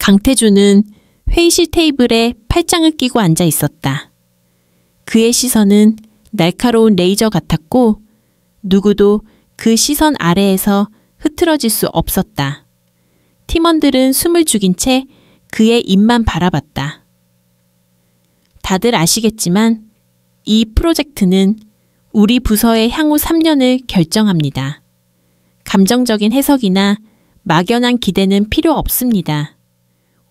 강태준은 회의실 테이블에 팔짱을 끼고 앉아 있었다. 그의 시선은 날카로운 레이저 같았고 누구도 그 시선 아래에서 흐트러질 수 없었다. 팀원들은 숨을 죽인 채 그의 입만 바라봤다. 다들 아시겠지만 이 프로젝트는 우리 부서의 향후 3년을 결정합니다. 감정적인 해석이나 막연한 기대는 필요 없습니다.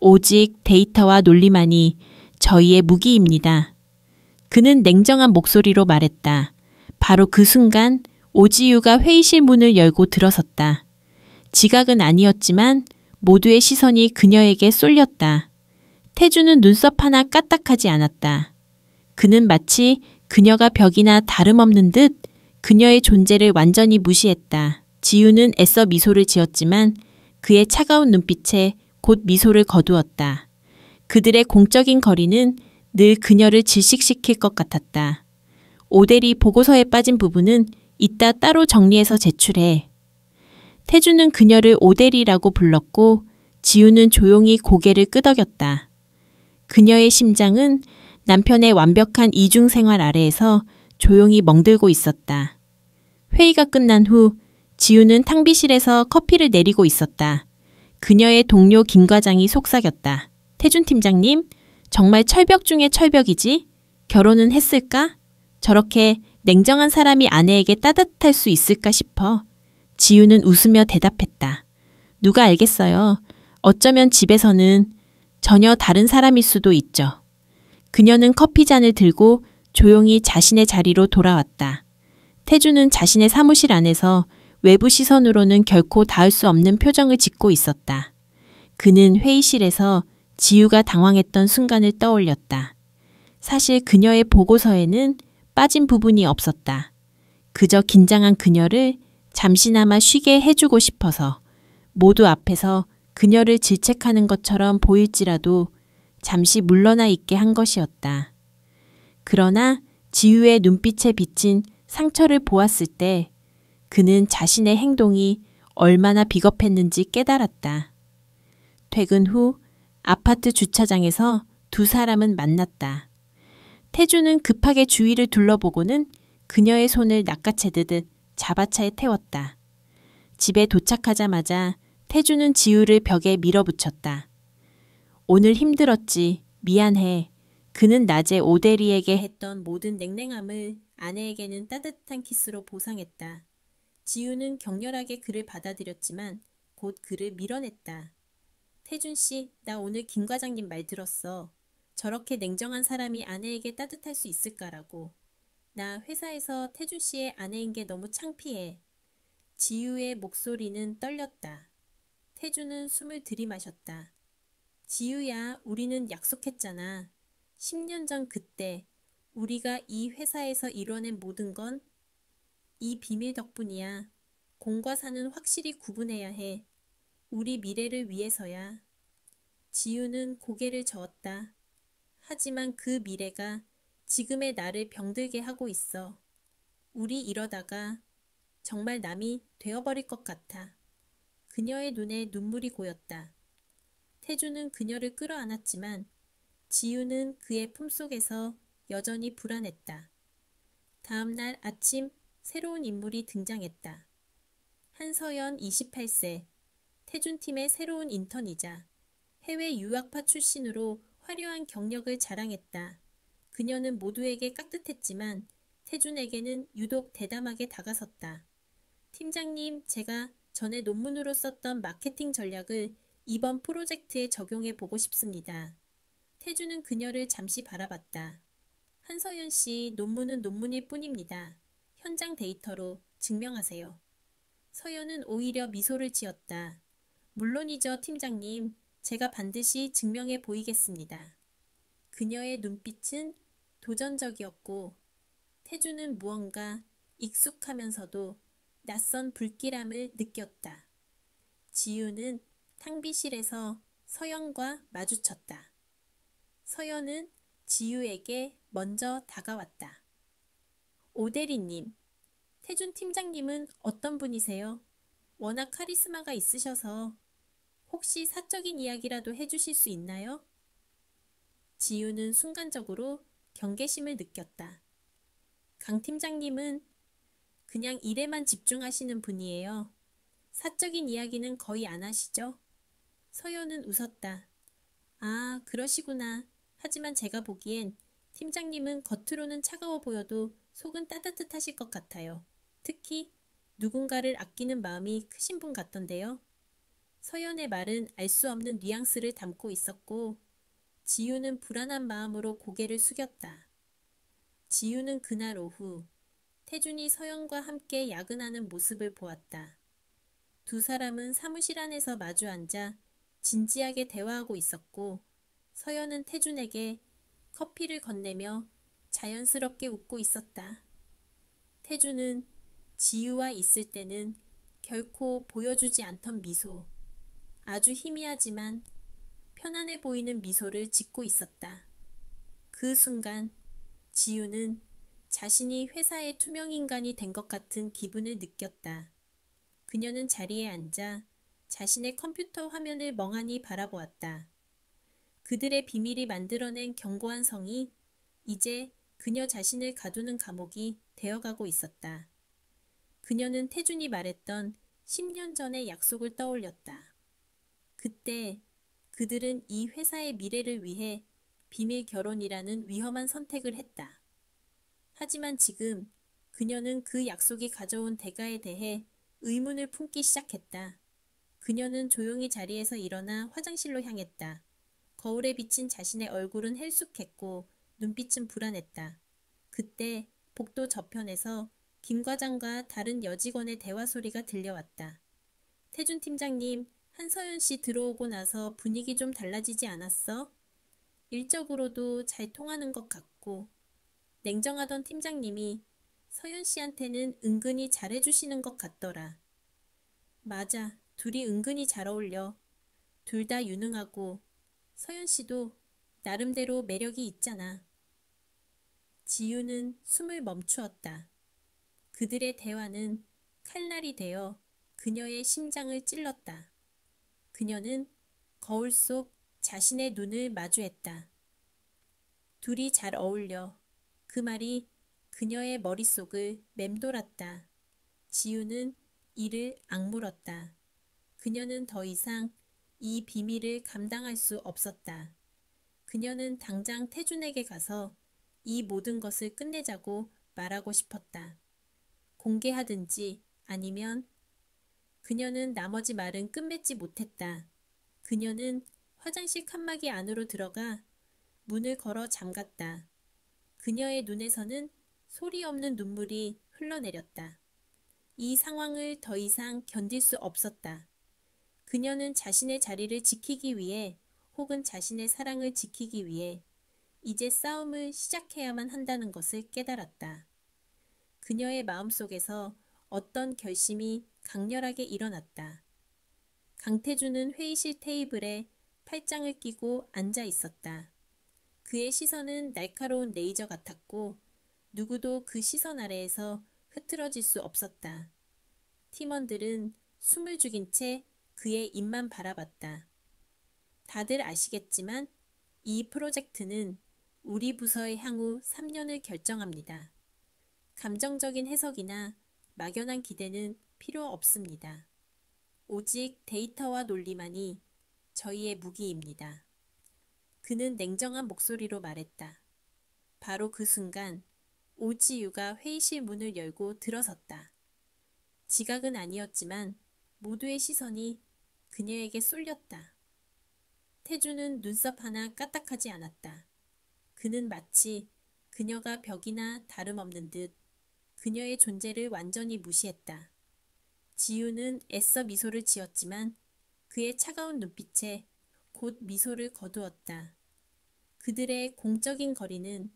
오직 데이터와 논리만이 저희의 무기입니다. 그는 냉정한 목소리로 말했다. 바로 그 순간 오지유가 회의실 문을 열고 들어섰다. 지각은 아니었지만 모두의 시선이 그녀에게 쏠렸다. 태주는 눈썹 하나 까딱하지 않았다. 그는 마치 그녀가 벽이나 다름없는 듯 그녀의 존재를 완전히 무시했다. 지유는 애써 미소를 지었지만 그의 차가운 눈빛에 곧 미소를 거두었다. 그들의 공적인 거리는 늘 그녀를 질식시킬 것 같았다. 오대리 보고서에 빠진 부분은 이따 따로 정리해서 제출해. 태주는 그녀를 오대리라고 불렀고 지우는 조용히 고개를 끄덕였다. 그녀의 심장은 남편의 완벽한 이중 생활 아래에서 조용히 멍들고 있었다. 회의가 끝난 후 지우는 탕비실에서 커피를 내리고 있었다. 그녀의 동료 김 과장이 속삭였다. 태준 팀장님, 정말 철벽 중에 철벽이지? 결혼은 했을까? 저렇게 냉정한 사람이 아내에게 따뜻할 수 있을까 싶어. 지우는 웃으며 대답했다. 누가 알겠어요. 어쩌면 집에서는 전혀 다른 사람일 수도 있죠. 그녀는 커피잔을 들고 조용히 자신의 자리로 돌아왔다. 태주는 자신의 사무실 안에서 외부 시선으로는 결코 닿을 수 없는 표정을 짓고 있었다. 그는 회의실에서 지우가 당황했던 순간을 떠올렸다. 사실 그녀의 보고서에는 빠진 부분이 없었다. 그저 긴장한 그녀를 잠시나마 쉬게 해주고 싶어서 모두 앞에서 그녀를 질책하는 것처럼 보일지라도 잠시 물러나 있게 한 것이었다. 그러나 지우의 눈빛에 비친 상처를 보았을 때 그는 자신의 행동이 얼마나 비겁했는지 깨달았다. 퇴근 후 아파트 주차장에서 두 사람은 만났다. 태주는 급하게 주위를 둘러보고는 그녀의 손을 낚아채듯 자바차에 태웠다. 집에 도착하자마자 태주는 지우를 벽에 밀어붙였다. 오늘 힘들었지. 미안해. 그는 낮에 오대리에게 했던 모든 냉랭함을 아내에게는 따뜻한 키스로 보상했다. 지우는 격렬하게 그를 받아들였지만 곧 그를 밀어냈다. 태준 씨, 나 오늘 김 과장님 말 들었어. 저렇게 냉정한 사람이 아내에게 따뜻할 수 있을까라고. 나 회사에서 태준 씨의 아내인 게 너무 창피해. 지우의 목소리는 떨렸다. 태주는 숨을 들이마셨다. 지우야, 우리는 약속했잖아. 10년 전 그때 우리가 이 회사에서 이뤄낸 모든 건 이 비밀 덕분이야. 공과 사는 확실히 구분해야 해. 우리 미래를 위해서야. 지우는 고개를 저었다. 하지만 그 미래가 지금의 나를 병들게 하고 있어. 우리 이러다가 정말 남이 되어버릴 것 같아. 그녀의 눈에 눈물이 고였다. 태주는 그녀를 끌어안았지만 지우는 그의 품속에서 여전히 불안했다. 다음 날 아침 새로운 인물이 등장했다. 한서연 28세, 태준팀의 새로운 인턴이자 해외 유학파 출신으로 화려한 경력을 자랑했다. 그녀는 모두에게 깍듯했지만 태준에게는 유독 대담하게 다가섰다. 팀장님, 제가 전에 논문으로 썼던 마케팅 전략을 이번 프로젝트에 적용해 보고 싶습니다. 태준은 그녀를 잠시 바라봤다. 한서연 씨, 논문은 논문일 뿐입니다. 현장 데이터로 증명하세요. 서연은 오히려 미소를 지었다. 물론이죠, 팀장님. 제가 반드시 증명해 보이겠습니다. 그녀의 눈빛은 도전적이었고 태주는 무언가 익숙하면서도 낯선 불길함을 느꼈다. 지우는 탕비실에서 서연과 마주쳤다. 서연은 지우에게 먼저 다가왔다. 오대리님, 태준 팀장님은 어떤 분이세요? 워낙 카리스마가 있으셔서. 혹시 사적인 이야기라도 해주실 수 있나요? 지우는 순간적으로 경계심을 느꼈다. 강 팀장님은 그냥 일에만 집중하시는 분이에요. 사적인 이야기는 거의 안 하시죠? 서연은 웃었다. 아, 그러시구나. 하지만 제가 보기엔 팀장님은 겉으로는 차가워 보여도 속은 따뜻하실 것 같아요. 특히 누군가를 아끼는 마음이 크신 분 같던데요. 서연의 말은 알 수 없는 뉘앙스를 담고 있었고 지우는 불안한 마음으로 고개를 숙였다. 지우는 그날 오후 태준이 서연과 함께 야근하는 모습을 보았다. 두 사람은 사무실 안에서 마주 앉아 진지하게 대화하고 있었고 서연은 태준에게 커피를 건네며 자연스럽게 웃고 있었다. 태준은 지우와 있을 때는 결코 보여주지 않던 미소, 아주 희미하지만 편안해 보이는 미소를 짓고 있었다. 그 순간 지우는 자신이 회사의 투명인간이 된 것 같은 기분을 느꼈다. 그녀는 자리에 앉아 자신의 컴퓨터 화면을 멍하니 바라보았다. 그들의 비밀이 만들어낸 견고한 성이 이제 그녀 자신을 가두는 감옥이 되어가고 있었다. 그녀는 태준이 말했던 10년 전의 약속을 떠올렸다. 그때 그들은 이 회사의 미래를 위해 비밀 결혼이라는 위험한 선택을 했다. 하지만 지금 그녀는 그 약속이 가져온 대가에 대해 의문을 품기 시작했다. 그녀는 조용히 자리에서 일어나 화장실로 향했다. 거울에 비친 자신의 얼굴은 헬쑥했고 눈빛은 불안했다. 그때 복도 저편에서 김 과장과 다른 여직원의 대화 소리가 들려왔다. 태준 팀장님, 한서연 씨 들어오고 나서 분위기 좀 달라지지 않았어? 일적으로도 잘 통하는 것 같고. 냉정하던 팀장님이 서연 씨한테는 은근히 잘해주시는 것 같더라. 맞아, 둘이 은근히 잘 어울려. 둘 다 유능하고 서연 씨도 나름대로 매력이 있잖아. 지우는 숨을 멈추었다. 그들의 대화는 칼날이 되어 그녀의 심장을 찔렀다. 그녀는 거울 속 자신의 눈을 마주했다. 둘이 잘 어울려. 그 말이 그녀의 머릿속을 맴돌았다. 지우는 이를 악물었다. 그녀는 더 이상 이 비밀을 감당할 수 없었다. 그녀는 당장 태준에게 가서 이 모든 것을 끝내자고 말하고 싶었다. 공개하든지 아니면 그녀는 나머지 말은 끝맺지 못했다. 그녀는 화장실 칸막이 안으로 들어가 문을 걸어 잠갔다. 그녀의 눈에서는 소리 없는 눈물이 흘러내렸다. 이 상황을 더 이상 견딜 수 없었다. 그녀는 자신의 자리를 지키기 위해 혹은 자신의 사랑을 지키기 위해 이제 싸움을 시작해야만 한다는 것을 깨달았다. 그녀의 마음속에서 어떤 결심이 강렬하게 일어났다. 강태준은 회의실 테이블에 팔짱을 끼고 앉아 있었다. 그의 시선은 날카로운 레이저 같았고 누구도 그 시선 아래에서 흐트러질 수 없었다. 팀원들은 숨을 죽인 채 그의 입만 바라봤다. 다들 아시겠지만 이 프로젝트는 우리 부서의 향후 3년을 결정합니다. 감정적인 해석이나 막연한 기대는 필요 없습니다. 오직 데이터와 논리만이 저희의 무기입니다. 그는 냉정한 목소리로 말했다. 바로 그 순간 오지유가 회의실 문을 열고 들어섰다. 지각은 아니었지만 모두의 시선이 그녀에게 쏠렸다. 태주는 눈썹 하나 까딱하지 않았다. 그는 마치 그녀가 벽이나 다름없는 듯 그녀의 존재를 완전히 무시했다. 지우는 애써 미소를 지었지만 그의 차가운 눈빛에 곧 미소를 거두었다. 그들의 공적인 거리는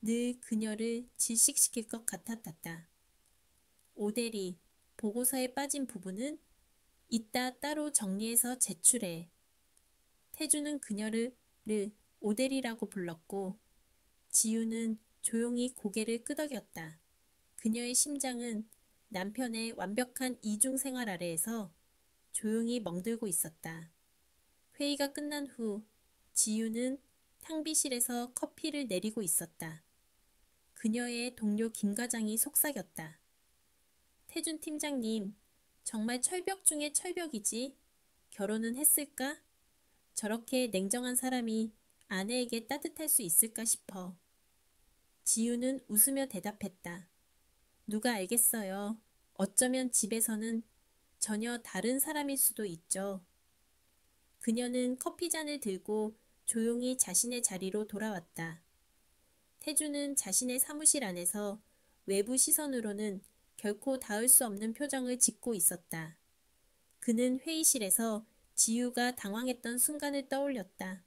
늘 그녀를 질식시킬 것 같았다. 오대리, 보고서에 빠진 부분은 이따 따로 정리해서 제출해. 태주는 그녀를 오대리라고 불렀고 지우는 조용히 고개를 끄덕였다. 그녀의 심장은 남편의 완벽한 이중 생활 아래에서 조용히 멍들고 있었다. 회의가 끝난 후 지우는 탕비실에서 커피를 내리고 있었다. 그녀의 동료 김 과장이 속삭였다. 태준 팀장님, 정말 철벽 중에 철벽이지. 결혼은 했을까? 저렇게 냉정한 사람이 아내에게 따뜻할 수 있을까 싶어. 지우는 웃으며 대답했다. 누가 알겠어요. 어쩌면 집에서는 전혀 다른 사람일 수도 있죠. 그녀는 커피잔을 들고 조용히 자신의 자리로 돌아왔다. 태주는 자신의 사무실 안에서 외부 시선으로는 결코 닿을 수 없는 표정을 짓고 있었다. 그는 회의실에서 지우가 당황했던 순간을 떠올렸다.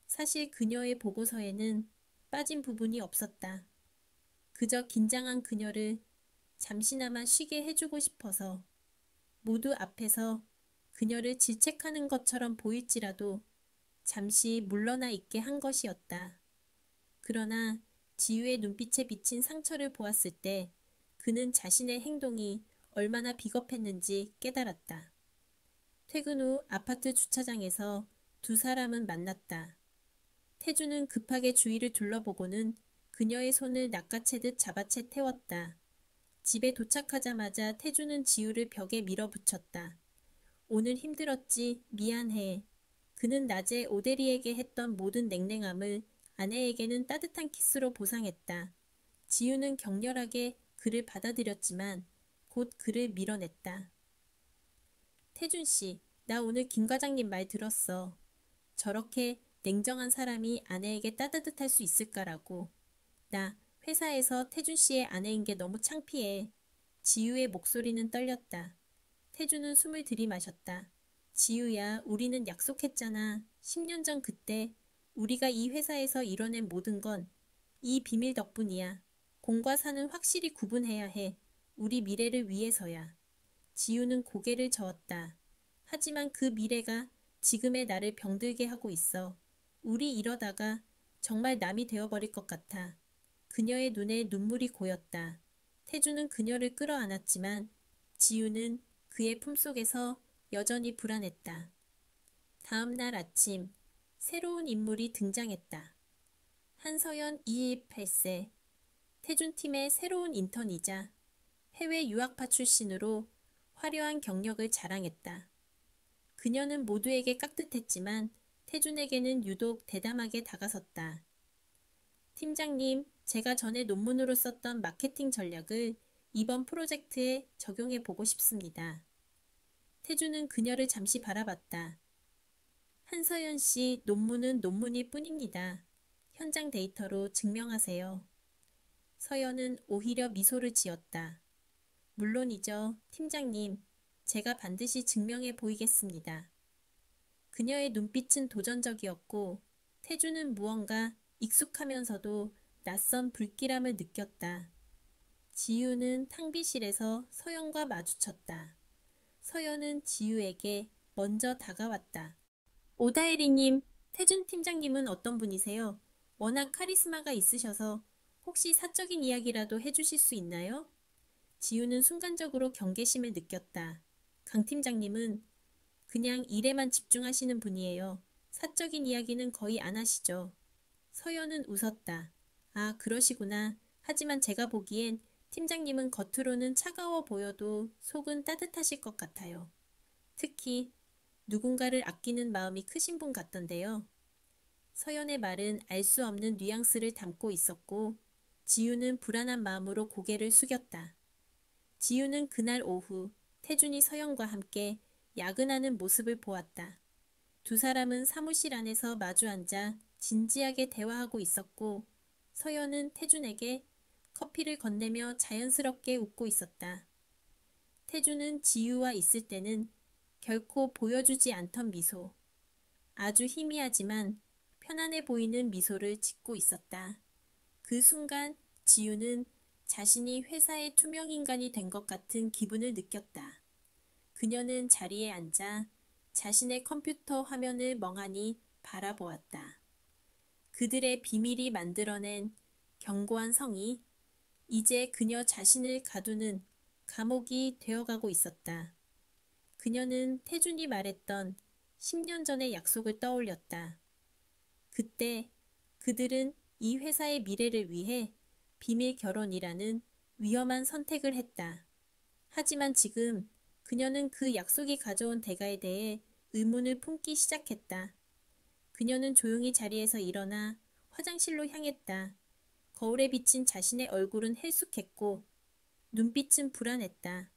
사실 그녀의 보고서에는 빠진 부분이 없었다. 그저 긴장한 그녀를 잠시나마 쉬게 해주고 싶어서 모두 앞에서 그녀를 질책하는 것처럼 보일지라도 잠시 물러나 있게 한 것이었다. 그러나 지우의 눈빛에 비친 상처를 보았을 때 그는 자신의 행동이 얼마나 비겁했는지 깨달았다. 퇴근 후 아파트 주차장에서 두 사람은 만났다. 태주는 급하게 주위를 둘러보고는 그녀의 손을 낚아채듯 잡아채 태웠다. 집에 도착하자마자 태주는 지우를 벽에 밀어붙였다. 오늘 힘들었지, 미안해. 그는 낮에 오대리에게 했던 모든 냉랭함을 아내에게는 따뜻한 키스로 보상했다. 지우는 격렬하게 그를 받아들였지만 곧 그를 밀어냈다. 태준 씨, 나 오늘 김 과장님 말 들었어. 저렇게 냉정한 사람이 아내에게 따뜻할 수 있을까라고. 나 회사에서 태준 씨의 아내인 게 너무 창피해. 지우의 목소리는 떨렸다. 태준은 숨을 들이마셨다. 지우야, 우리는 약속했잖아. 10년 전 그때 우리가 이 회사에서 이뤄낸 모든 건 이 비밀 덕분이야. 공과 사는 확실히 구분해야 해. 우리 미래를 위해서야. 지우는 고개를 저었다. 하지만 그 미래가 지금의 나를 병들게 하고 있어. 우리 이러다가 정말 남이 되어버릴 것 같아. 그녀의 눈에 눈물이 고였다. 태주는 그녀를 끌어안았지만 지우는 그의 품속에서 여전히 불안했다. 다음 날 아침, 새로운 인물이 등장했다. 한서연 28세, 태준팀의 새로운 인턴이자 해외 유학파 출신으로 화려한 경력을 자랑했다. 그녀는 모두에게 깍듯했지만 태준에게는 유독 대담하게 다가섰다. 팀장님, 제가 전에 논문으로 썼던 마케팅 전략을 이번 프로젝트에 적용해 보고 싶습니다. 태준은 그녀를 잠시 바라봤다. 한서연 씨, 논문은 논문일 뿐입니다. 현장 데이터로 증명하세요. 서연은 오히려 미소를 지었다. 물론이죠, 팀장님. 제가 반드시 증명해 보이겠습니다. 그녀의 눈빛은 도전적이었고 태주는 무언가 익숙하면서도 낯선 불길함을 느꼈다. 지우는 탕비실에서 서연과 마주쳤다. 서연은 지우에게 먼저 다가왔다. 오다혜리님, 태준 팀장님은 어떤 분이세요? 워낙 카리스마가 있으셔서 혹시 사적인 이야기라도 해주실 수 있나요? 지우는 순간적으로 경계심을 느꼈다. 강 팀장님은 그냥 일에만 집중하시는 분이에요. 사적인 이야기는 거의 안 하시죠. 서연은 웃었다. 아, 그러시구나. 하지만 제가 보기엔 팀장님은 겉으로는 차가워 보여도 속은 따뜻하실 것 같아요. 특히 누군가를 아끼는 마음이 크신 분 같던데요. 서연의 말은 알 수 없는 뉘앙스를 담고 있었고 지우는 불안한 마음으로 고개를 숙였다. 지우는 그날 오후 태준이 서연과 함께 야근하는 모습을 보았다. 두 사람은 사무실 안에서 마주 앉아 진지하게 대화하고 있었고 서연은 태준에게 커피를 건네며 자연스럽게 웃고 있었다. 태준은 지우와 있을 때는 결코 보여주지 않던 미소, 아주 희미하지만 편안해 보이는 미소를 짓고 있었다. 그 순간 지우는 자신이 회사의 투명인간이 된 것 같은 기분을 느꼈다. 그녀는 자리에 앉아 자신의 컴퓨터 화면을 멍하니 바라보았다. 그들의 비밀이 만들어낸 견고한 성이 이제 그녀 자신을 가두는 감옥이 되어가고 있었다. 그녀는 태준이 말했던 10년 전의 약속을 떠올렸다. 그때 그들은 이 회사의 미래를 위해 비밀 결혼이라는 위험한 선택을 했다. 하지만 지금 그녀는 그 약속이 가져온 대가에 대해 의문을 품기 시작했다. 그녀는 조용히 자리에서 일어나 화장실로 향했다. 거울에 비친 자신의 얼굴은 헬쑥했고 눈빛은 불안했다.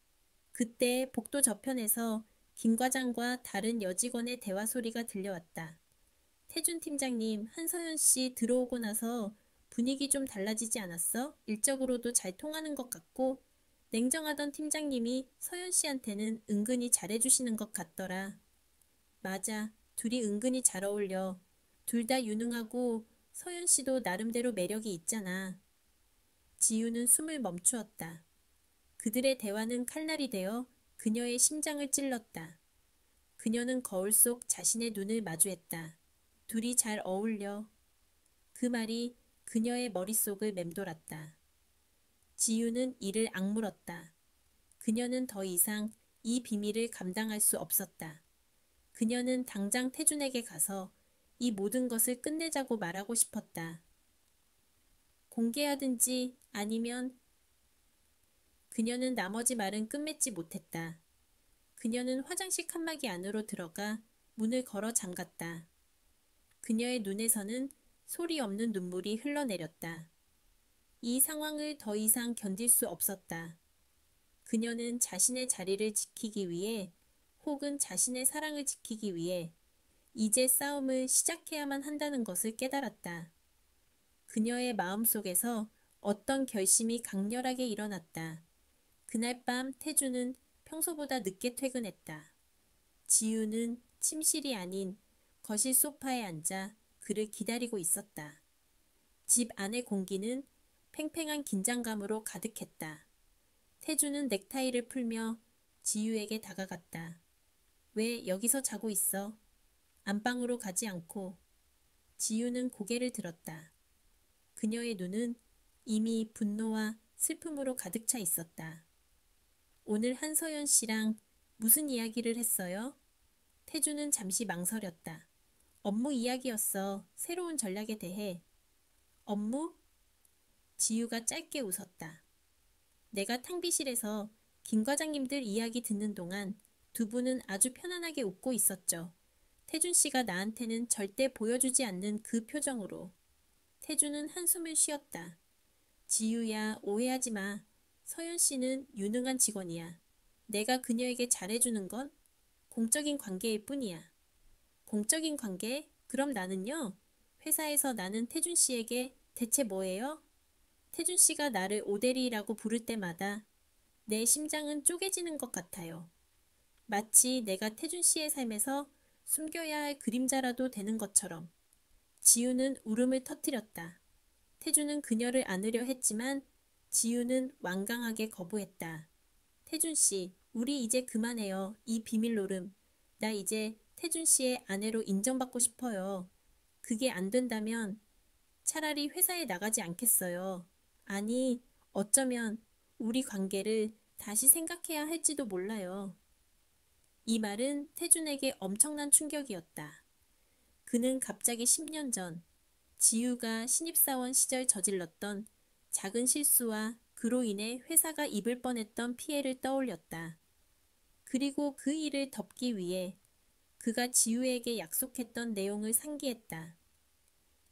그때 복도 저편에서 김 과장과 다른 여직원의 대화 소리가 들려왔다. 태준 팀장님, 한서연 씨 들어오고 나서 분위기 좀 달라지지 않았어? 일적으로도 잘 통하는 것 같고 냉정하던 팀장님이 서연 씨한테는 은근히 잘해주시는 것 같더라. 맞아. 둘이 은근히 잘 어울려. 둘 다 유능하고 서연 씨도 나름대로 매력이 있잖아. 지우는 숨을 멈추었다. 그들의 대화는 칼날이 되어 그녀의 심장을 찔렀다. 그녀는 거울 속 자신의 눈을 마주했다. 둘이 잘 어울려. 그 말이 그녀의 머릿속을 맴돌았다. 지우는 이를 악물었다. 그녀는 더 이상 이 비밀을 감당할 수 없었다. 그녀는 당장 태준에게 가서 이 모든 것을 끝내자고 말하고 싶었다. 공개하든지 아니면 그녀는 나머지 말은 끝맺지 못했다. 그녀는 화장실 칸막이 안으로 들어가 문을 걸어 잠갔다. 그녀의 눈에서는 소리 없는 눈물이 흘러내렸다. 이 상황을 더 이상 견딜 수 없었다. 그녀는 자신의 자리를 지키기 위해 혹은 자신의 사랑을 지키기 위해 이제 싸움을 시작해야만 한다는 것을 깨달았다. 그녀의 마음속에서 어떤 결심이 강렬하게 일어났다. 그날 밤 태주는 평소보다 늦게 퇴근했다. 지우는 침실이 아닌 거실 소파에 앉아 그를 기다리고 있었다. 집 안의 공기는 팽팽한 긴장감으로 가득했다. 태주는 넥타이를 풀며 지우에게 다가갔다. 왜 여기서 자고 있어? 안방으로 가지 않고. 지우는 고개를 들었다. 그녀의 눈은 이미 분노와 슬픔으로 가득 차 있었다. 오늘 한서연 씨랑 무슨 이야기를 했어요? 태주는 잠시 망설였다. 업무 이야기였어. 새로운 전략에 대해. 업무? 지우가 짧게 웃었다. 내가 탕비실에서 김 과장님들 이야기 듣는 동안 두 분은 아주 편안하게 웃고 있었죠. 태준 씨가 나한테는 절대 보여주지 않는 그 표정으로. 태준은 한숨을 쉬었다. 지우야, 오해하지 마. 서연 씨는 유능한 직원이야. 내가 그녀에게 잘해주는 건 공적인 관계일 뿐이야. 공적인 관계? 그럼 나는요? 회사에서 나는 태준 씨에게 대체 뭐예요? 태준 씨가 나를 오대리라고 부를 때마다 내 심장은 쪼개지는 것 같아요. 마치 내가 태준 씨의 삶에서 숨겨야 할 그림자라도 되는 것처럼. 지우는 울음을 터뜨렸다. 태준은 그녀를 안으려 했지만 지우는 완강하게 거부했다. 태준 씨, 우리 이제 그만해요. 이 비밀 노름. 나 이제 태준 씨의 아내로 인정받고 싶어요. 그게 안 된다면 차라리 회사에 나가지 않겠어요. 아니, 어쩌면 우리 관계를 다시 생각해야 할지도 몰라요. 이 말은 태준에게 엄청난 충격이었다. 그는 갑자기 10년 전 지우가 신입사원 시절 저질렀던 작은 실수와 그로 인해 회사가 입을 뻔했던 피해를 떠올렸다. 그리고 그 일을 덮기 위해 그가 지우에게 약속했던 내용을 상기했다.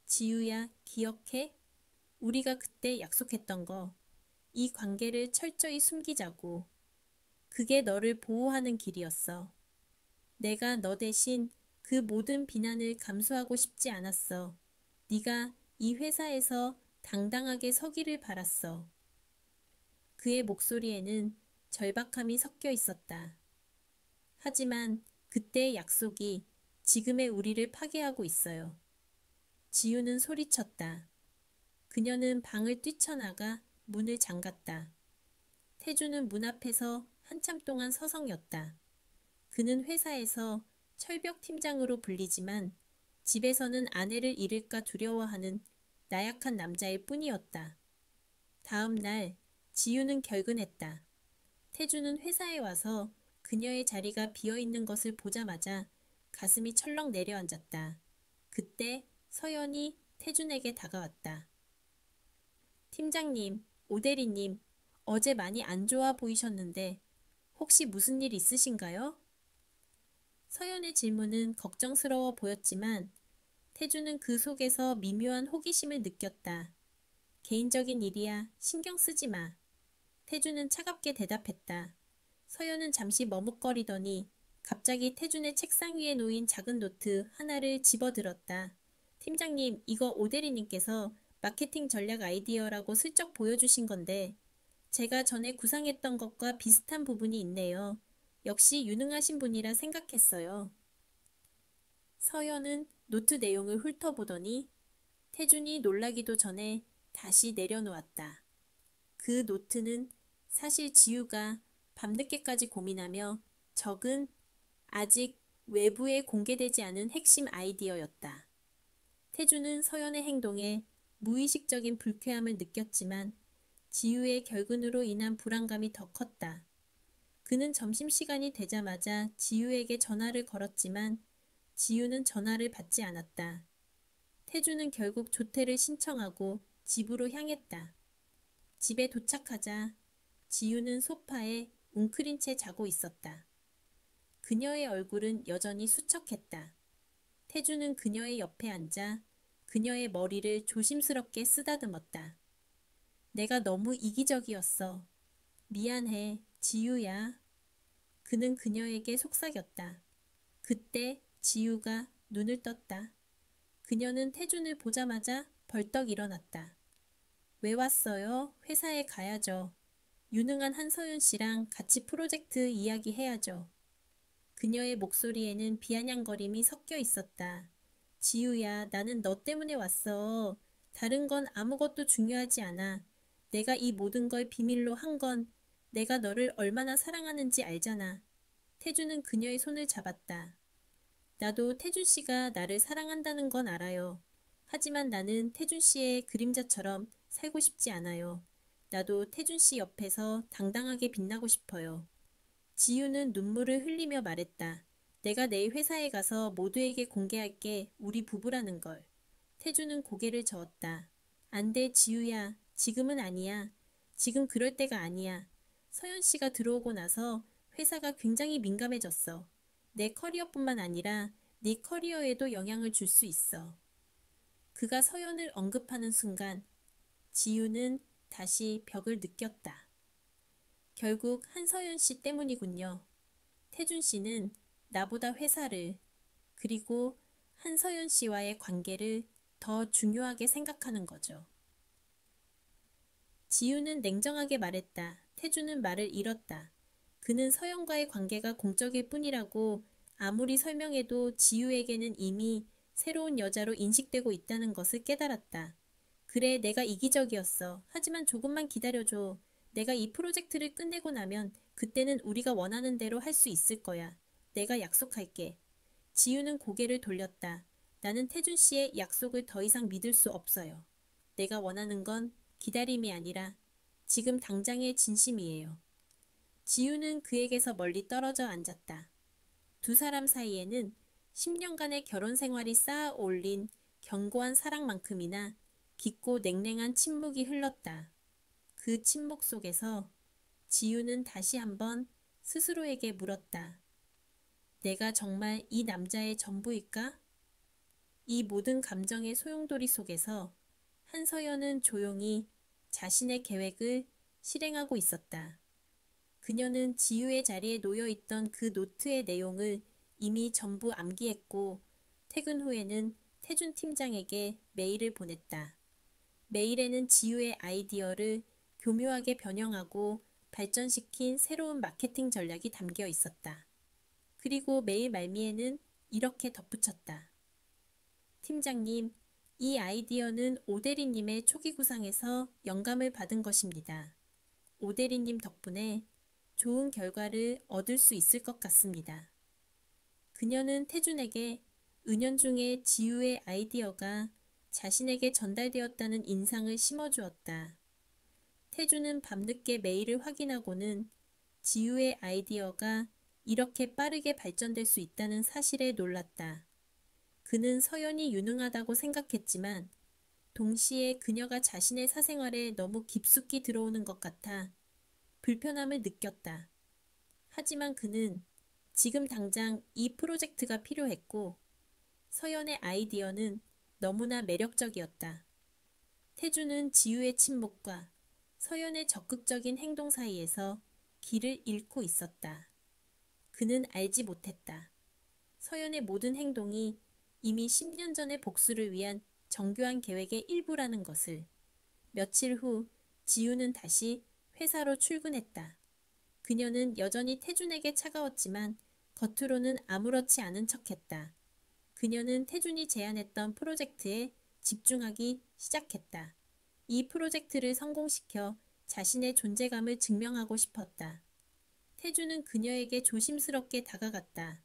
지우야, 기억해? 우리가 그때 약속했던 거. 이 관계를 철저히 숨기자고. 그게 너를 보호하는 길이었어. 내가 너 대신 그 모든 비난을 감수하고 싶지 않았어. 네가 이 회사에서 당당하게 서기를 바랐어. 그의 목소리에는 절박함이 섞여 있었다. 하지만 그때의 약속이 지금의 우리를 파괴하고 있어요. 지우는 소리쳤다. 그녀는 방을 뛰쳐나가 문을 잠갔다. 태주는 문 앞에서 한참 동안 서성였다. 그는 회사에서 철벽 팀장으로 불리지만 집에서는 아내를 잃을까 두려워하는 나약한 남자일 뿐이었다. 다음 날 지우는 결근했다. 태주는 회사에 와서 그녀의 자리가 비어있는 것을 보자마자 가슴이 철렁 내려앉았다. 그때 서연이 태준에게 다가왔다. 팀장님, 오대리님, 어제 많이 안 좋아 보이셨는데 혹시 무슨 일 있으신가요? 서연의 질문은 걱정스러워 보였지만 태준은 그 속에서 미묘한 호기심을 느꼈다. 개인적인 일이야, 신경 쓰지 마. 태준은 차갑게 대답했다. 서연은 잠시 머뭇거리더니 갑자기 태준의 책상 위에 놓인 작은 노트 하나를 집어들었다. 팀장님, 이거 오대리님께서 마케팅 전략 아이디어라고 슬쩍 보여주신 건데 제가 전에 구상했던 것과 비슷한 부분이 있네요. 역시 유능하신 분이라 생각했어요. 서연은 노트 내용을 훑어보더니 태준이 놀라기도 전에 다시 내려놓았다. 그 노트는 사실 지우가 밤늦게까지 고민하며 적은 아직 외부에 공개되지 않은 핵심 아이디어였다. 태준은 서연의 행동에 무의식적인 불쾌함을 느꼈지만 지우의 결근으로 인한 불안감이 더 컸다. 그는 점심시간이 되자마자 지우에게 전화를 걸었지만 지우는 전화를 받지 않았다. 태준은 결국 조퇴를 신청하고 집으로 향했다. 집에 도착하자 지우는 소파에 웅크린 채 자고 있었다. 그녀의 얼굴은 여전히 수척했다. 태준은 그녀의 옆에 앉아 그녀의 머리를 조심스럽게 쓰다듬었다. 내가 너무 이기적이었어. 미안해, 지우야. 그는 그녀에게 속삭였다. 그때 지우가 눈을 떴다. 그녀는 태준을 보자마자 벌떡 일어났다. 왜 왔어요? 회사에 가야죠. 유능한 한서윤 씨랑 같이 프로젝트 이야기 해야죠. 그녀의 목소리에는 비아냥거림이 섞여 있었다. 지우야, 나는 너 때문에 왔어. 다른 건 아무것도 중요하지 않아. 내가 이 모든 걸 비밀로 한 건 내가 너를 얼마나 사랑하는지 알잖아. 태준은 그녀의 손을 잡았다. 나도 태준 씨가 나를 사랑한다는 건 알아요. 하지만 나는 태준 씨의 그림자처럼 살고 싶지 않아요. 나도 태준 씨 옆에서 당당하게 빛나고 싶어요. 지우는 눈물을 흘리며 말했다. 내가 내일 회사에 가서 모두에게 공개할게. 우리 부부라는 걸. 태준은 고개를 저었다. 안 돼, 지우야. 지금은 아니야. 지금 그럴 때가 아니야. 서연 씨가 들어오고 나서 회사가 굉장히 민감해졌어. 내 커리어뿐만 아니라 네 커리어에도 영향을 줄 수 있어. 그가 서연을 언급하는 순간 지우는 다시 벽을 느꼈다. 결국 한서연 씨 때문이군요. 태준 씨는 나보다 회사를 그리고 한서연 씨와의 관계를 더 중요하게 생각하는 거죠. 지우는 냉정하게 말했다. 태준은 말을 잃었다. 그는 서연과의 관계가 공적일 뿐이라고 아무리 설명해도 지우에게는 이미 새로운 여자로 인식되고 있다는 것을 깨달았다. 그래, 내가 이기적이었어. 하지만 조금만 기다려줘. 내가 이 프로젝트를 끝내고 나면 그때는 우리가 원하는 대로 할 수 있을 거야. 내가 약속할게. 지우는 고개를 돌렸다. 나는 태준 씨의 약속을 더 이상 믿을 수 없어요. 내가 원하는 건 기다림이 아니라 지금 당장의 진심이에요. 지우는 그에게서 멀리 떨어져 앉았다. 두 사람 사이에는 10년간의 결혼 생활이 쌓아 올린 견고한 사랑만큼이나 깊고 냉랭한 침묵이 흘렀다. 그 침묵 속에서 지우는 다시 한번 스스로에게 물었다. 내가 정말 이 남자의 전부일까? 이 모든 감정의 소용돌이 속에서 한서연은 조용히 자신의 계획을 실행하고 있었다. 그녀는 지우의 자리에 놓여있던 그 노트의 내용을 이미 전부 암기했고 퇴근 후에는 태준 팀장에게 메일을 보냈다. 메일에는 지우의 아이디어를 교묘하게 변형하고 발전시킨 새로운 마케팅 전략이 담겨 있었다. 그리고 메일 말미에는 이렇게 덧붙였다. 팀장님, 이 아이디어는 오대리님의 초기 구상에서 영감을 받은 것입니다. 오대리님 덕분에 좋은 결과를 얻을 수 있을 것 같습니다. 그녀는 태준에게 은연중에 지우의 아이디어가 자신에게 전달되었다는 인상을 심어주었다. 태준은 밤늦게 메일을 확인하고는 지우의 아이디어가 이렇게 빠르게 발전될 수 있다는 사실에 놀랐다. 그는 서연이 유능하다고 생각했지만 동시에 그녀가 자신의 사생활에 너무 깊숙이 들어오는 것 같아 불편함을 느꼈다. 하지만 그는 지금 당장 이 프로젝트가 필요했고 서연의 아이디어는 너무나 매력적이었다. 태주는 지우의 침묵과 서연의 적극적인 행동 사이에서 길을 잃고 있었다. 그는 알지 못했다. 서연의 모든 행동이 이미 10년 전의 복수를 위한 정교한 계획의 일부라는 것을. 며칠 후 지우는 다시 회사로 출근했다. 그녀는 여전히 태준에게 차가웠지만 겉으로는 아무렇지 않은 척했다. 그녀는 태준이 제안했던 프로젝트에 집중하기 시작했다. 이 프로젝트를 성공시켜 자신의 존재감을 증명하고 싶었다. 태준은 그녀에게 조심스럽게 다가갔다.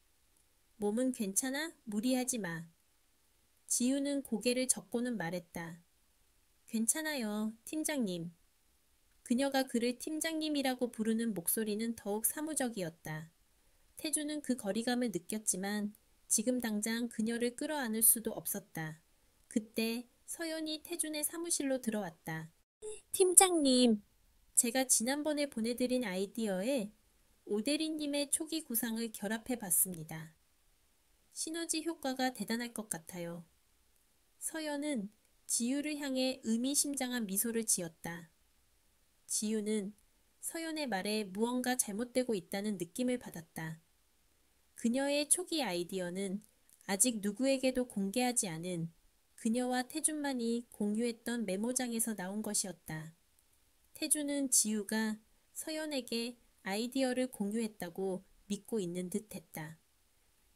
몸은 괜찮아? 무리하지 마. 지우는 고개를 젓고는 말했다. 괜찮아요, 팀장님. 그녀가 그를 팀장님이라고 부르는 목소리는 더욱 사무적이었다. 태주는 그 거리감을 느꼈지만 지금 당장 그녀를 끌어안을 수도 없었다. 그때 서연이 태준의 사무실로 들어왔다. 팀장님, 제가 지난번에 보내드린 아이디어에 오대리님의 초기 구상을 결합해 봤습니다. 시너지 효과가 대단할 것 같아요. 서연은 지우를 향해 의미심장한 미소를 지었다. 지우는 서연의 말에 무언가 잘못되고 있다는 느낌을 받았다. 그녀의 초기 아이디어는 아직 누구에게도 공개하지 않은 그녀와 태준만이 공유했던 메모장에서 나온 것이었다. 태준은 지우가 서연에게 아이디어를 공유했다고 믿고 있는 듯 했다.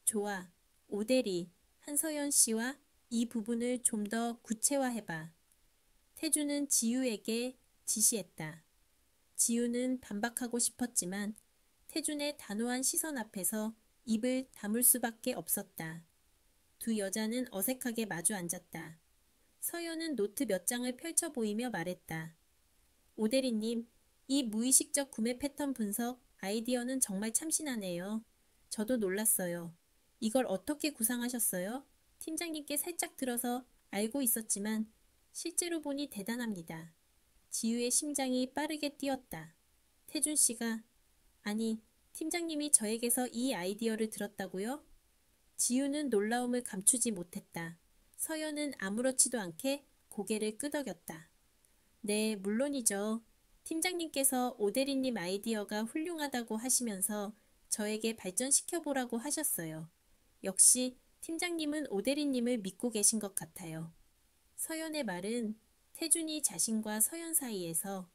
좋아, 오대리, 한서연 씨와 이 부분을 좀 더 구체화해봐. 태준은 지우에게 지시했다. 지우는 반박하고 싶었지만 태준의 단호한 시선 앞에서 입을 다물 수밖에 없었다. 두 여자는 어색하게 마주 앉았다. 서연은 노트 몇 장을 펼쳐 보이며 말했다. 오대리님, 이 무의식적 구매 패턴 분석 아이디어는 정말 참신하네요. 저도 놀랐어요. 이걸 어떻게 구상하셨어요? 팀장님께 살짝 들어서 알고 있었지만 실제로 보니 대단합니다. 지우의 심장이 빠르게 뛰었다. 태준 씨가, 아니, 팀장님이 저에게서 이 아이디어를 들었다고요? 지우는 놀라움을 감추지 못했다. 서연은 아무렇지도 않게 고개를 끄덕였다. 네, 물론이죠. 팀장님께서 오대리님 아이디어가 훌륭하다고 하시면서 저에게 발전시켜보라고 하셨어요. 역시 팀장님은 오대리님을 믿고 계신 것 같아요. 서연의 말은 태준이 자신과 서연 사이에서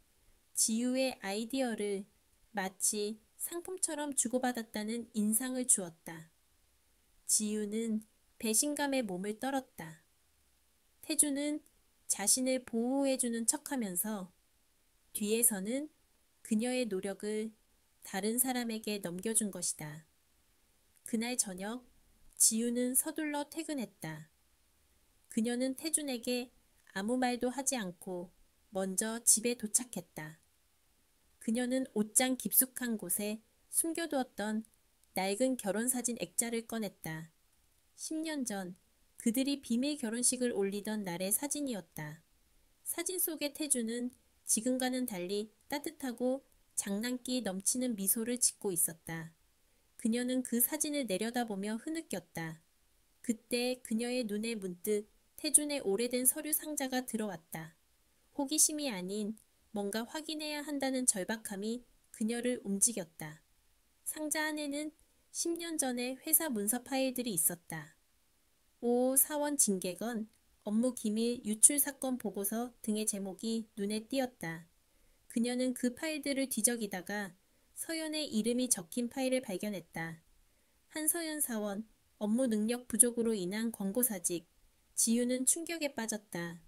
지우의 아이디어를 마치 상품처럼 주고받았다는 인상을 주었다. 지우는 배신감에 몸을 떨었다. 태준은 자신을 보호해주는 척하면서 뒤에서는 그녀의 노력을 다른 사람에게 넘겨준 것이다. 그날 저녁 지우는 서둘러 퇴근했다. 그녀는 태준에게 아무 말도 하지 않고 먼저 집에 도착했다. 그녀는 옷장 깊숙한 곳에 숨겨두었던 낡은 결혼사진 액자를 꺼냈다. 10년 전 그들이 비밀 결혼식을 올리던 날의 사진이었다. 사진 속의 태주는 지금과는 달리 따뜻하고 장난기 넘치는 미소를 짓고 있었다. 그녀는 그 사진을 내려다보며 흐느꼈다. 그때 그녀의 눈에 문득 태준의 오래된 서류 상자가 들어왔다. 호기심이 아닌 뭔가 확인해야 한다는 절박함이 그녀를 움직였다. 상자 안에는 10년 전의 회사 문서 파일들이 있었다. 오 사원 징계건, 업무 기밀 유출 사건 보고서 등의 제목이 눈에 띄었다. 그녀는 그 파일들을 뒤적이다가 서연의 이름이 적힌 파일을 발견했다. 한서연 사원, 업무 능력 부족으로 인한 권고사직. 지우는 충격에 빠졌다.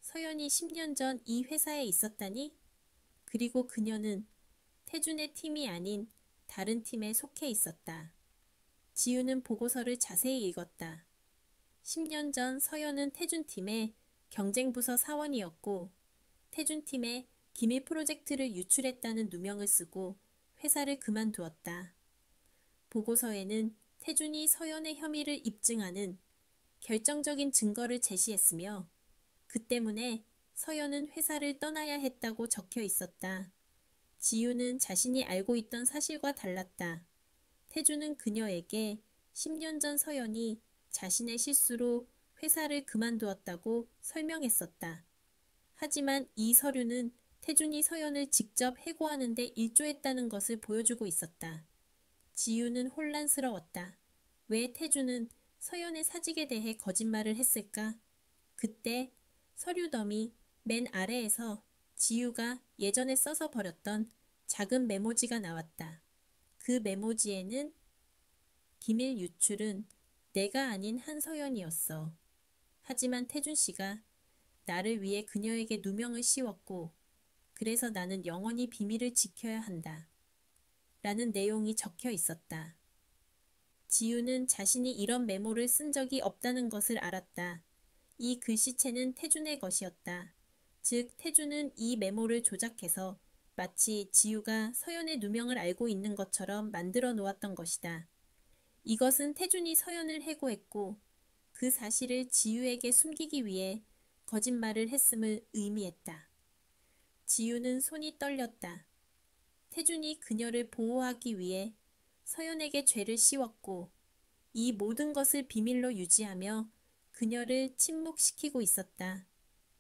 서연이 10년 전 이 회사에 있었다니? 그리고 그녀는 태준의 팀이 아닌 다른 팀에 속해 있었다. 지우는 보고서를 자세히 읽었다. 10년 전 서연은 태준팀의 경쟁부서 사원이었고 태준팀에 기밀 프로젝트를 유출했다는 누명을 쓰고 회사를 그만두었다. 보고서에는 태준이 서연의 혐의를 입증하는 결정적인 증거를 제시했으며 그 때문에 서연은 회사를 떠나야 했다고 적혀 있었다. 지우는 자신이 알고 있던 사실과 달랐다. 태준은 그녀에게 10년 전 서연이 자신의 실수로 회사를 그만두었다고 설명했었다. 하지만 이 서류는 태준이 서연을 직접 해고하는 데 일조했다는 것을 보여주고 있었다. 지우는 혼란스러웠다. 왜 태준은 서연의 사직에 대해 거짓말을 했을까? 그때 서류 더미 맨 아래에서 지우가 예전에 써서 버렸던 작은 메모지가 나왔다. 그 메모지에는 기밀 유출은 내가 아닌 한서연이었어. 하지만 태준 씨가 나를 위해 그녀에게 누명을 씌웠고 그래서 나는 영원히 비밀을 지켜야 한다. 라는 내용이 적혀 있었다. 지우는 자신이 이런 메모를 쓴 적이 없다는 것을 알았다. 이 글씨체는 태준의 것이었다. 즉 태준은 이 메모를 조작해서 마치 지우가 서연의 누명을 알고 있는 것처럼 만들어 놓았던 것이다. 이것은 태준이 서연을 해고했고 그 사실을 지우에게 숨기기 위해 거짓말을 했음을 의미했다. 지우는 손이 떨렸다. 태준이 그녀를 보호하기 위해 서연에게 죄를 씌웠고 이 모든 것을 비밀로 유지하며 그녀를 침묵시키고 있었다.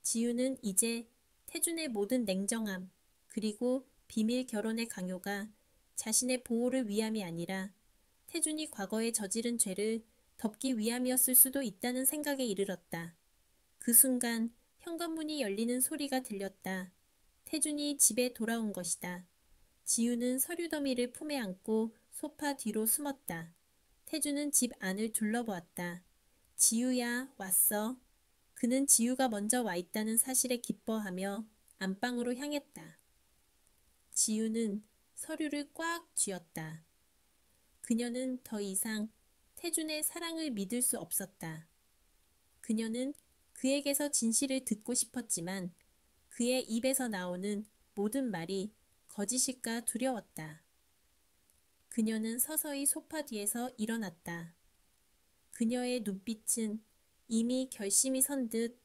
지우는 이제 태준의 모든 냉정함 그리고 비밀 결혼의 강요가 자신의 보호를 위함이 아니라 태준이 과거에 저지른 죄를 덮기 위함이었을 수도 있다는 생각에 이르렀다. 그 순간 현관문이 열리는 소리가 들렸다. 태준이 집에 돌아온 것이다. 지우는 서류 더미를 품에 안고 소파 뒤로 숨었다. 태준은 집 안을 둘러보았다. 지우야, 왔어. 그는 지우가 먼저 와 있다는 사실에 기뻐하며 안방으로 향했다. 지우는 서류를 꽉 쥐었다. 그녀는 더 이상 태준의 사랑을 믿을 수 없었다. 그녀는 그에게서 진실을 듣고 싶었지만 그의 입에서 나오는 모든 말이 거짓일까 두려웠다. 그녀는 서서히 소파 뒤에서 일어났다. 그녀의 눈빛은 이미 결심이 선 듯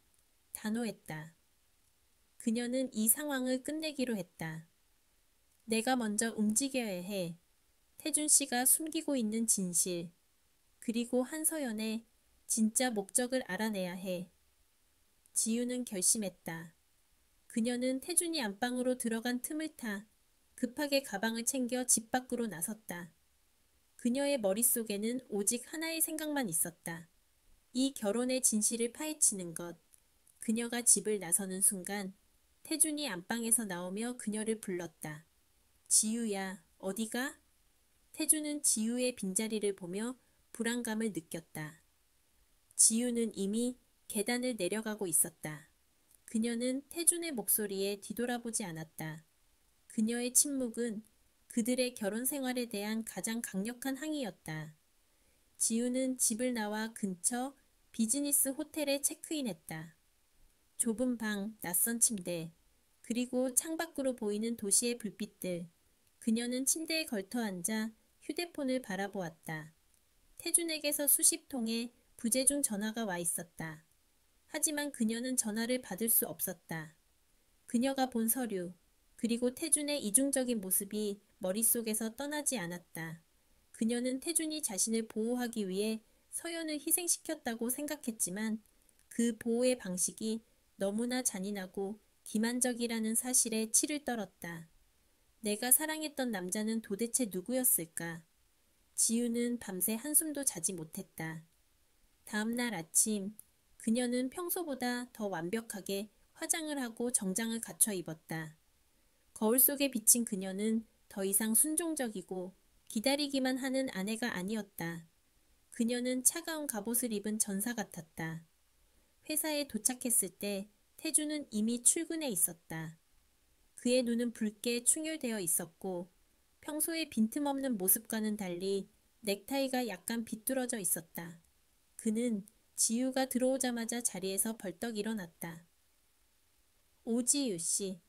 단호했다. 그녀는 이 상황을 끝내기로 했다. 내가 먼저 움직여야 해. 태준 씨가 숨기고 있는 진실, 그리고 한서연의 진짜 목적을 알아내야 해. 지우는 결심했다. 그녀는 태준이 안방으로 들어간 틈을 타 급하게 가방을 챙겨 집 밖으로 나섰다. 그녀의 머릿속에는 오직 하나의 생각만 있었다. 이 결혼의 진실을 파헤치는 것. 그녀가 집을 나서는 순간 태준이 안방에서 나오며 그녀를 불렀다. 지우야, 어디가? 태준은 지우의 빈자리를 보며 불안감을 느꼈다. 지우는 이미 계단을 내려가고 있었다. 그녀는 태준의 목소리에 뒤돌아보지 않았다. 그녀의 침묵은 그들의 결혼 생활에 대한 가장 강력한 항의였다. 지우는 집을 나와 근처 비즈니스 호텔에 체크인했다. 좁은 방, 낯선 침대, 그리고 창밖으로 보이는 도시의 불빛들. 그녀는 침대에 걸터 앉아 휴대폰을 바라보았다. 태준에게서 수십 통의 부재중 전화가 와 있었다. 하지만 그녀는 전화를 받을 수 없었다. 그녀가 본 서류, 그리고 태준의 이중적인 모습이 머릿속에서 떠나지 않았다. 그녀는 태준이 자신을 보호하기 위해 서연을 희생시켰다고 생각했지만 그 보호의 방식이 너무나 잔인하고 기만적이라는 사실에 치를 떨었다. 내가 사랑했던 남자는 도대체 누구였을까? 지우는 밤새 한숨도 자지 못했다. 다음 날 아침, 그녀는 평소보다 더 완벽하게 화장을 하고 정장을 갖춰 입었다. 거울 속에 비친 그녀는 더 이상 순종적이고 기다리기만 하는 아내가 아니었다. 그녀는 차가운 갑옷을 입은 전사 같았다. 회사에 도착했을 때 태주는 이미 출근해 있었다. 그의 눈은 붉게 충혈되어 있었고 평소의 빈틈없는 모습과는 달리 넥타이가 약간 비뚤어져 있었다. 그는 지우가 들어오자마자 자리에서 벌떡 일어났다. 오지유 씨.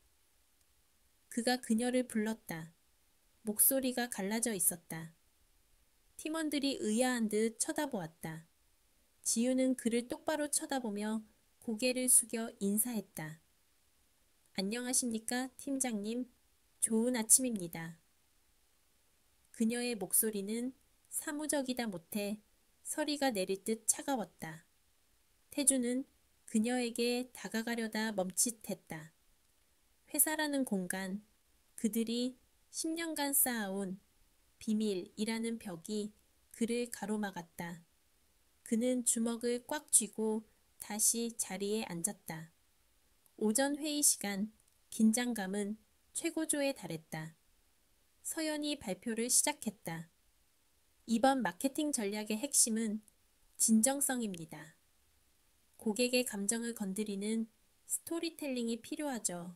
그가 그녀를 불렀다. 목소리가 갈라져 있었다. 팀원들이 의아한 듯 쳐다보았다. 지우는 그를 똑바로 쳐다보며 고개를 숙여 인사했다. 안녕하십니까, 팀장님. 좋은 아침입니다. 그녀의 목소리는 사무적이다 못해 서리가 내릴 듯 차가웠다. 태주는 그녀에게 다가가려다 멈칫했다. 회사라는 공간, 그들이 10년간 쌓아온 비밀이라는 벽이 그를 가로막았다. 그는 주먹을 꽉 쥐고 다시 자리에 앉았다. 오전 회의 시간, 긴장감은 최고조에 달했다. 서연이 발표를 시작했다. 이번 마케팅 전략의 핵심은 진정성입니다. 고객의 감정을 건드리는 스토리텔링이 필요하죠.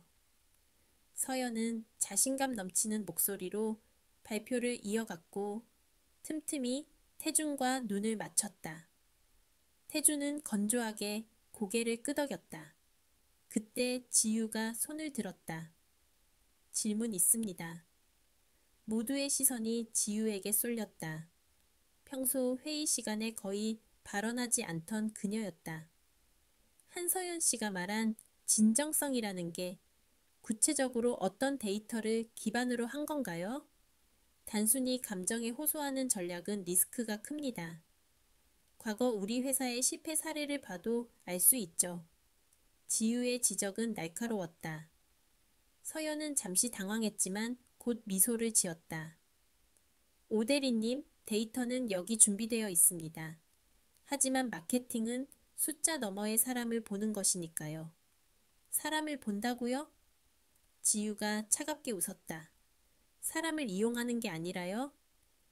서연은 자신감 넘치는 목소리로 발표를 이어갔고 틈틈이 태준과 눈을 맞췄다. 태준은 건조하게 고개를 끄덕였다. 그때 지유가 손을 들었다. 질문 있습니다. 모두의 시선이 지유에게 쏠렸다. 평소 회의 시간에 거의 발언하지 않던 그녀였다. 한서연 씨가 말한 진정성이라는 게 구체적으로 어떤 데이터를 기반으로 한 건가요? 단순히 감정에 호소하는 전략은 리스크가 큽니다. 과거 우리 회사의 실패 사례를 봐도 알 수 있죠. 지유의 지적은 날카로웠다. 서연은 잠시 당황했지만 곧 미소를 지었다. 오대리님, 데이터는 여기 준비되어 있습니다. 하지만 마케팅은 숫자 너머의 사람을 보는 것이니까요. 사람을 본다고요? 지유가 차갑게 웃었다. 사람을 이용하는 게 아니라요?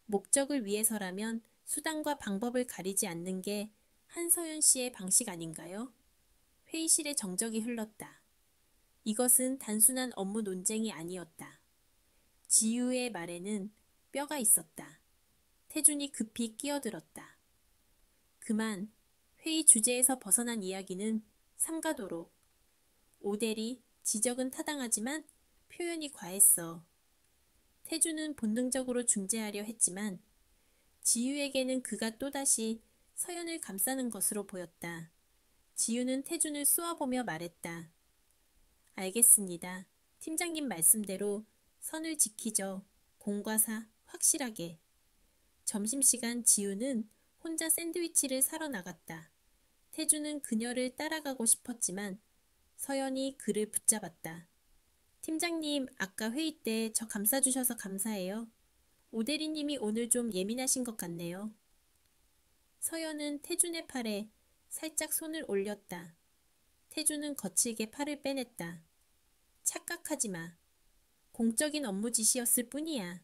목적을 위해서라면 수단과 방법을 가리지 않는 게 한서연 씨의 방식 아닌가요? 회의실에 정적이 흘렀다. 이것은 단순한 업무 논쟁이 아니었다. 지유의 말에는 뼈가 있었다. 태준이 급히 끼어들었다. 그만, 회의 주제에서 벗어난 이야기는 삼가도록. 오대리, 지적은 타당하지만 표현이 과했어. 태준은 본능적으로 중재하려 했지만 지유에게는 그가 또다시 서연을 감싸는 것으로 보였다. 지유는 태준을 쏘아보며 말했다. 알겠습니다. 팀장님 말씀대로 선을 지키죠. 공과 사, 확실하게. 점심시간 지유는 혼자 샌드위치를 사러 나갔다. 태준은 그녀를 따라가고 싶었지만 서연이 그를 붙잡았다. 팀장님, 아까 회의 때 저 감싸주셔서 감사해요. 오대리님이 오늘 좀 예민하신 것 같네요. 서연은 태준의 팔에 살짝 손을 올렸다. 태준은 거칠게 팔을 빼냈다. 착각하지 마. 공적인 업무 지시였을 뿐이야.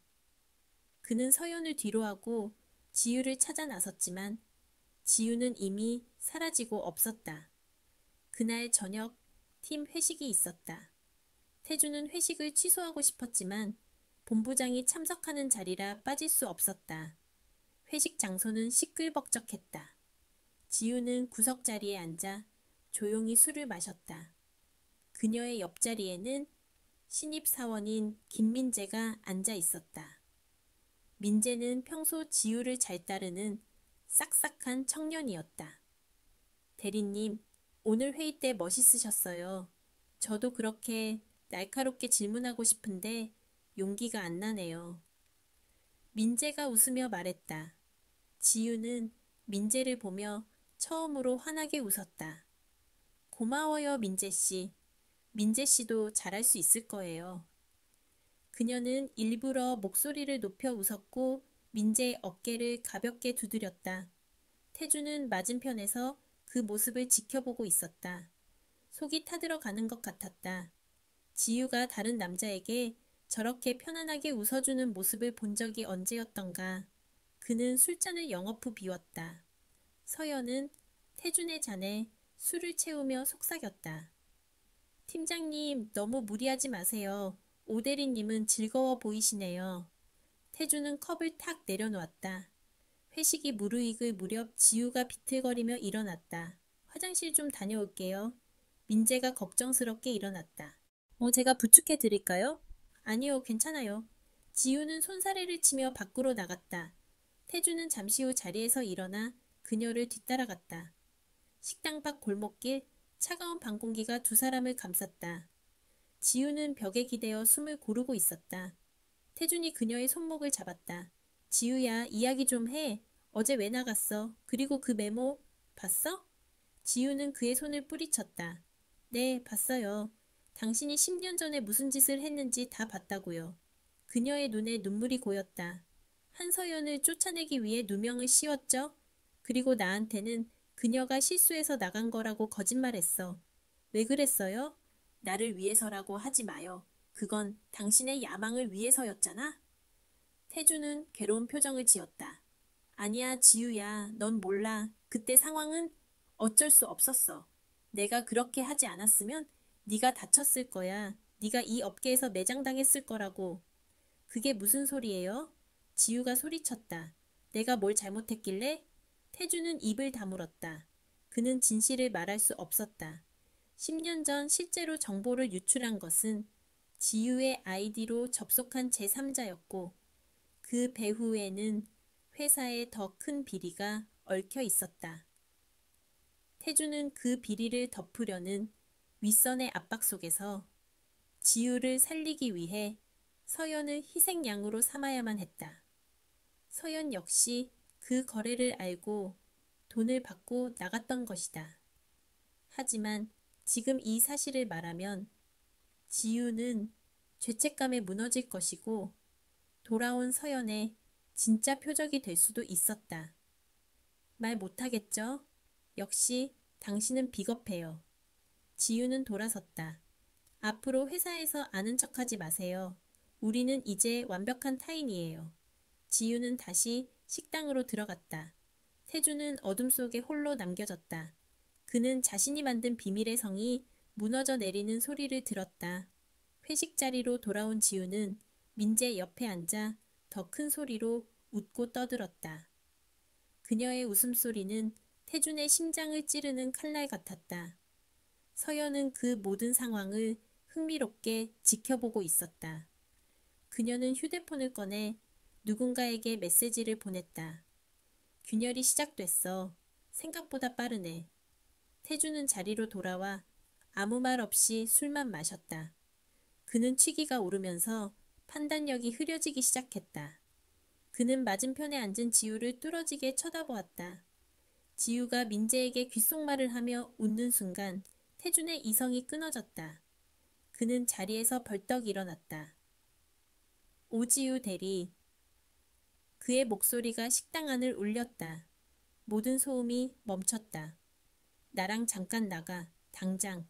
그는 서연을 뒤로하고 지유를 찾아 나섰지만 지유는 이미 사라지고 없었다. 그날 저녁 팀 회식이 있었다. 태준은 회식을 취소하고 싶었지만 본부장이 참석하는 자리라 빠질 수 없었다. 회식 장소는 시끌벅적했다. 지유는 구석자리에 앉아 조용히 술을 마셨다. 그녀의 옆자리에는 신입사원인 김민재가 앉아 있었다. 민재는 평소 지유를 잘 따르는 싹싹한 청년이었다. 대리님, 오늘 회의 때 멋있으셨어요. 저도 그렇게 날카롭게 질문하고 싶은데 용기가 안 나네요. 민재가 웃으며 말했다. 지유는 민재를 보며 처음으로 환하게 웃었다. 고마워요, 민재씨. 민재씨도 잘할 수 있을 거예요. 그녀는 일부러 목소리를 높여 웃었고 민재의 어깨를 가볍게 두드렸다. 태주는 맞은편에서 그 모습을 지켜보고 있었다. 속이 타들어가는 것 같았다. 지유가 다른 남자에게 저렇게 편안하게 웃어주는 모습을 본 적이 언제였던가. 그는 술잔을 영업 후 비웠다. 서연은 태준의 잔에 술을 채우며 속삭였다. 팀장님, 너무 무리하지 마세요. 오대리님은 즐거워 보이시네요. 태준은 컵을 탁 내려놓았다. 회식이 무르익을 무렵 지우가 비틀거리며 일어났다. 화장실 좀 다녀올게요. 민재가 걱정스럽게 일어났다. 제가 부축해 드릴까요? 아니요, 괜찮아요. 지우는 손사래를 치며 밖으로 나갔다. 태주는 잠시 후 자리에서 일어나 그녀를 뒤따라갔다. 식당 밖 골목길, 차가운 밤 공기가 두 사람을 감쌌다. 지우는 벽에 기대어 숨을 고르고 있었다. 태준이 그녀의 손목을 잡았다. 지우야, 이야기 좀 해. 어제 왜 나갔어? 그리고 그 메모 봤어? 지우는 그의 손을 뿌리쳤다. 네, 봤어요. 당신이 10년 전에 무슨 짓을 했는지 다 봤다고요. 그녀의 눈에 눈물이 고였다. 한서연을 쫓아내기 위해 누명을 씌웠죠? 그리고 나한테는 그녀가 실수해서 나간 거라고 거짓말했어. 왜 그랬어요? 나를 위해서라고 하지 마요. 그건 당신의 야망을 위해서였잖아? 태주는 괴로운 표정을 지었다. 아니야, 지우야. 넌 몰라. 그때 상황은 어쩔 수 없었어. 내가 그렇게 하지 않았으면 네가 다쳤을 거야. 네가 이 업계에서 매장당했을 거라고. 그게 무슨 소리예요? 지우가 소리쳤다. 내가 뭘 잘못했길래? 태주는 입을 다물었다. 그는 진실을 말할 수 없었다. 10년 전 실제로 정보를 유출한 것은 지유의 아이디로 접속한 제3자였고 그 배후에는 회사의 더 큰 비리가 얽혀 있었다. 태주는 그 비리를 덮으려는 윗선의 압박 속에서 지유를 살리기 위해 서연을 희생양으로 삼아야만 했다. 서연 역시 그 거래를 알고 돈을 받고 나갔던 것이다. 하지만 지금 이 사실을 말하면 지유는 죄책감에 무너질 것이고 돌아온 서연의 진짜 표적이 될 수도 있었다. 말 못하겠죠? 역시 당신은 비겁해요. 지유는 돌아섰다. 앞으로 회사에서 아는 척하지 마세요. 우리는 이제 완벽한 타인이에요. 지유는 다시 식당으로 들어갔다. 태주는 어둠 속에 홀로 남겨졌다. 그는 자신이 만든 비밀의 성이 무너져 내리는 소리를 들었다. 회식 자리로 돌아온 지우는 민재 옆에 앉아 더 큰 소리로 웃고 떠들었다. 그녀의 웃음소리는 태준의 심장을 찌르는 칼날 같았다. 서연은 그 모든 상황을 흥미롭게 지켜보고 있었다. 그녀는 휴대폰을 꺼내 누군가에게 메시지를 보냈다. 균열이 시작됐어. 생각보다 빠르네. 태주는 자리로 돌아와 아무 말 없이 술만 마셨다. 그는 취기가 오르면서 판단력이 흐려지기 시작했다. 그는 맞은편에 앉은 지우를 뚫어지게 쳐다보았다. 지우가 민재에게 귓속말을 하며 웃는 순간 태준의 이성이 끊어졌다. 그는 자리에서 벌떡 일어났다. 오지우 대리. 그의 목소리가 식당 안을 울렸다. 모든 소음이 멈췄다. 나랑 잠깐 나가. 당장.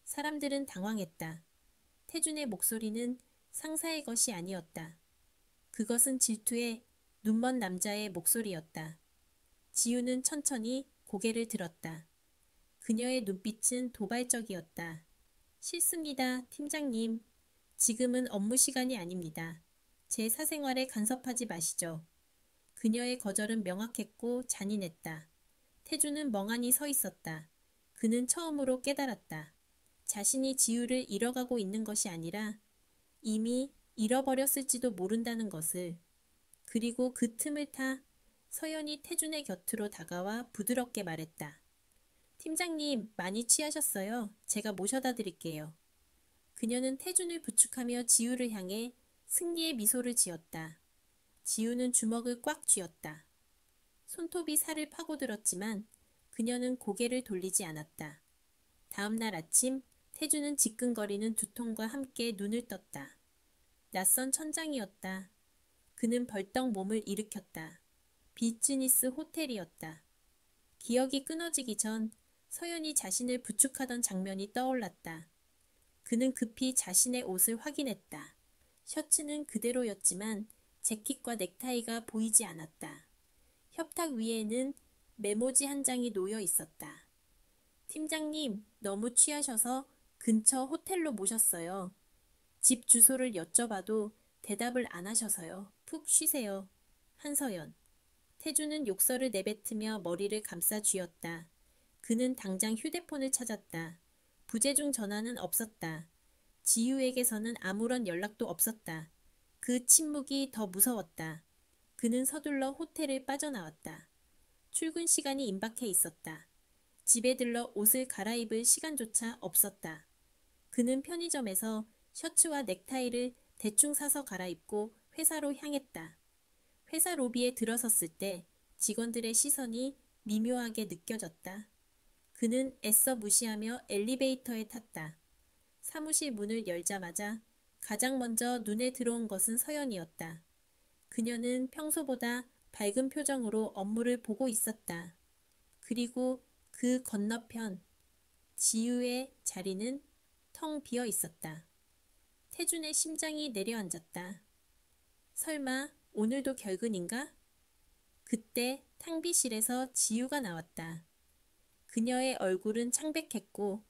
사람들은 당황했다. 태준의 목소리는 상사의 것이 아니었다. 그것은 질투의 눈먼 남자의 목소리였다. 지우는 천천히 고개를 들었다. 그녀의 눈빛은 도발적이었다. 싫습니다, 팀장님. 지금은 업무 시간이 아닙니다. 제 사생활에 간섭하지 마시죠. 그녀의 거절은 명확했고 잔인했다. 태주는 멍하니 서 있었다. 그는 처음으로 깨달았다. 자신이 지우를 잃어가고 있는 것이 아니라 이미 잃어버렸을지도 모른다는 것을. 그리고 그 틈을 타 서연이 태준의 곁으로 다가와 부드럽게 말했다. 팀장님, 많이 취하셨어요. 제가 모셔다 드릴게요. 그녀는 태준을 부축하며 지우를 향해 승리의 미소를 지었다. 지우는 주먹을 꽉 쥐었다. 손톱이 살을 파고들었지만 그녀는 고개를 돌리지 않았다. 다음 날 아침 태준은 지끈거리는 두통과 함께 눈을 떴다. 낯선 천장이었다. 그는 벌떡 몸을 일으켰다. 비즈니스 호텔이었다. 기억이 끊어지기 전 서연이 자신을 부축하던 장면이 떠올랐다. 그는 급히 자신의 옷을 확인했다. 셔츠는 그대로였지만 재킷과 넥타이가 보이지 않았다. 협탁 위에는 메모지 한 장이 놓여 있었다. 팀장님, 너무 취하셔서 근처 호텔로 모셨어요. 집 주소를 여쭤봐도 대답을 안 하셔서요. 푹 쉬세요. 한서연. 태주는 욕설을 내뱉으며 머리를 감싸 쥐었다. 그는 당장 휴대폰을 찾았다. 부재중 전화는 없었다. 지유에게서는 아무런 연락도 없었다. 그 침묵이 더 무서웠다. 그는 서둘러 호텔을 빠져나왔다. 출근 시간이 임박해 있었다. 집에 들러 옷을 갈아입을 시간조차 없었다. 그는 편의점에서 셔츠와 넥타이를 대충 사서 갈아입고 회사로 향했다. 회사 로비에 들어섰을 때 직원들의 시선이 미묘하게 느껴졌다. 그는 애써 무시하며 엘리베이터에 탔다. 사무실 문을 열자마자 가장 먼저 눈에 들어온 것은 서연이었다. 그녀는 평소보다 밝은 표정으로 업무를 보고 있었다. 그리고 그 건너편 지우의 자리는 텅 비어 있었다. 태준의 심장이 내려앉았다. 설마 오늘도 결근인가? 그때 탕비실에서 지우가 나왔다. 그녀의 얼굴은 창백했고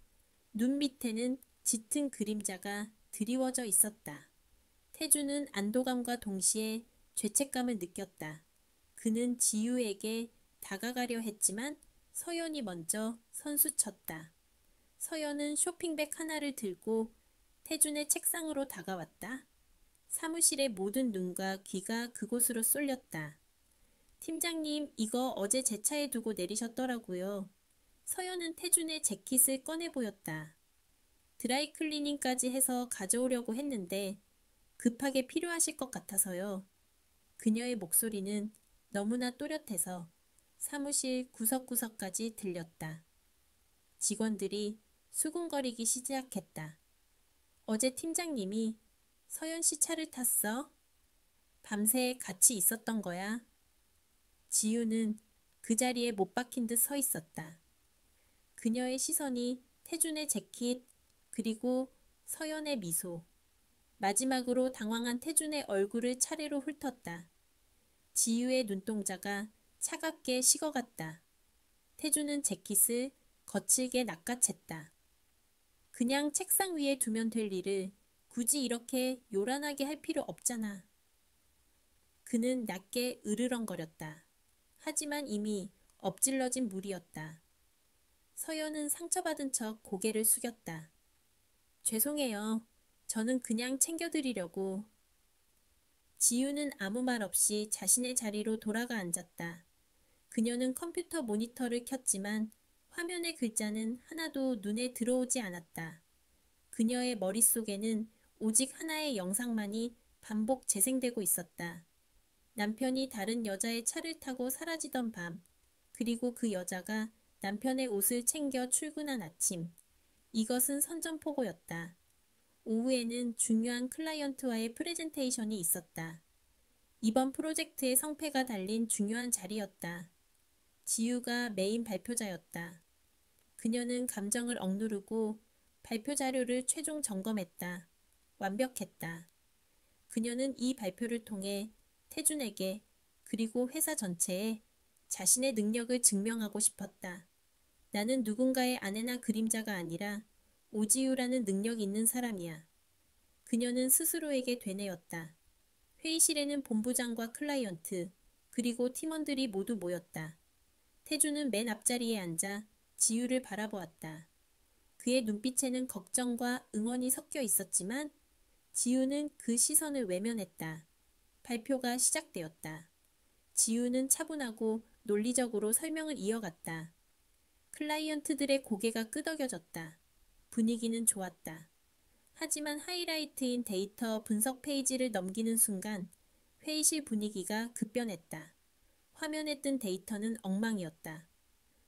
눈 밑에는 짙은 그림자가 드리워져 있었다. 태준은 안도감과 동시에 죄책감을 느꼈다. 그는 지우에게 다가가려 했지만 서연이 먼저 선수쳤다. 서연은 쇼핑백 하나를 들고 태준의 책상으로 다가왔다. 사무실의 모든 눈과 귀가 그곳으로 쏠렸다. 팀장님, 이거 어제 제 차에 두고 내리셨더라고요. 서연은 태준의 재킷을 꺼내 보였다. 드라이클리닝까지 해서 가져오려고 했는데 급하게 필요하실 것 같아서요. 그녀의 목소리는 너무나 또렷해서 사무실 구석구석까지 들렸다. 직원들이 수군거리기 시작했다. 어제 팀장님이 서연 씨 차를 탔어? 밤새 같이 있었던 거야? 지우는 그 자리에 못 박힌 듯 서 있었다. 그녀의 시선이 태준의 재킷, 그리고 서연의 미소, 마지막으로 당황한 태준의 얼굴을 차례로 훑었다. 지우의 눈동자가 차갑게 식어갔다. 태준은 재킷을 거칠게 낚아챘다. 그냥 책상 위에 두면 될 일을 굳이 이렇게 요란하게 할 필요 없잖아. 그는 낮게 으르렁거렸다. 하지만 이미 엎질러진 물이었다. 서연은 상처받은 척 고개를 숙였다. 죄송해요. 저는 그냥 챙겨드리려고. 지우는 아무 말 없이 자신의 자리로 돌아가 앉았다. 그녀는 컴퓨터 모니터를 켰지만 화면의 글자는 하나도 눈에 들어오지 않았다. 그녀의 머릿속에는 오직 하나의 영상만이 반복 재생되고 있었다. 남편이 다른 여자의 차를 타고 사라지던 밤, 그리고 그 여자가 남편의 옷을 챙겨 출근한 아침. 이것은 선전포고였다. 오후에는 중요한 클라이언트와의 프레젠테이션이 있었다. 이번 프로젝트의 성패가 달린 중요한 자리였다. 지우가 메인 발표자였다. 그녀는 감정을 억누르고 발표 자료를 최종 점검했다. 완벽했다. 그녀는 이 발표를 통해 태준에게 그리고 회사 전체에 자신의 능력을 증명하고 싶었다. 나는 누군가의 아내나 그림자가 아니라 오지우라는 능력 있는 사람이야. 그녀는 스스로에게 되뇌었다. 회의실에는 본부장과 클라이언트, 그리고 팀원들이 모두 모였다. 태준은 맨 앞자리에 앉아 지우를 바라보았다. 그의 눈빛에는 걱정과 응원이 섞여 있었지만 지우는 그 시선을 외면했다. 발표가 시작되었다. 지우는 차분하고 논리적으로 설명을 이어갔다. 클라이언트들의 고개가 끄덕여졌다. 분위기는 좋았다. 하지만 하이라이트인 데이터 분석 페이지를 넘기는 순간 회의실 분위기가 급변했다. 화면에 뜬 데이터는 엉망이었다.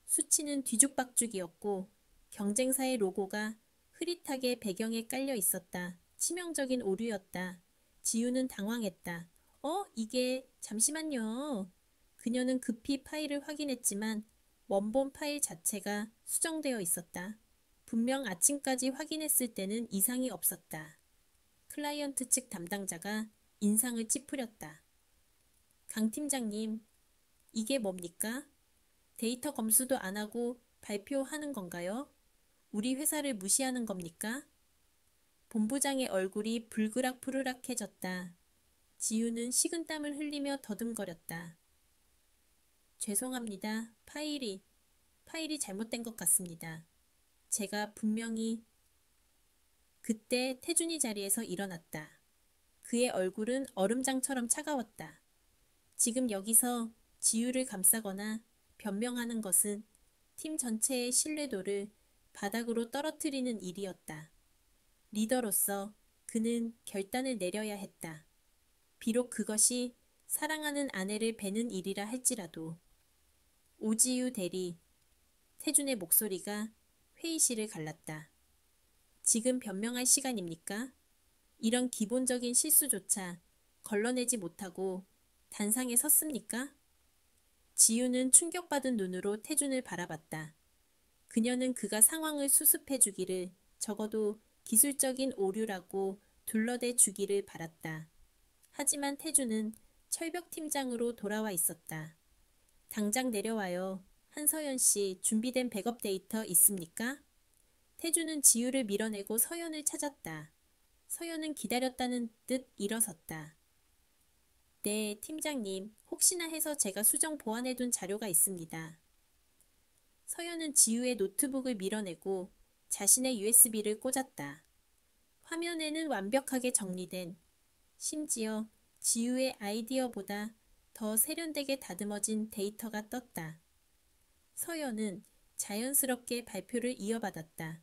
수치는 뒤죽박죽이었고 경쟁사의 로고가 흐릿하게 배경에 깔려 있었다. 치명적인 오류였다. 지우는 당황했다. 이게 잠시만요. 그녀는 급히 파일을 확인했지만 원본 파일 자체가 수정되어 있었다. 분명 아침까지 확인했을 때는 이상이 없었다. 클라이언트 측 담당자가 인상을 찌푸렸다. 강 팀장님, 이게 뭡니까? 데이터 검수도 안 하고 발표하는 건가요? 우리 회사를 무시하는 겁니까? 본부장의 얼굴이 불그락푸르락해졌다. 지우는 식은땀을 흘리며 더듬거렸다. 죄송합니다. 파일이 잘못된 것 같습니다. 제가 분명히... 그때 태준이 자리에서 일어났다. 그의 얼굴은 얼음장처럼 차가웠다. 지금 여기서 지우를 감싸거나 변명하는 것은 팀 전체의 신뢰도를 바닥으로 떨어뜨리는 일이었다. 리더로서 그는 결단을 내려야 했다. 비록 그것이 사랑하는 아내를 베는 일이라 할지라도. 오지유 대리, 태준의 목소리가 회의실을 갈랐다. 지금 변명할 시간입니까? 이런 기본적인 실수조차 걸러내지 못하고 단상에 섰습니까? 지우는 충격받은 눈으로 태준을 바라봤다. 그녀는 그가 상황을 수습해 주기를, 적어도 기술적인 오류라고 둘러대 주기를 바랐다. 하지만 태준은 철벽 팀장으로 돌아와 있었다. 당장 내려와요. 한서연 씨, 준비된 백업 데이터 있습니까? 태준은 지우를 밀어내고 서연을 찾았다. 서연은 기다렸다는 듯 일어섰다. 네, 팀장님. 혹시나 해서 제가 수정 보완해둔 자료가 있습니다. 서연은 지우의 노트북을 밀어내고 자신의 USB를 꽂았다. 화면에는 완벽하게 정리된, 심지어 지우의 아이디어보다 더 세련되게 다듬어진 데이터가 떴다. 서연은 자연스럽게 발표를 이어받았다.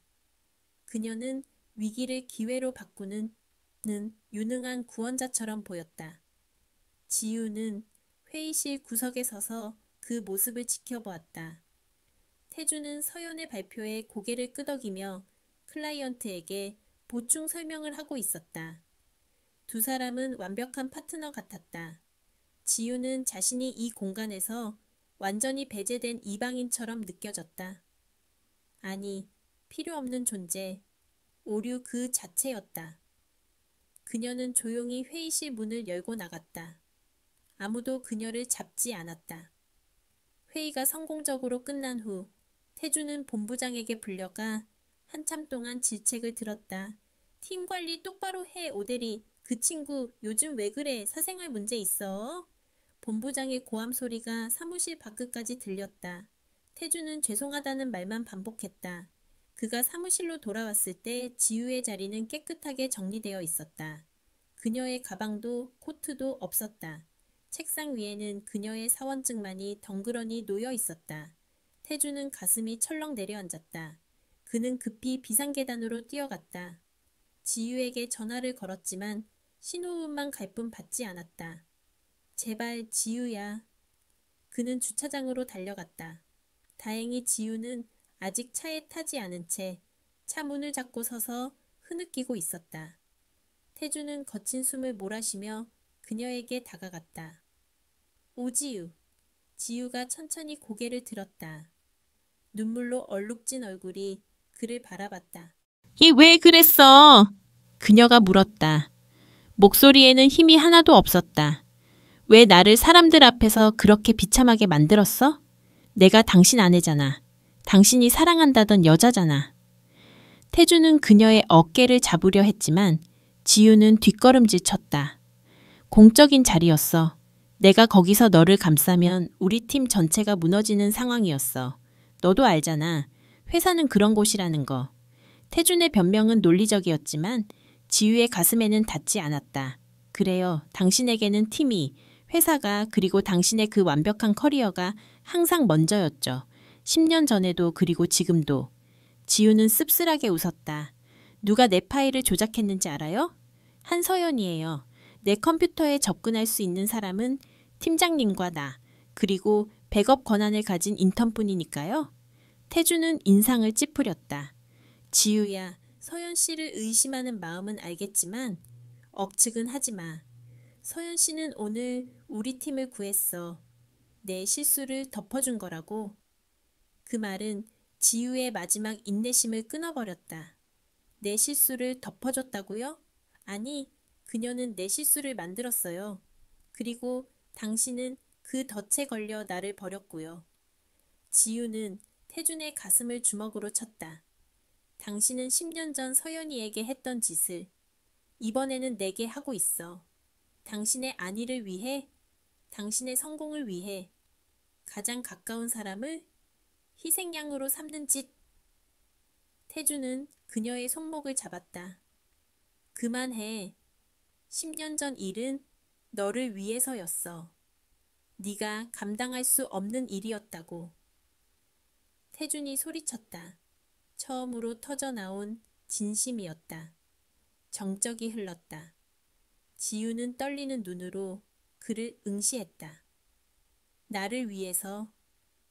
그녀는 위기를 기회로 바꾸는 유능한 구원자처럼 보였다. 지우는 회의실 구석에 서서 그 모습을 지켜보았다. 태주는 서연의 발표에 고개를 끄덕이며 클라이언트에게 보충 설명을 하고 있었다. 두 사람은 완벽한 파트너 같았다. 지우는 자신이 이 공간에서 완전히 배제된 이방인처럼 느껴졌다. 아니, 필요 없는 존재, 오류 그 자체였다. 그녀는 조용히 회의실 문을 열고 나갔다. 아무도 그녀를 잡지 않았다. 회의가 성공적으로 끝난 후 태주는 본부장에게 불려가 한참 동안 질책을 들었다. 팀 관리 똑바로 해, 오대리. 그 친구 요즘 왜 그래? 사생활 문제 있어? 본부장의 고함 소리가 사무실 밖까지 들렸다. 태주는 죄송하다는 말만 반복했다. 그가 사무실로 돌아왔을 때 지우의 자리는 깨끗하게 정리되어 있었다. 그녀의 가방도 코트도 없었다. 책상 위에는 그녀의 사원증만이 덩그러니 놓여 있었다. 태주는 가슴이 철렁 내려앉았다. 그는 급히 비상계단으로 뛰어갔다. 지유에게 전화를 걸었지만 신호음만 갈 뿐 받지 않았다. 제발 지유야. 그는 주차장으로 달려갔다. 다행히 지유는 아직 차에 타지 않은 채 차 문을 잡고 서서 흐느끼고 있었다. 태주는 거친 숨을 몰아쉬며 그녀에게 다가갔다. 오지유. 지유가 천천히 고개를 들었다. 눈물로 얼룩진 얼굴이 그를 바라봤다. 이 왜 그랬어? 그녀가 물었다. 목소리에는 힘이 하나도 없었다. 왜 나를 사람들 앞에서 그렇게 비참하게 만들었어? 내가 당신 아내잖아. 당신이 사랑한다던 여자잖아. 태주는 그녀의 어깨를 잡으려 했지만 지유는 뒷걸음질 쳤다. 공적인 자리였어. 내가 거기서 너를 감싸면 우리 팀 전체가 무너지는 상황이었어. 너도 알잖아. 회사는 그런 곳이라는 거. 태준의 변명은 논리적이었지만 지유의 가슴에는 닿지 않았다. 그래요. 당신에게는 팀이, 회사가, 그리고 당신의 그 완벽한 커리어가 항상 먼저였죠. 10년 전에도 그리고 지금도. 지우는 씁쓸하게 웃었다. 누가 내 파일을 조작했는지 알아요? 한서연이에요. 내 컴퓨터에 접근할 수 있는 사람은 팀장님과 나, 그리고 백업 권한을 가진 인턴뿐이니까요. 태주는 인상을 찌푸렸다. 지우야, 서연 씨를 의심하는 마음은 알겠지만 억측은 하지 마. 서연 씨는 오늘 우리 팀을 구했어. 내 실수를 덮어준 거라고. 그 말은 지우의 마지막 인내심을 끊어버렸다. 내 실수를 덮어줬다고요? 아니, 그녀는 내 실수를 만들었어요. 그리고 당신은 그 덫에 걸려 나를 버렸고요. 지우는 태준의 가슴을 주먹으로 쳤다. 당신은 10년 전 서연이에게 했던 짓을 이번에는 내게 하고 있어. 당신의 안위를 위해, 당신의 성공을 위해 가장 가까운 사람을 희생양으로 삼는 짓. 태주는 그녀의 손목을 잡았다. 그만해. 10년 전 일은 너를 위해서였어. 네가 감당할 수 없는 일이었다고. 태준이 소리쳤다. 처음으로 터져나온 진심이었다. 정적이 흘렀다. 지우는 떨리는 눈으로 그를 응시했다. 나를 위해서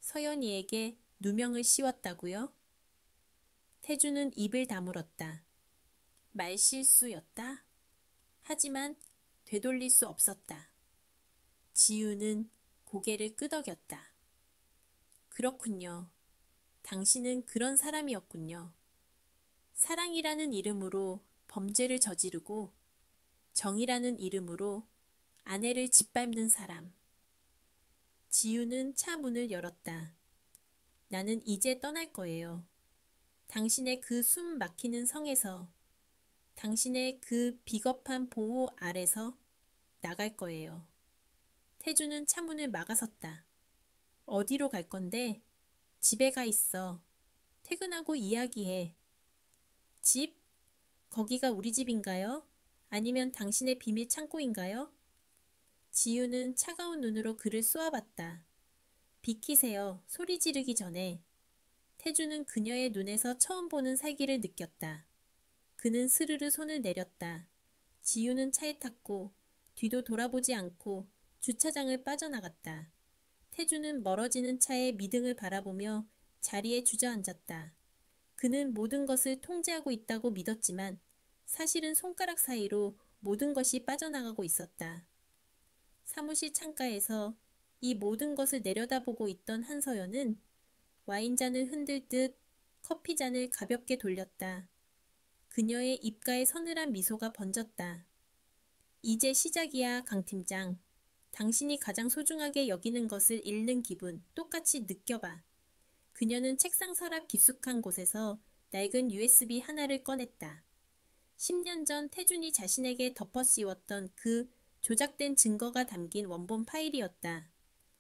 서연이에게 누명을 씌웠다고요? 태준은 입을 다물었다. 말실수였다. 하지만 되돌릴 수 없었다. 지우는 고개를 끄덕였다. 그렇군요. 당신은 그런 사람이었군요. 사랑이라는 이름으로 범죄를 저지르고 정이라는 이름으로 아내를 짓밟는 사람. 지우는 차 문을 열었다. 나는 이제 떠날 거예요. 당신의 그 숨 막히는 성에서, 당신의 그 비겁한 보호 아래서 나갈 거예요. 태주는 차문을 막아섰다. 어디로 갈 건데? 집에 가 있어. 퇴근하고 이야기해. 집? 거기가 우리 집인가요? 아니면 당신의 비밀 창고인가요? 지우는 차가운 눈으로 그를 쏘아봤다. 비키세요. 소리 지르기 전에. 태주는 그녀의 눈에서 처음 보는 살기를 느꼈다. 그는 스르르 손을 내렸다. 지우는 차에 탔고 뒤도 돌아보지 않고 주차장을 빠져나갔다. 태주는 멀어지는 차의 미등을 바라보며 자리에 주저앉았다. 그는 모든 것을 통제하고 있다고 믿었지만 사실은 손가락 사이로 모든 것이 빠져나가고 있었다. 사무실 창가에서 이 모든 것을 내려다보고 있던 한서연은 와인잔을 흔들듯 커피잔을 가볍게 돌렸다. 그녀의 입가에 서늘한 미소가 번졌다. 이제 시작이야, 강 팀장. 당신이 가장 소중하게 여기는 것을 잃는 기분 똑같이 느껴봐. 그녀는 책상 서랍 깊숙한 곳에서 낡은 USB 하나를 꺼냈다. 10년 전 태준이 자신에게 덮어 씌웠던 그 조작된 증거가 담긴 원본 파일이었다.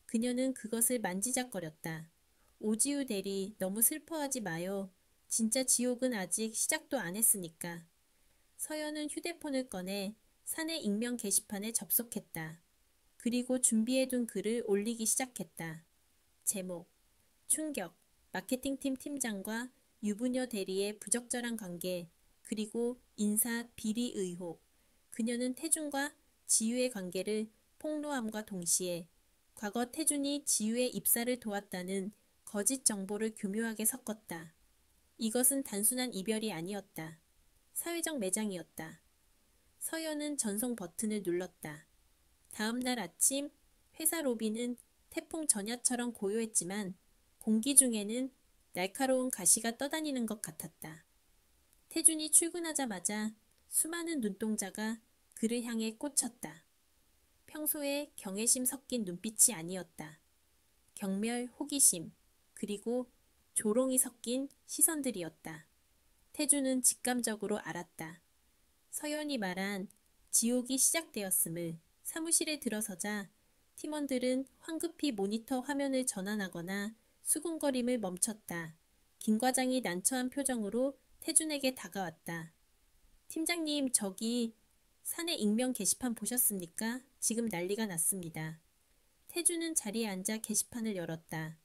그녀는 그것을 만지작거렸다. 오지우 대리, 너무 슬퍼하지 마요. 진짜 지옥은 아직 시작도 안 했으니까. 서연은 휴대폰을 꺼내 사내 익명 게시판에 접속했다. 그리고 준비해둔 글을 올리기 시작했다. 제목, 충격, 마케팅팀 팀장과 유부녀 대리의 부적절한 관계, 그리고 인사 비리 의혹. 그녀는 태준과 지유의 관계를 폭로함과 동시에 과거 태준이 지유의 입사를 도왔다는 거짓 정보를 교묘하게 섞었다. 이것은 단순한 이별이 아니었다. 사회적 매장이었다. 서연은 전송 버튼을 눌렀다. 다음 날 아침 회사 로비는 태풍 전야처럼 고요했지만 공기 중에는 날카로운 가시가 떠다니는 것 같았다. 태준이 출근하자마자 수많은 눈동자가 그를 향해 꽂혔다. 평소에 경외심 섞인 눈빛이 아니었다. 경멸, 호기심, 그리고 조롱이 섞인 시선들이었다. 태준은 직감적으로 알았다. 서연이 말한 지옥이 시작되었음을. 사무실에 들어서자 팀원들은 황급히 모니터 화면을 전환하거나 수군거림을 멈췄다. 김 과장이 난처한 표정으로 태준에게 다가왔다. 팀장님, 저기 사내 익명 게시판 보셨습니까? 지금 난리가 났습니다. 태준은 자리에 앉아 게시판을 열었다.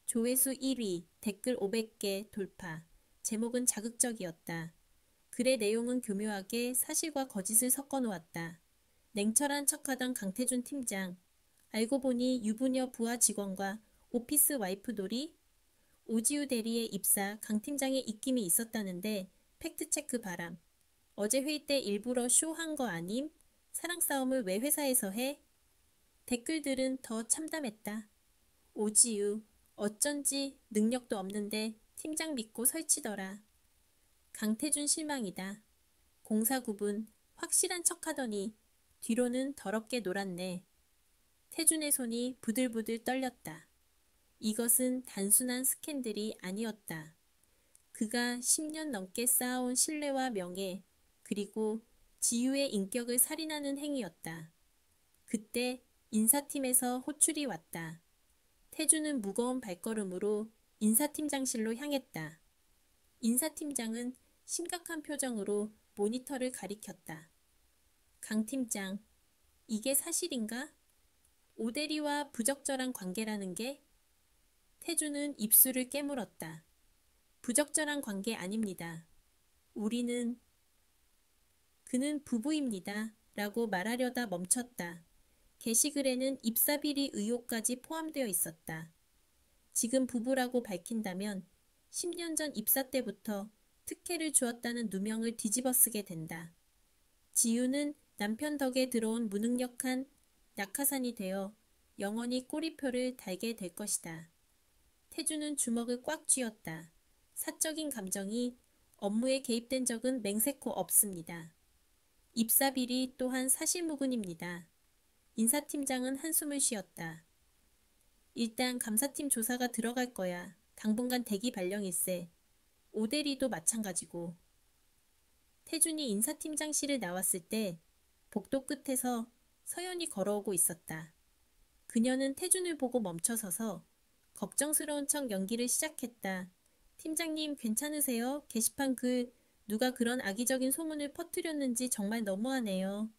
조회수 1위, 댓글 500개 돌파. 제목은 자극적이었다. 글의 내용은 교묘하게 사실과 거짓을 섞어 놓았다. 냉철한 척하던 강태준 팀장. 알고 보니 유부녀 부하 직원과 오피스 와이프돌이? 오지우 대리의 입사 강 팀장의 입김이 있었다는데 팩트체크 바람. 어제 회의 때 일부러 쇼한 거 아님? 사랑 싸움을 왜 회사에서 해? 댓글들은 더 참담했다. 오지우, 어쩐지 능력도 없는데 팀장 믿고 설치더라. 강태준 실망이다. 공사구분 확실한 척하더니 뒤로는 더럽게 놀았네. 태준의 손이 부들부들 떨렸다. 이것은 단순한 스캔들이 아니었다. 그가 10년 넘게 쌓아온 신뢰와 명예, 그리고 지유의 인격을 살인하는 행위였다. 그때 인사팀에서 호출이 왔다. 태준은 무거운 발걸음으로 인사팀장실로 향했다. 인사팀장은 심각한 표정으로 모니터를 가리켰다. 강 팀장, 이게 사실인가? 오대리와 부적절한 관계라는 게? 태주는 입술을 깨물었다. 부적절한 관계 아닙니다. 우리는 그는 부부입니다. 라고 말하려다 멈췄다. 게시글에는 입사비리 의혹까지 포함되어 있었다. 지금 부부라고 밝힌다면 10년 전 입사 때부터 특혜를 주었다는 누명을 뒤집어쓰게 된다. 지우는 남편 덕에 들어온 무능력한 낙하산이 되어 영원히 꼬리표를 달게 될 것이다. 태주는 주먹을 꽉 쥐었다. 사적인 감정이 업무에 개입된 적은 맹세코 없습니다. 입사비리 또한 사실무근입니다. 인사팀장은 한숨을 쉬었다. 일단 감사팀 조사가 들어갈 거야. 당분간 대기 발령일세. 오대리도 마찬가지고. 태준이 인사팀장실을 나왔을 때 복도 끝에서 서연이 걸어오고 있었다. 그녀는 태준을 보고 멈춰서서 걱정스러운 척 연기를 시작했다. 팀장님 괜찮으세요? 게시판 글 누가 그런 악의적인 소문을 퍼뜨렸는지 정말 너무하네요.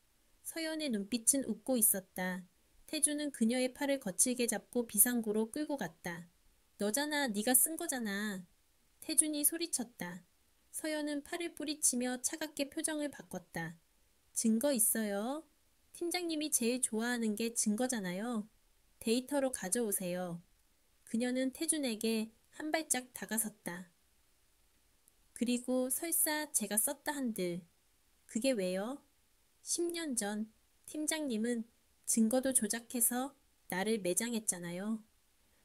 서연의 눈빛은 웃고 있었다. 태준은 그녀의 팔을 거칠게 잡고 비상구로 끌고 갔다. 너잖아. 네가 쓴 거잖아. 태준이 소리쳤다. 서연은 팔을 뿌리치며 차갑게 표정을 바꿨다. 증거 있어요. 팀장님이 제일 좋아하는 게 증거잖아요. 데이터로 가져오세요. 그녀는 태준에게 한 발짝 다가섰다. 그리고 설사 제가 썼다 한들 그게 왜요? 10년 전 팀장님은 증거도 조작해서 나를 매장했잖아요.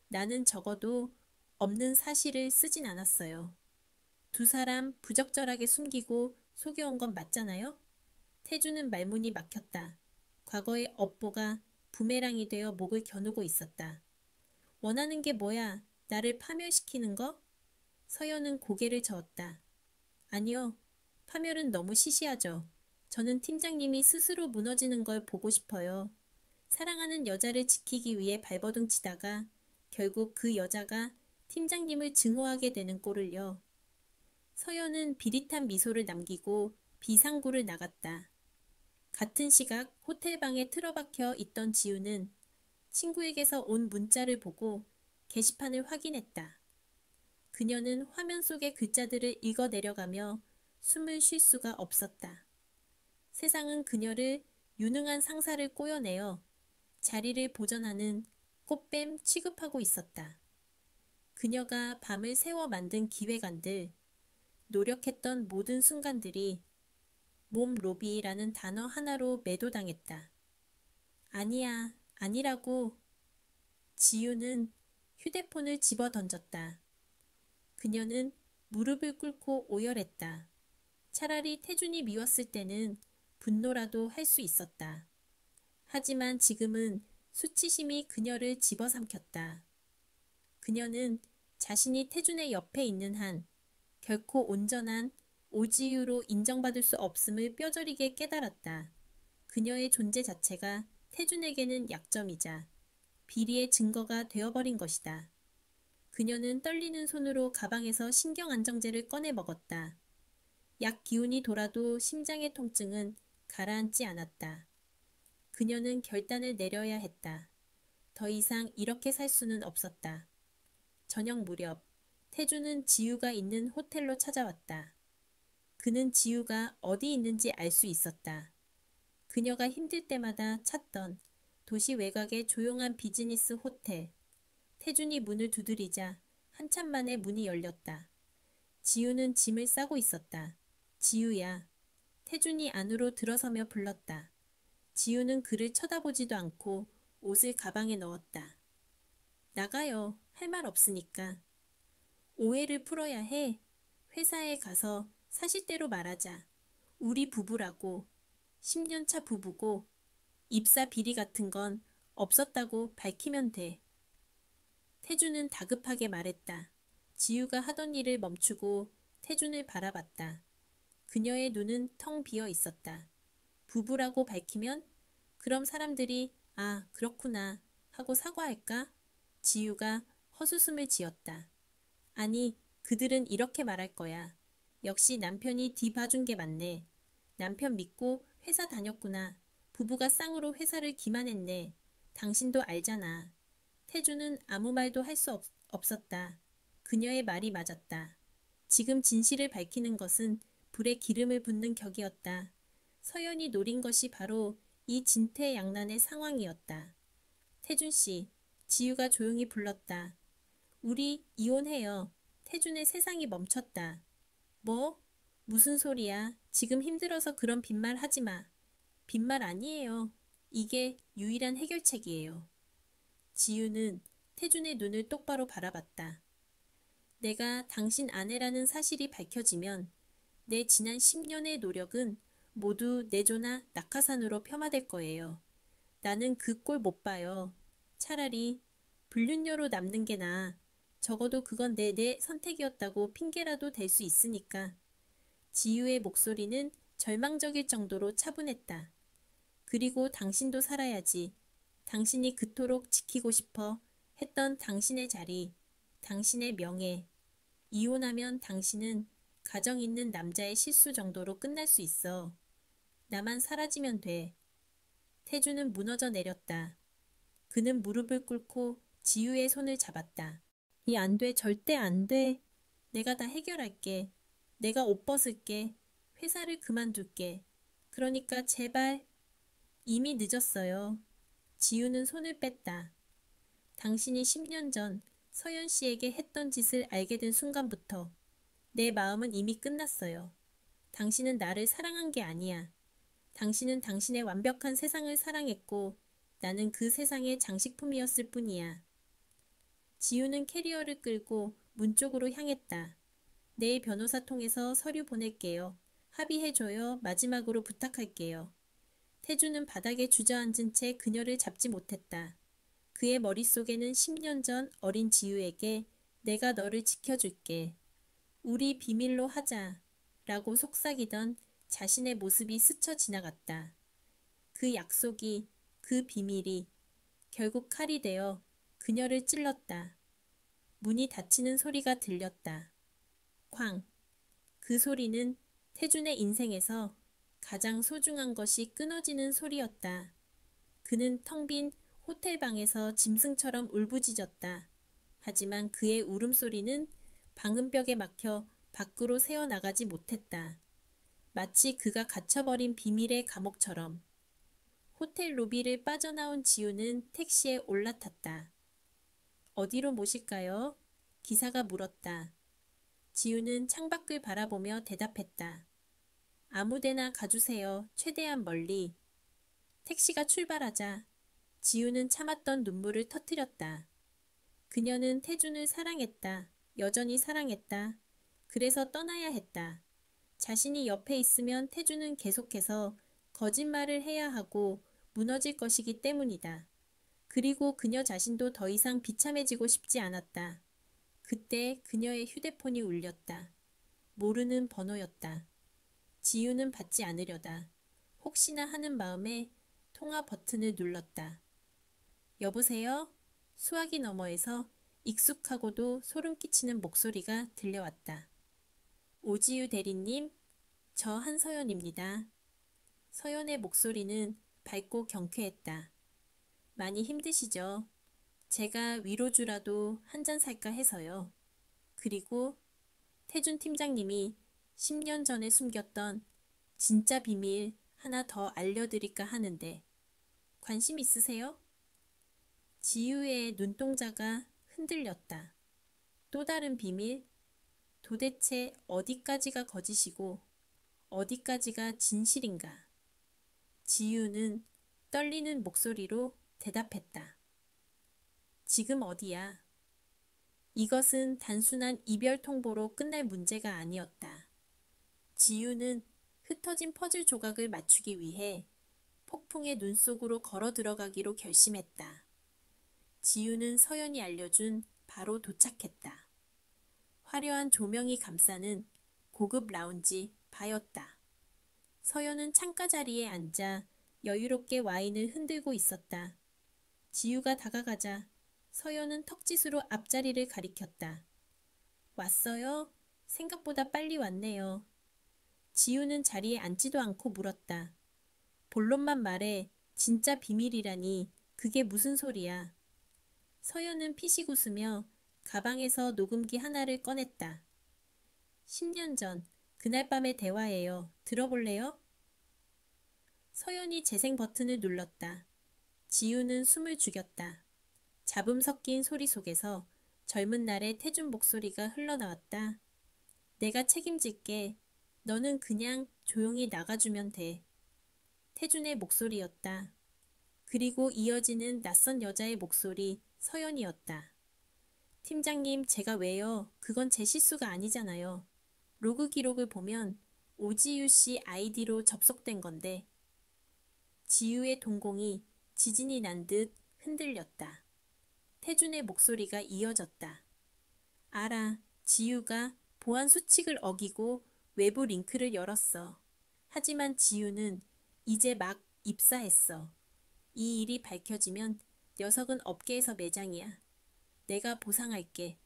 나는 적어도 없는 사실을 쓰진 않았어요. 두 사람 부적절하게 숨기고 속여온 건 맞잖아요? 태주는 말문이 막혔다. 과거의 업보가 부메랑이 되어 목을 겨누고 있었다. 원하는 게 뭐야? 나를 파멸시키는 거? 서연은 고개를 저었다. 아니요. 파멸은 너무 시시하죠. 저는 팀장님이 스스로 무너지는 걸 보고 싶어요. 사랑하는 여자를 지키기 위해 발버둥 치다가 결국 그 여자가 팀장님을 증오하게 되는 꼴을요. 서연은 비릿한 미소를 남기고 비상구를 나갔다. 같은 시각 호텔방에 틀어박혀 있던 지우는 친구에게서 온 문자를 보고 게시판을 확인했다. 그녀는 화면 속의 글자들을 읽어 내려가며 숨을 쉴 수가 없었다. 세상은 그녀를 유능한 상사를 꼬여내어 자리를 보전하는 꽃뱀 취급하고 있었다. 그녀가 밤을 새워 만든 기획안들, 노력했던 모든 순간들이 몸 로비라는 단어 하나로 매도당했다. 아니야, 아니라고. 지우는 휴대폰을 집어 던졌다. 그녀는 무릎을 꿇고 오열했다. 차라리 태준이 미웠을 때는 분노라도 할 수 있었다. 하지만 지금은 수치심이 그녀를 집어삼켰다. 그녀는 자신이 태준의 옆에 있는 한 결코 온전한 오지유로 인정받을 수 없음을 뼈저리게 깨달았다. 그녀의 존재 자체가 태준에게는 약점이자 비리의 증거가 되어버린 것이다. 그녀는 떨리는 손으로 가방에서 신경안정제를 꺼내 먹었다. 약 기운이 돌아도 심장의 통증은 가라앉지 않았다. 그녀는 결단을 내려야 했다. 더 이상 이렇게 살 수는 없었다. 저녁 무렵 태주는 지우가 있는 호텔로 찾아왔다. 그는 지우가 어디 있는지 알 수 있었다. 그녀가 힘들 때마다 찾던 도시 외곽의 조용한 비즈니스 호텔. 태준이 문을 두드리자 한참 만에 문이 열렸다. 지우는 짐을 싸고 있었다. 지우야. 태준이 안으로 들어서며 불렀다. 지우는 그를 쳐다보지도 않고 옷을 가방에 넣었다. 나가요. 할 말 없으니까. 오해를 풀어야 해. 회사에 가서 사실대로 말하자. 우리 부부라고. 10년차 부부고 입사 비리 같은 건 없었다고 밝히면 돼. 태준은 다급하게 말했다. 지우가 하던 일을 멈추고 태준을 바라봤다. 그녀의 눈은 텅 비어 있었다. 부부라고 밝히면 그럼 사람들이 아, 그렇구나 하고 사과할까? 지우가 헛웃음을 지었다. 아니, 그들은 이렇게 말할 거야. 역시 남편이 뒤 봐준 게 맞네. 남편 믿고 회사 다녔구나. 부부가 쌍으로 회사를 기만했네. 당신도 알잖아. 태주는 아무 말도 할 수 없었다. 그녀의 말이 맞았다. 지금 진실을 밝히는 것은 불에 기름을 붓는 격이었다. 서연이 노린 것이 바로 이 진퇴양난의 상황이었다. 태준 씨, 지유가 조용히 불렀다. 우리 이혼해요. 태준의 세상이 멈췄다. 뭐? 무슨 소리야? 지금 힘들어서 그런 빈말 하지 마. 빈말 아니에요. 이게 유일한 해결책이에요. 지유는 태준의 눈을 똑바로 바라봤다. 내가 당신 아내라는 사실이 밝혀지면 내 지난 10년의 노력은 모두 내조나 낙하산으로 폄하될 거예요. 나는 그 꼴 못 봐요. 차라리 불륜녀로 남는 게 나아. 적어도 그건 내 선택이었다고 핑계라도 댈 수 있으니까. 지유의 목소리는 절망적일 정도로 차분했다. 그리고 당신도 살아야지. 당신이 그토록 지키고 싶어 했던 당신의 자리, 당신의 명예. 이혼하면 당신은 가정 있는 남자의 실수 정도로 끝날 수 있어. 나만 사라지면 돼. 태주는 무너져 내렸다. 그는 무릎을 꿇고 지유의 손을 잡았다. 이 안 돼, 절대 안 돼. 내가 다 해결할게. 내가 옷 벗을게. 회사를 그만둘게. 그러니까 제발. 이미 늦었어요. 지유는 손을 뺐다. 당신이 10년 전 서연 씨에게 했던 짓을 알게 된 순간부터 내 마음은 이미 끝났어요. 당신은 나를 사랑한 게 아니야. 당신은 당신의 완벽한 세상을 사랑했고 나는 그 세상의 장식품이었을 뿐이야. 지우는 캐리어를 끌고 문 쪽으로 향했다. 내일 변호사 통해서 서류 보낼게요. 합의해줘요. 마지막으로 부탁할게요. 태주는 바닥에 주저앉은 채 그녀를 잡지 못했다. 그의 머릿속에는 10년 전 어린 지우에게 내가 너를 지켜줄게. 우리 비밀로 하자. 라고 속삭이던 자신의 모습이 스쳐 지나갔다. 그 약속이, 그 비밀이 결국 칼이 되어 그녀를 찔렀다. 문이 닫히는 소리가 들렸다. 쾅. 그 소리는 태준의 인생에서 가장 소중한 것이 끊어지는 소리였다. 그는 텅 빈 호텔방에서 짐승처럼 울부짖었다. 하지만 그의 울음소리는 방음벽에 막혀 밖으로 새어나가지 못했다. 마치 그가 갇혀버린 비밀의 감옥처럼. 호텔 로비를 빠져나온 지우는 택시에 올라탔다. 어디로 모실까요? 기사가 물었다. 지우는 창밖을 바라보며 대답했다. 아무데나 가주세요. 최대한 멀리. 택시가 출발하자 지우는 참았던 눈물을 터뜨렸다. 그녀는 태준을 사랑했다. 여전히 사랑했다. 그래서 떠나야 했다. 자신이 옆에 있으면 태준은 계속해서 거짓말을 해야 하고 무너질 것이기 때문이다. 그리고 그녀 자신도 더 이상 비참해지고 싶지 않았다. 그때 그녀의 휴대폰이 울렸다. 모르는 번호였다. 지우는 받지 않으려다. 혹시나 하는 마음에 통화 버튼을 눌렀다. 여보세요? 수화기 너머에서 익숙하고도 소름 끼치는 목소리가 들려왔다. 오지유 대리님, 저 한서연입니다. 서연의 목소리는 밝고 경쾌했다. 많이 힘드시죠? 제가 위로주라도 한 잔 살까 해서요. 그리고 태준 팀장님이 10년 전에 숨겼던 진짜 비밀 하나 더 알려드릴까 하는데 관심 있으세요? 지유의 눈동자가 흔들렸다. 또 다른 비밀? 도대체 어디까지가 거짓이고 어디까지가 진실인가? 지유는 떨리는 목소리로 대답했다. 지금 어디야? 이것은 단순한 이별 통보로 끝날 문제가 아니었다. 지유는 흩어진 퍼즐 조각을 맞추기 위해 폭풍의 눈 속으로 걸어 들어가기로 결심했다. 지유는 서연이 알려준 바로 도착했다. 화려한 조명이 감싸는 고급 라운지 바였다. 서연은 창가 자리에 앉아 여유롭게 와인을 흔들고 있었다. 지유가 다가가자 서연은 턱짓으로 앞자리를 가리켰다. 왔어요? 생각보다 빨리 왔네요. 지유는 자리에 앉지도 않고 물었다. 본론만 말해. 진짜 비밀이라니 그게 무슨 소리야? 서연은 피식 웃으며 가방에서 녹음기 하나를 꺼냈다. 10년 전, 그날 밤의 대화예요. 들어볼래요? 서연이 재생 버튼을 눌렀다. 지우는 숨을 죽였다. 잡음 섞인 소리 속에서 젊은 날의 태준 목소리가 흘러나왔다. 내가 책임질게. 너는 그냥 조용히 나가주면 돼. 태준의 목소리였다. 그리고 이어지는 낯선 여자의 목소리, 서연이었다. 팀장님, 제가 왜요? 그건 제 실수가 아니잖아요. 로그 기록을 보면 오지유 씨 아이디로 접속된 건데. 지유의 동공이 지진이 난 듯 흔들렸다. 태준의 목소리가 이어졌다. 알아, 지유가 보안 수칙을 어기고 외부 링크를 열었어. 하지만 지유는 이제 막 입사했어. 이 일이 밝혀지면 녀석은 업계에서 매장이야. 내가 보상할게.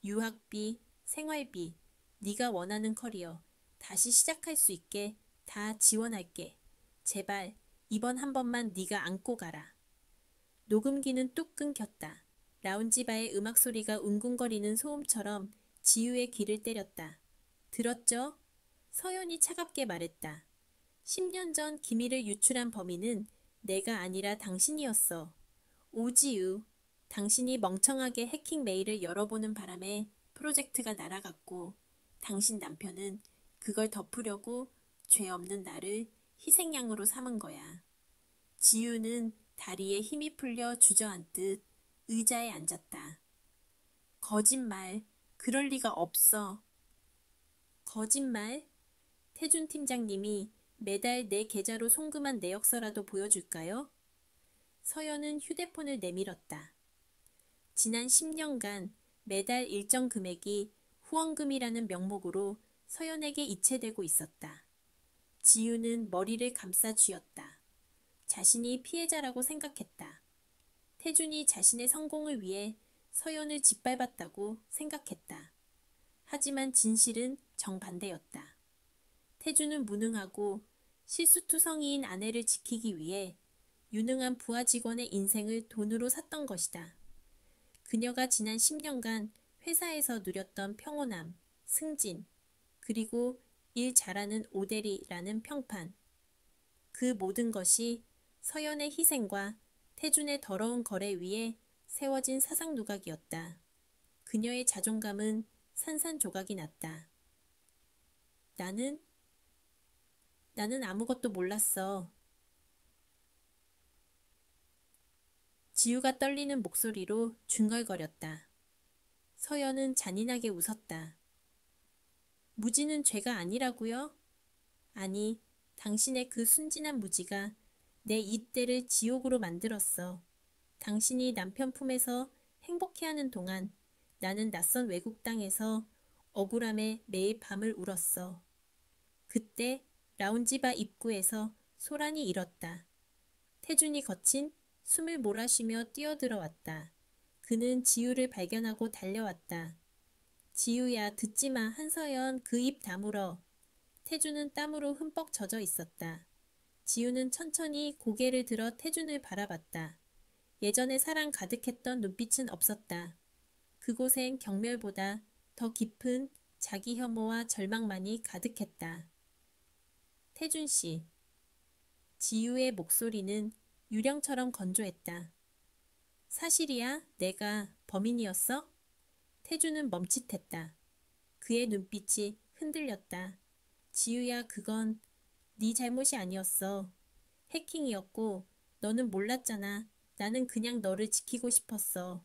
유학비, 생활비, 네가 원하는 커리어 다시 시작할 수 있게 다 지원할게. 제발 이번 한 번만 네가 안고 가라. 녹음기는 뚝 끊겼다. 라운지바의 음악 소리가 웅궁거리는 소음처럼 지유의 귀를 때렸다. 들었죠? 서연이 차갑게 말했다. 10년 전 기밀을 유출한 범인은 내가 아니라 당신이었어. 오지유, 당신이 멍청하게 해킹 메일을 열어보는 바람에 프로젝트가 날아갔고 당신 남편은 그걸 덮으려고 죄 없는 나를 희생양으로 삼은 거야. 지유는 다리에 힘이 풀려 주저앉듯 의자에 앉았다. 거짓말, 그럴 리가 없어. 거짓말? 태준 팀장님이 매달 내 계좌로 송금한 내역서라도 보여줄까요? 서연은 휴대폰을 내밀었다. 지난 10년간 매달 일정 금액이 후원금이라는 명목으로 서연에게 이체되고 있었다. 지유는 머리를 감싸 쥐었다. 자신이 피해자라고 생각했다. 태준이 자신의 성공을 위해 서연을 짓밟았다고 생각했다. 하지만 진실은 정반대였다. 태준은 무능하고 실수투성이인 아내를 지키기 위해 유능한 부하 직원의 인생을 돈으로 샀던 것이다. 그녀가 지난 10년간 회사에서 누렸던 평온함, 승진, 그리고 일 잘하는 오대리라는 평판. 그 모든 것이 서연의 희생과 태준의 더러운 거래 위에 세워진 사상 누각이었다. 그녀의 자존감은 산산조각이 났다. 나는 아무것도 몰랐어. 지우가 떨리는 목소리로 중얼거렸다. 서연은 잔인하게 웃었다. 무지는 죄가 아니라고요? 아니, 당신의 그 순진한 무지가 내 이때를 지옥으로 만들었어. 당신이 남편 품에서 행복해하는 동안 나는 낯선 외국 땅에서 억울함에 매일 밤을 울었어. 그때 라운지바 입구에서 소란이 일었다. 태준이 거친 숨을 몰아쉬며 뛰어들어왔다. 그는 지우를 발견하고 달려왔다. 지우야, 듣지마. 한서연, 그 입 다물어. 태준은 땀으로 흠뻑 젖어 있었다. 지우는 천천히 고개를 들어 태준을 바라봤다. 예전에 사랑 가득했던 눈빛은 없었다. 그곳엔 경멸보다 더 깊은 자기 혐오와 절망만이 가득했다. 태준 씨. 지우의 목소리는 유령처럼 건조했다. 사실이야? 내가 범인이었어? 태준은 멈칫했다. 그의 눈빛이 흔들렸다. 지우야, 그건 네 잘못이 아니었어. 해킹이었고 너는 몰랐잖아. 나는 그냥 너를 지키고 싶었어.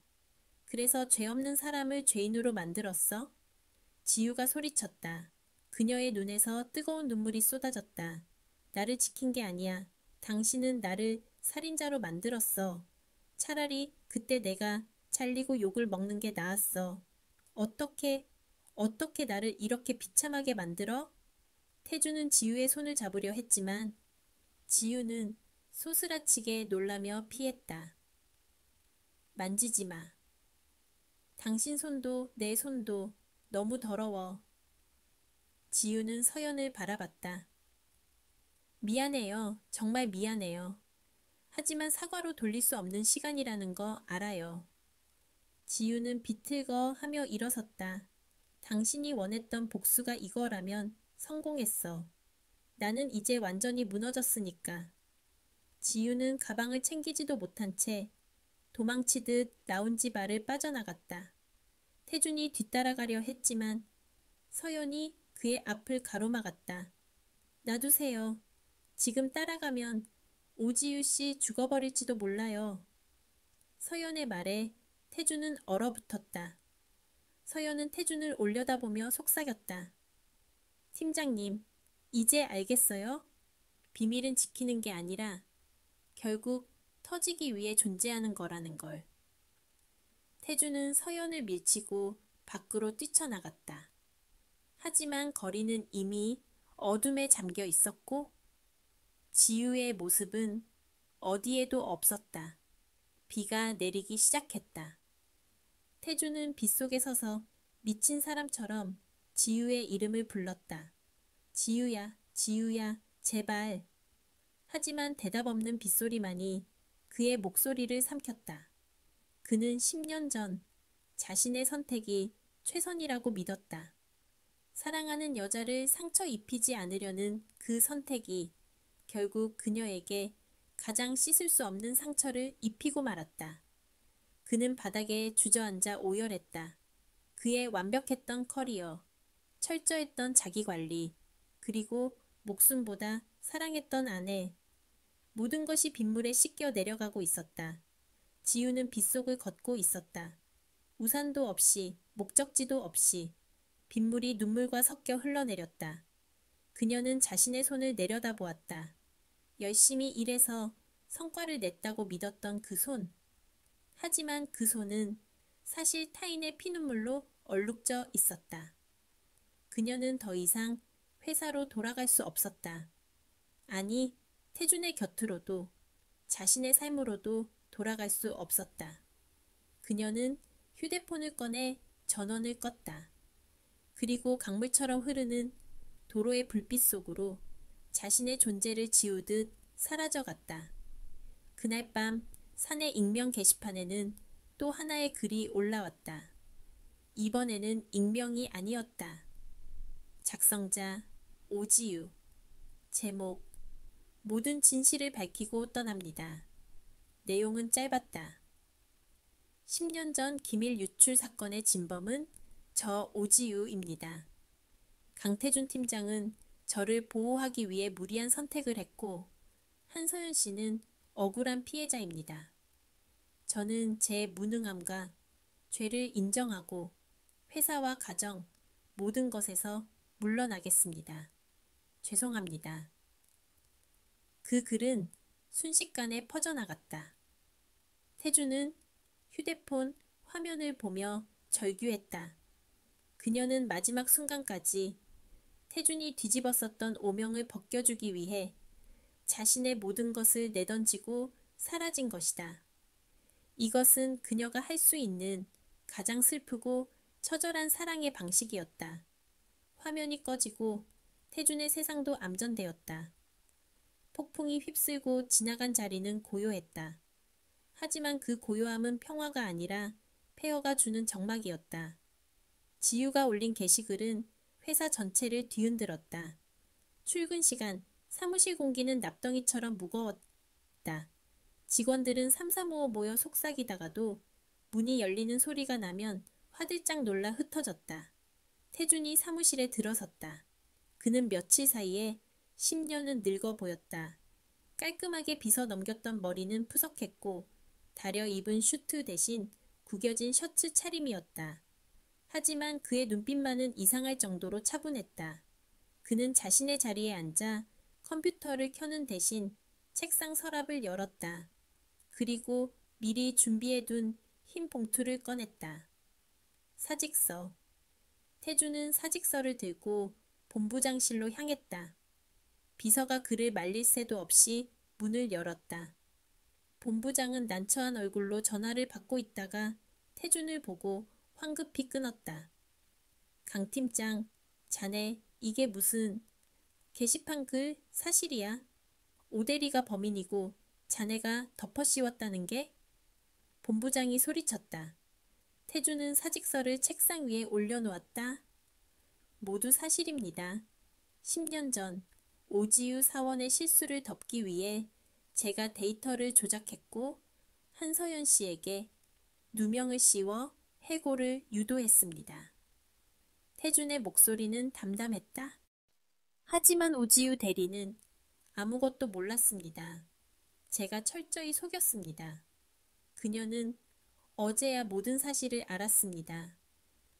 그래서 죄 없는 사람을 죄인으로 만들었어? 지우가 소리쳤다. 그녀의 눈에서 뜨거운 눈물이 쏟아졌다. 나를 지킨 게 아니야. 당신은 나를 살인자로 만들었어. 차라리 그때 내가 잘리고 욕을 먹는 게 나았어. 어떻게 나를 이렇게 비참하게 만들어? 태주는 지우의 손을 잡으려 했지만 지우는 소스라치게 놀라며 피했다. 만지지 마. 당신 손도 내 손도 너무 더러워. 지우는 서연을 바라봤다. 미안해요. 정말 미안해요. 하지만 사과로 돌릴 수 없는 시간이라는 거 알아요. 지우는 비틀거 하며 일어섰다. 당신이 원했던 복수가 이거라면 성공했어. 나는 이제 완전히 무너졌으니까. 지우는 가방을 챙기지도 못한 채 도망치듯 라운지 바를 빠져나갔다. 태준이 뒤따라가려 했지만 서연이 그의 앞을 가로막았다. 놔두세요. 지금 따라가면 오지유 씨 죽어버릴지도 몰라요. 서연의 말에 태준은 얼어붙었다. 서연은 태준을 올려다보며 속삭였다. 팀장님, 이제 알겠어요? 비밀은 지키는 게 아니라 결국 터지기 위해 존재하는 거라는 걸. 태준은 서연을 밀치고 밖으로 뛰쳐나갔다. 하지만 거리는 이미 어둠에 잠겨 있었고 지우의 모습은 어디에도 없었다. 비가 내리기 시작했다. 태준은 빗속에 서서 미친 사람처럼 지우의 이름을 불렀다. 지우야, 지우야, 제발. 하지만 대답 없는 빗소리만이 그의 목소리를 삼켰다. 그는 10년 전 자신의 선택이 최선이라고 믿었다. 사랑하는 여자를 상처 입히지 않으려는 그 선택이 결국 그녀에게 가장 씻을 수 없는 상처를 입히고 말았다. 그는 바닥에 주저앉아 오열했다. 그의 완벽했던 커리어, 철저했던 자기관리, 그리고 목숨보다 사랑했던 아내. 모든 것이 빗물에 씻겨 내려가고 있었다. 지우는 빗속을 걷고 있었다. 우산도 없이, 목적지도 없이 빗물이 눈물과 섞여 흘러내렸다. 그녀는 자신의 손을 내려다보았다. 열심히 일해서 성과를 냈다고 믿었던 그 손. 하지만 그 손은 사실 타인의 피눈물로 얼룩져 있었다. 그녀는 더 이상 회사로 돌아갈 수 없었다. 아니, 태준의 곁으로도 자신의 삶으로도 돌아갈 수 없었다. 그녀는 휴대폰을 꺼내 전원을 껐다. 그리고 강물처럼 흐르는 도로의 불빛 속으로 자신의 존재를 지우듯 사라져갔다. 그날 밤 산의 익명 게시판에는 또 하나의 글이 올라왔다. 이번에는 익명이 아니었다. 작성자 오지유. 제목 모든 진실을 밝히고 떠납니다. 내용은 짧았다. 10년 전 기밀 유출 사건의 진범은 저 오지유입니다. 강태준 팀장은 저를 보호하기 위해 무리한 선택을 했고 한서연 씨는 억울한 피해자입니다. 저는 제 무능함과 죄를 인정하고 회사와 가정, 모든 것에서 물러나겠습니다. 죄송합니다. 그 글은 순식간에 퍼져나갔다. 태준은 휴대폰 화면을 보며 절규했다. 그녀는 마지막 순간까지 태준이 뒤집었었던 오명을 벗겨주기 위해 자신의 모든 것을 내던지고 사라진 것이다. 이것은 그녀가 할 수 있는 가장 슬프고 처절한 사랑의 방식이었다. 화면이 꺼지고 태준의 세상도 암전되었다. 폭풍이 휩쓸고 지나간 자리는 고요했다. 하지만 그 고요함은 평화가 아니라 폐허가 주는 적막이었다. 지우가 올린 게시글은 회사 전체를 뒤흔들었다. 출근 시간, 사무실 공기는 납덩이처럼 무거웠다. 직원들은 삼삼오오 모여 속삭이다가도 문이 열리는 소리가 나면 화들짝 놀라 흩어졌다. 태준이 사무실에 들어섰다. 그는 며칠 사이에 10년은 늙어 보였다. 깔끔하게 빗어 넘겼던 머리는 푸석했고 다려 입은 슈트 대신 구겨진 셔츠 차림이었다. 하지만 그의 눈빛만은 이상할 정도로 차분했다. 그는 자신의 자리에 앉아 컴퓨터를 켜는 대신 책상 서랍을 열었다. 그리고 미리 준비해둔 흰 봉투를 꺼냈다. 사직서. 태준은 사직서를 들고 본부장실로 향했다. 비서가 그를 말릴 새도 없이 문을 열었다. 본부장은 난처한 얼굴로 전화를 받고 있다가 태준을 보고 황급히 끊었다. 강 팀장, 자네 이게 무슨... 게시판 글 사실이야. 오대리가 범인이고 자네가 덮어 씌웠다는 게? 본부장이 소리쳤다. 태주는 사직서를 책상 위에 올려놓았다. 모두 사실입니다. 10년 전 오지유 사원의 실수를 덮기 위해 제가 데이터를 조작했고 한서연 씨에게 누명을 씌워 해고를 유도했습니다. 태준의 목소리는 담담했다. 하지만 오지유 대리는 아무것도 몰랐습니다. 제가 철저히 속였습니다. 그녀는 어제야 모든 사실을 알았습니다.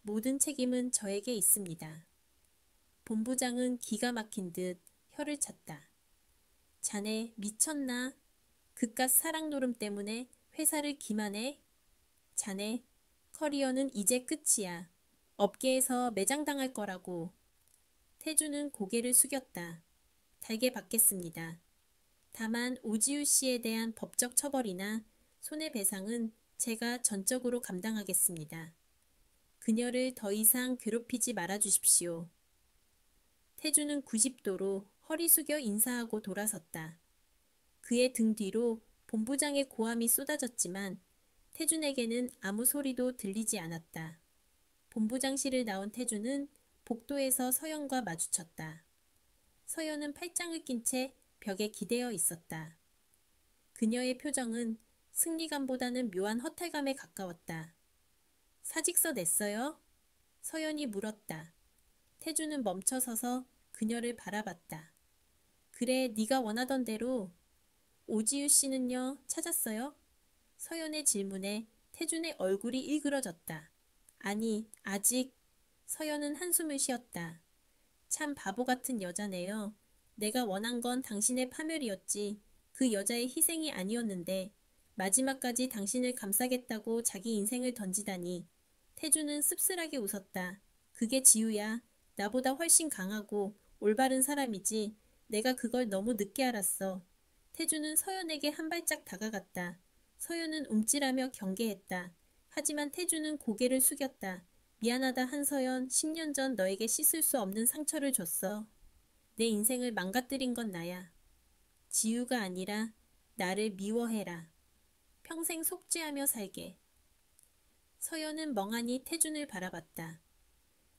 모든 책임은 저에게 있습니다. 본부장은 기가 막힌 듯 혀를 찼다. 자네 미쳤나? 그깟 사랑 노름 때문에 회사를 기만해? 자네 커리어는 이제 끝이야. 업계에서 매장당할 거라고. 태주는 고개를 숙였다. 달게 받겠습니다. 다만 오지우 씨에 대한 법적 처벌이나 손해배상은 제가 전적으로 감당하겠습니다. 그녀를 더 이상 괴롭히지 말아주십시오. 태주는 90도로 허리 숙여 인사하고 돌아섰다. 그의 등 뒤로 본부장의 고함이 쏟아졌지만 태준에게는 아무 소리도 들리지 않았다. 본부장실을 나온 태준은 복도에서 서연과 마주쳤다. 서연은 팔짱을 낀 채 벽에 기대어 있었다. 그녀의 표정은 승리감보다는 묘한 허탈감에 가까웠다. 사직서 냈어요? 서연이 물었다. 태주는 멈춰서서 그녀를 바라봤다. 그래, 네가 원하던 대로. 오지유 씨는요, 찾았어요? 서연의 질문에 태준의 얼굴이 일그러졌다. 아니, 아직. 서연은 한숨을 쉬었다. 참 바보 같은 여자네요. 내가 원한 건 당신의 파멸이었지. 그 여자의 희생이 아니었는데 마지막까지 당신을 감싸겠다고 자기 인생을 던지다니. 태주는 씁쓸하게 웃었다. 그게 지우야. 나보다 훨씬 강하고 올바른 사람이지. 내가 그걸 너무 늦게 알았어. 태주는 서연에게 한 발짝 다가갔다. 서연은 움찔하며 경계했다. 하지만 태주는 고개를 숙였다. 미안하다 한서연, 10년 전 너에게 씻을 수 없는 상처를 줬어. 내 인생을 망가뜨린 건 나야. 지우가 아니라 나를 미워해라. 평생 속죄하며 살게. 서연은 멍하니 태준을 바라봤다.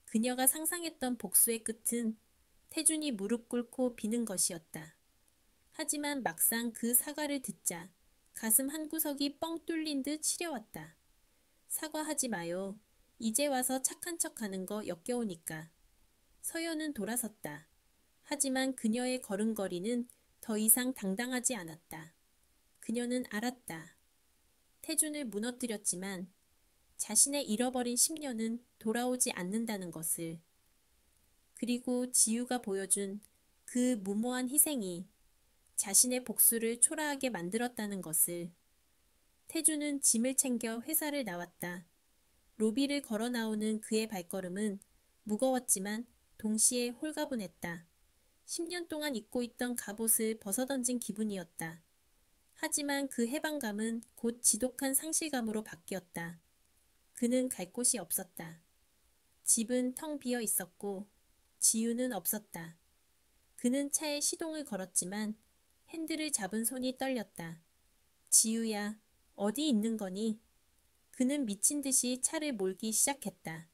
그녀가 상상했던 복수의 끝은 태준이 무릎 꿇고 비는 것이었다. 하지만 막상 그 사과를 듣자 가슴 한구석이 뻥 뚫린 듯 시려왔다. 사과하지 마요. 이제 와서 착한 척하는 거 역겨우니까. 서연은 돌아섰다. 하지만 그녀의 걸음걸이는 더 이상 당당하지 않았다. 그녀는 알았다. 태준을 무너뜨렸지만 자신의 잃어버린 10년은 돌아오지 않는다는 것을. 그리고 지우가 보여준 그 무모한 희생이 자신의 복수를 초라하게 만들었다는 것을. 태준은 짐을 챙겨 회사를 나왔다. 로비를 걸어 나오는 그의 발걸음은 무거웠지만 동시에 홀가분했다. 10년 동안 입고 있던 갑옷을 벗어던진 기분이었다. 하지만 그 해방감은 곧 지독한 상실감으로 바뀌었다. 그는 갈 곳이 없었다. 집은 텅 비어 있었고 지우는 없었다. 그는 차에 시동을 걸었지만 핸들을 잡은 손이 떨렸다. 지우야, 어디 있는 거니? 그는 미친 듯이 차를 몰기 시작했다.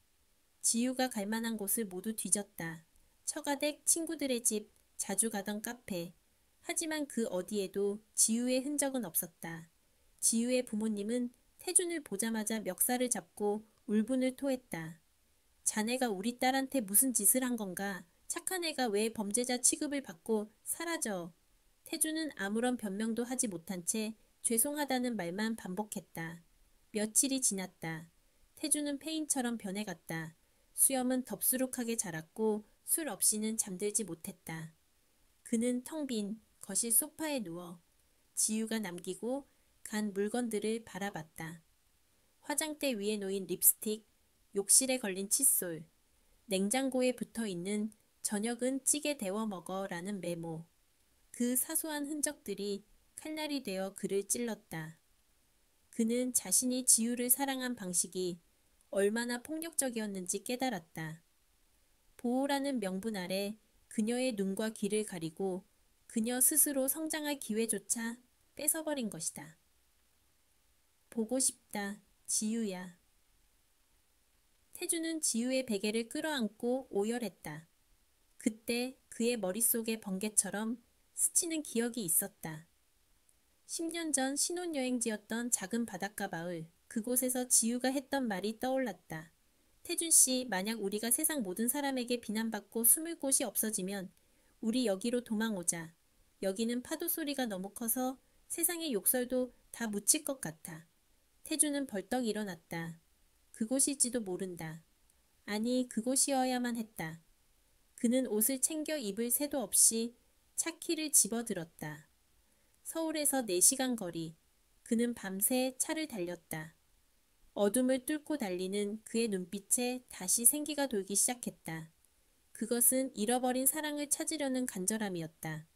지우가 갈 만한 곳을 모두 뒤졌다. 처가댁, 친구들의 집, 자주 가던 카페. 하지만 그 어디에도 지우의 흔적은 없었다. 지우의 부모님은 태준을 보자마자 멱살을 잡고 울분을 토했다. 자네가 우리 딸한테 무슨 짓을 한 건가? 착한 애가 왜 범죄자 취급을 받고 사라져? 태준은 아무런 변명도 하지 못한 채 죄송하다는 말만 반복했다. 며칠이 지났다. 태준은 페인처럼 변해갔다. 수염은 덥수룩하게 자랐고 술 없이는 잠들지 못했다. 그는 텅 빈 거실 소파에 누워 지우가 남기고 간 물건들을 바라봤다. 화장대 위에 놓인 립스틱, 욕실에 걸린 칫솔, 냉장고에 붙어있는 저녁은 찌개 데워 먹어라는 메모. 그 사소한 흔적들이 칼날이 되어 그를 찔렀다. 그는 자신이 지우를 사랑한 방식이 얼마나 폭력적이었는지 깨달았다. 보호라는 명분 아래 그녀의 눈과 귀를 가리고 그녀 스스로 성장할 기회조차 뺏어버린 것이다. 보고 싶다, 지유야. 태주는 지유의 베개를 끌어안고 오열했다. 그때 그의 머릿속에 번개처럼 스치는 기억이 있었다. 10년 전 신혼여행지였던 작은 바닷가 마을, 그곳에서 지유가 했던 말이 떠올랐다. 태준 씨, 만약 우리가 세상 모든 사람에게 비난받고 숨을 곳이 없어지면 우리 여기로 도망오자. 여기는 파도 소리가 너무 커서 세상의 욕설도 다 묻힐 것 같아. 태준은 벌떡 일어났다. 그곳일지도 모른다. 아니, 그곳이어야만 했다. 그는 옷을 챙겨 입을 새도 없이 차 키를 집어들었다. 서울에서 4시간 거리. 그는 밤새 차를 달렸다. 어둠을 뚫고 달리는 그의 눈빛에 다시 생기가 돌기 시작했다. 그것은 잃어버린 사랑을 찾으려는 간절함이었다.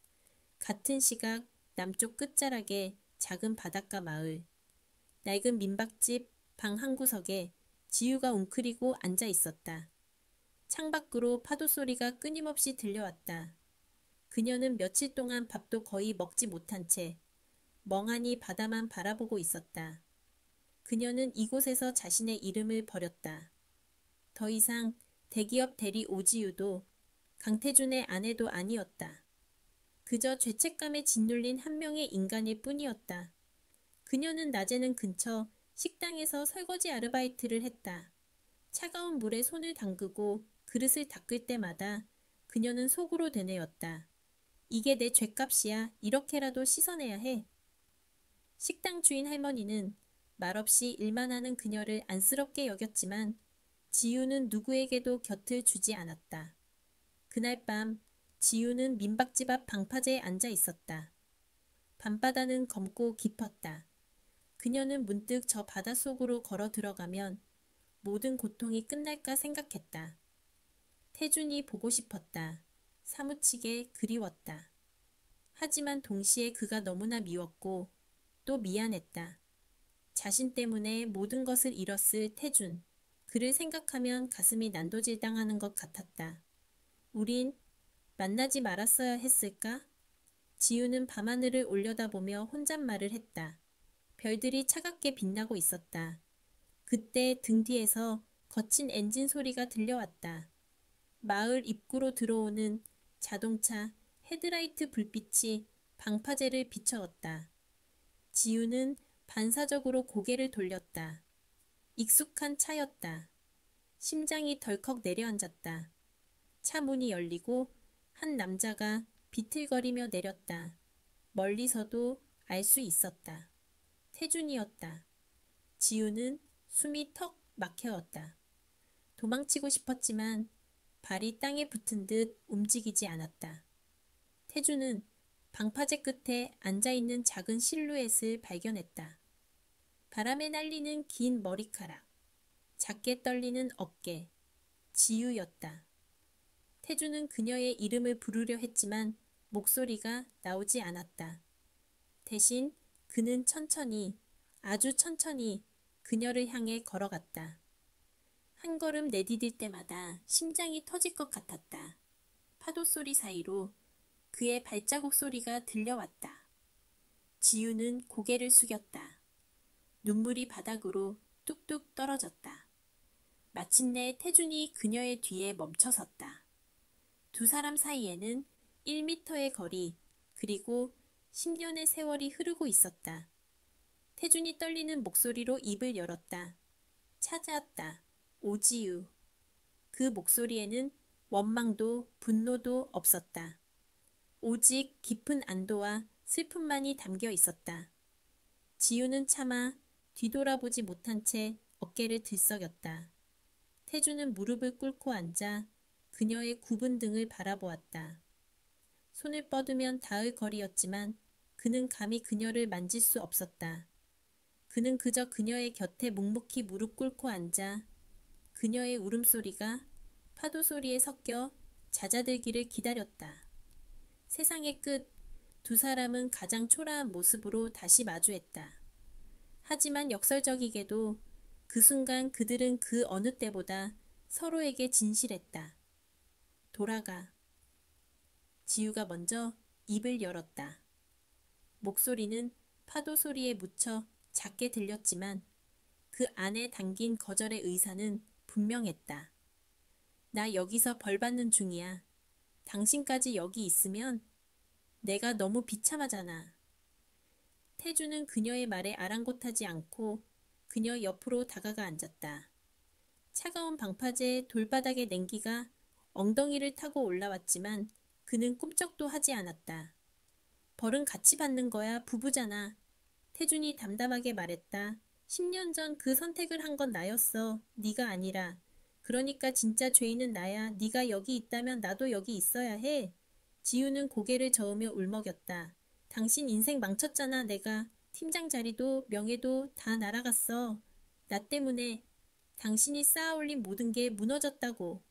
같은 시각 남쪽 끝자락의 작은 바닷가 마을. 낡은 민박집 방 한 구석에 지유가 웅크리고 앉아 있었다. 창밖으로 파도 소리가 끊임없이 들려왔다. 그녀는 며칠 동안 밥도 거의 먹지 못한 채 멍하니 바다만 바라보고 있었다. 그녀는 이곳에서 자신의 이름을 버렸다. 더 이상 대기업 대리 오지유도 강태준의 아내도 아니었다. 그저 죄책감에 짓눌린 한 명의 인간일 뿐이었다. 그녀는 낮에는 근처 식당에서 설거지 아르바이트를 했다. 차가운 물에 손을 담그고 그릇을 닦을 때마다 그녀는 속으로 되뇌었다. 이게 내 죗값이야. 이렇게라도 씻어내야 해. 식당 주인 할머니는 말없이 일만 하는 그녀를 안쓰럽게 여겼지만 지유는 누구에게도 곁을 주지 않았다. 그날 밤 지유는 민박집 앞 방파제에 앉아 있었다. 밤바다는 검고 깊었다. 그녀는 문득 저 바닷속으로 걸어 들어가면 모든 고통이 끝날까 생각했다. 태준이 보고 싶었다. 사무치게 그리웠다. 하지만 동시에 그가 너무나 미웠고 또 미안했다. 자신 때문에 모든 것을 잃었을 태준. 그를 생각하면 가슴이 난도질당하는 것 같았다. 우린 만나지 말았어야 했을까? 지우는 밤하늘을 올려다보며 혼잣말을 했다. 별들이 차갑게 빛나고 있었다. 그때 등 뒤에서 거친 엔진 소리가 들려왔다. 마을 입구로 들어오는 자동차 헤드라이트 불빛이 방파제를 비춰왔다. 지우는 반사적으로 고개를 돌렸다. 익숙한 차였다. 심장이 덜컥 내려앉았다. 차 문이 열리고 한 남자가 비틀거리며 내렸다. 멀리서도 알 수 있었다. 태준이었다. 지우는 숨이 턱 막혀왔다. 도망치고 싶었지만 발이 땅에 붙은 듯 움직이지 않았다. 태준은 방파제 끝에 앉아있는 작은 실루엣을 발견했다. 바람에 날리는 긴 머리카락, 작게 떨리는 어깨, 지유였다. 태준은 그녀의 이름을 부르려 했지만 목소리가 나오지 않았다. 대신 그는 천천히, 아주 천천히 그녀를 향해 걸어갔다. 한 걸음 내디딜 때마다 심장이 터질 것 같았다. 파도 소리 사이로 그의 발자국 소리가 들려왔다. 지유는 고개를 숙였다. 눈물이 바닥으로 뚝뚝 떨어졌다. 마침내 태준이 그녀의 뒤에 멈춰섰다. 두 사람 사이에는 1미터의 거리, 그리고 10년의 세월이 흐르고 있었다. 태준이 떨리는 목소리로 입을 열었다. 찾아왔다. 오지유. 그 목소리에는 원망도 분노도 없었다. 오직 깊은 안도와 슬픔만이 담겨 있었다. 지유는 차마 뒤돌아보지 못한 채 어깨를 들썩였다. 태주는 무릎을 꿇고 앉아 그녀의 굽은 등을 바라보았다. 손을 뻗으면 닿을 거리였지만 그는 감히 그녀를 만질 수 없었다. 그는 그저 그녀의 곁에 묵묵히 무릎 꿇고 앉아 그녀의 울음소리가 파도 소리에 섞여 잦아들기를 기다렸다. 세상의 끝, 두 사람은 가장 초라한 모습으로 다시 마주했다. 하지만 역설적이게도 그 순간 그들은 그 어느 때보다 서로에게 진실했다. 돌아가. 지유가 먼저 입을 열었다. 목소리는 파도 소리에 묻혀 작게 들렸지만 그 안에 담긴 거절의 의사는 분명했다. 나 여기서 벌 받는 중이야. 당신까지 여기 있으면 내가 너무 비참하잖아. 태주는 그녀의 말에 아랑곳하지 않고 그녀 옆으로 다가가 앉았다. 차가운 방파제에 돌바닥의 냉기가 엉덩이를 타고 올라왔지만 그는 꿈쩍도 하지 않았다. 벌은 같이 받는 거야, 부부잖아. 태준이 담담하게 말했다. 10년 전 그 선택을 한 건 나였어. 네가 아니라. 그러니까 진짜 죄인은 나야. 네가 여기 있다면 나도 여기 있어야 해. 지우는 고개를 저으며 울먹였다. 당신 인생 망쳤잖아, 내가. 팀장 자리도 명예도 다 날아갔어. 나 때문에 당신이 쌓아올린 모든 게 무너졌다고.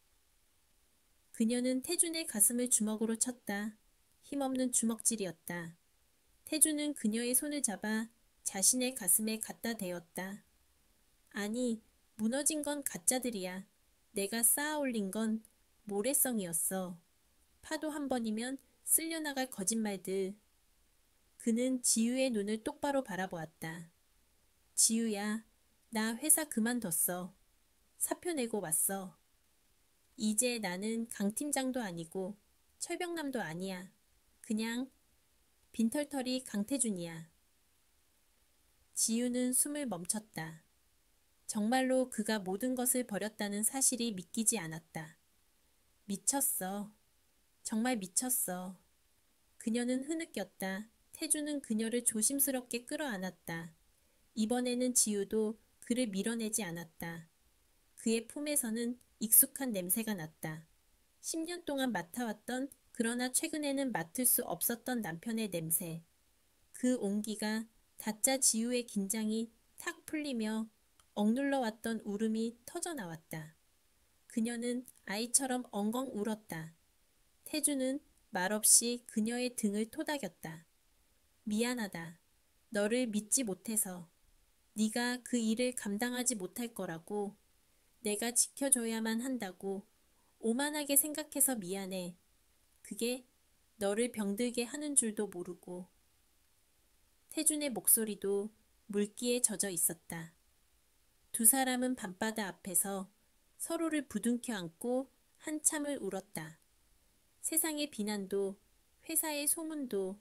그녀는 태준의 가슴을 주먹으로 쳤다. 힘없는 주먹질이었다. 태준은 그녀의 손을 잡아 자신의 가슴에 갖다 대었다. 아니, 무너진 건 가짜들이야. 내가 쌓아올린 건 모래성이었어. 파도 한 번이면 쓸려나갈 거짓말들. 그는 지우의 눈을 똑바로 바라보았다. 지우야, 나 회사 그만뒀어. 사표 내고 왔어. 이제 나는 강 팀장도 아니고 철병남도 아니야. 그냥 빈털터리 강태준이야. 지우는 숨을 멈췄다. 정말로 그가 모든 것을 버렸다는 사실이 믿기지 않았다. 미쳤어. 정말 미쳤어. 그녀는 흐느꼈다. 태주는 그녀를 조심스럽게 끌어안았다. 이번에는 지우도 그를 밀어내지 않았다. 그의 품에서는 익숙한 냄새가 났다. 10년 동안 맡아왔던 그러나 최근에는 맡을 수 없었던 남편의 냄새. 그 온기가 다짜 지우의 긴장이 탁 풀리며 억눌러 왔던 울음이 터져 나왔다. 그녀는 아이처럼 엉엉 울었다. 태주는 말없이 그녀의 등을 토닥였다. 미안하다. 너를 믿지 못해서. 네가 그 일을 감당하지 못할 거라고. 내가 지켜줘야만 한다고 오만하게 생각해서 미안해. 그게 너를 병들게 하는 줄도 모르고. 태준의 목소리도 물기에 젖어 있었다. 두 사람은 밤바다 앞에서 서로를 부둥켜 안고 한참을 울었다. 세상의 비난도 회사의 소문도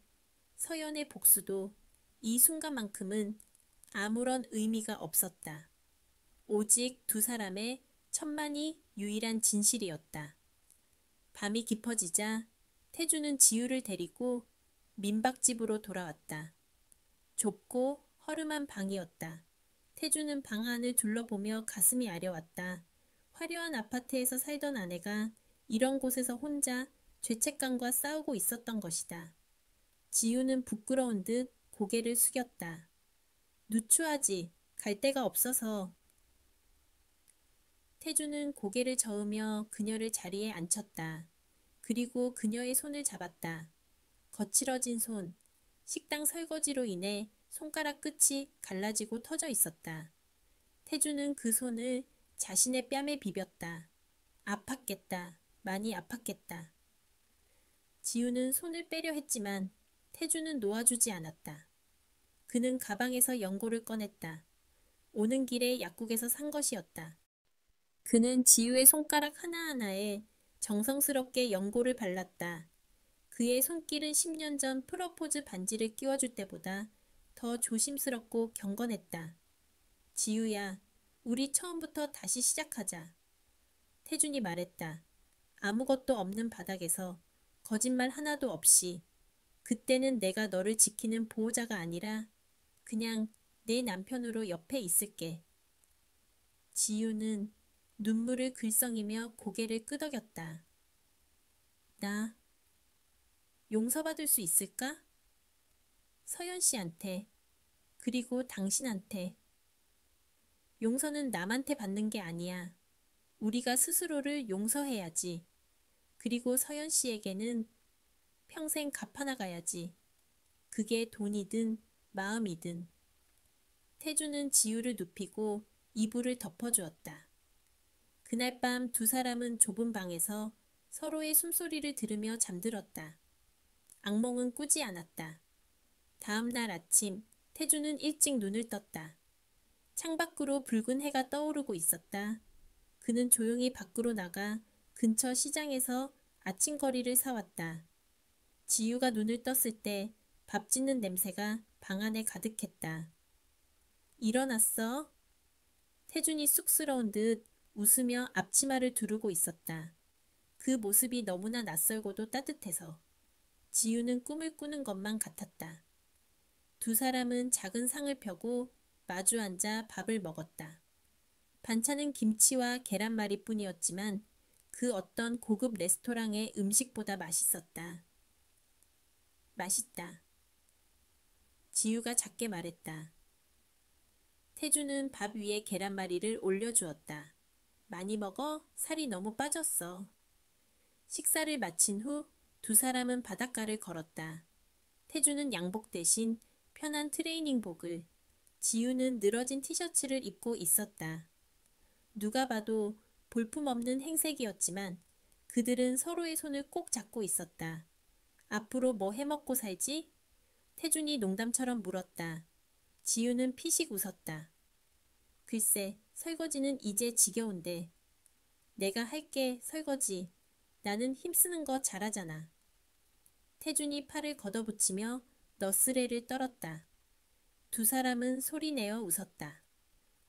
서연의 복수도 이 순간만큼은 아무런 의미가 없었다. 오직 두 사람의 천만이 유일한 진실이었다. 밤이 깊어지자 태주는 지우를 데리고 민박집으로 돌아왔다. 좁고 허름한 방이었다. 태주는 방 안을 둘러보며 가슴이 아려왔다. 화려한 아파트에서 살던 아내가 이런 곳에서 혼자 죄책감과 싸우고 있었던 것이다. 지우는 부끄러운 듯 고개를 숙였다. 누추하지. 갈 데가 없어서. 태주는 고개를 저으며 그녀를 자리에 앉혔다. 그리고 그녀의 손을 잡았다. 거칠어진 손. 식당 설거지로 인해 손가락 끝이 갈라지고 터져 있었다. 태주는 그 손을 자신의 뺨에 비볐다. 아팠겠다. 많이 아팠겠다. 지우는 손을 빼려 했지만 태주는 놓아주지 않았다. 그는 가방에서 연고를 꺼냈다. 오는 길에 약국에서 산 것이었다. 그는 지우의 손가락 하나하나에 정성스럽게 연고를 발랐다. 그의 손길은 10년 전 프로포즈 반지를 끼워줄 때보다 더 조심스럽고 경건했다. 지우야, 우리 처음부터 다시 시작하자. 태준이 말했다. 아무것도 없는 바닥에서 거짓말 하나도 없이. 그때는 내가 너를 지키는 보호자가 아니라 그냥 내 남편으로 옆에 있을게. 지우는 눈물을 글썽이며 고개를 끄덕였다. 나 용서받을 수 있을까? 서연 씨한테, 그리고 당신한테. 용서는 남한테 받는 게 아니야. 우리가 스스로를 용서해야지. 그리고 서연 씨에게는 평생 갚아나가야지. 그게 돈이든 마음이든. 태주는 지우를 눕히고 이불을 덮어주었다. 그날 밤 두 사람은 좁은 방에서 서로의 숨소리를 들으며 잠들었다. 악몽은 꾸지 않았다. 다음 날 아침 태주는 일찍 눈을 떴다. 창밖으로 붉은 해가 떠오르고 있었다. 그는 조용히 밖으로 나가 근처 시장에서 아침거리를 사왔다. 지유가 눈을 떴을 때 밥 짓는 냄새가 방 안에 가득했다. 일어났어? 태준이 쑥스러운 듯 웃으며 앞치마를 두르고 있었다. 그 모습이 너무나 낯설고도 따뜻해서 지유는 꿈을 꾸는 것만 같았다. 두 사람은 작은 상을 펴고 마주 앉아 밥을 먹었다. 반찬은 김치와 계란말이뿐이었지만 그 어떤 고급 레스토랑의 음식보다 맛있었다. 맛있다. 지유가 작게 말했다. 태주는 밥 위에 계란말이를 올려주었다. 많이 먹어? 살이 너무 빠졌어. 식사를 마친 후 두 사람은 바닷가를 걸었다. 태주는 양복 대신 편한 트레이닝복을, 지유는 늘어진 티셔츠를 입고 있었다. 누가 봐도 볼품없는 행색이었지만 그들은 서로의 손을 꼭 잡고 있었다. 앞으로 뭐 해먹고 살지? 태준이 농담처럼 물었다. 지유는 피식 웃었다. 글쎄, 설거지는 이제 지겨운데. 내가 할게, 설거지. 나는 힘쓰는 거 잘하잖아. 태준이 팔을 걷어붙이며 너스레를 떨었다. 두 사람은 소리내어 웃었다.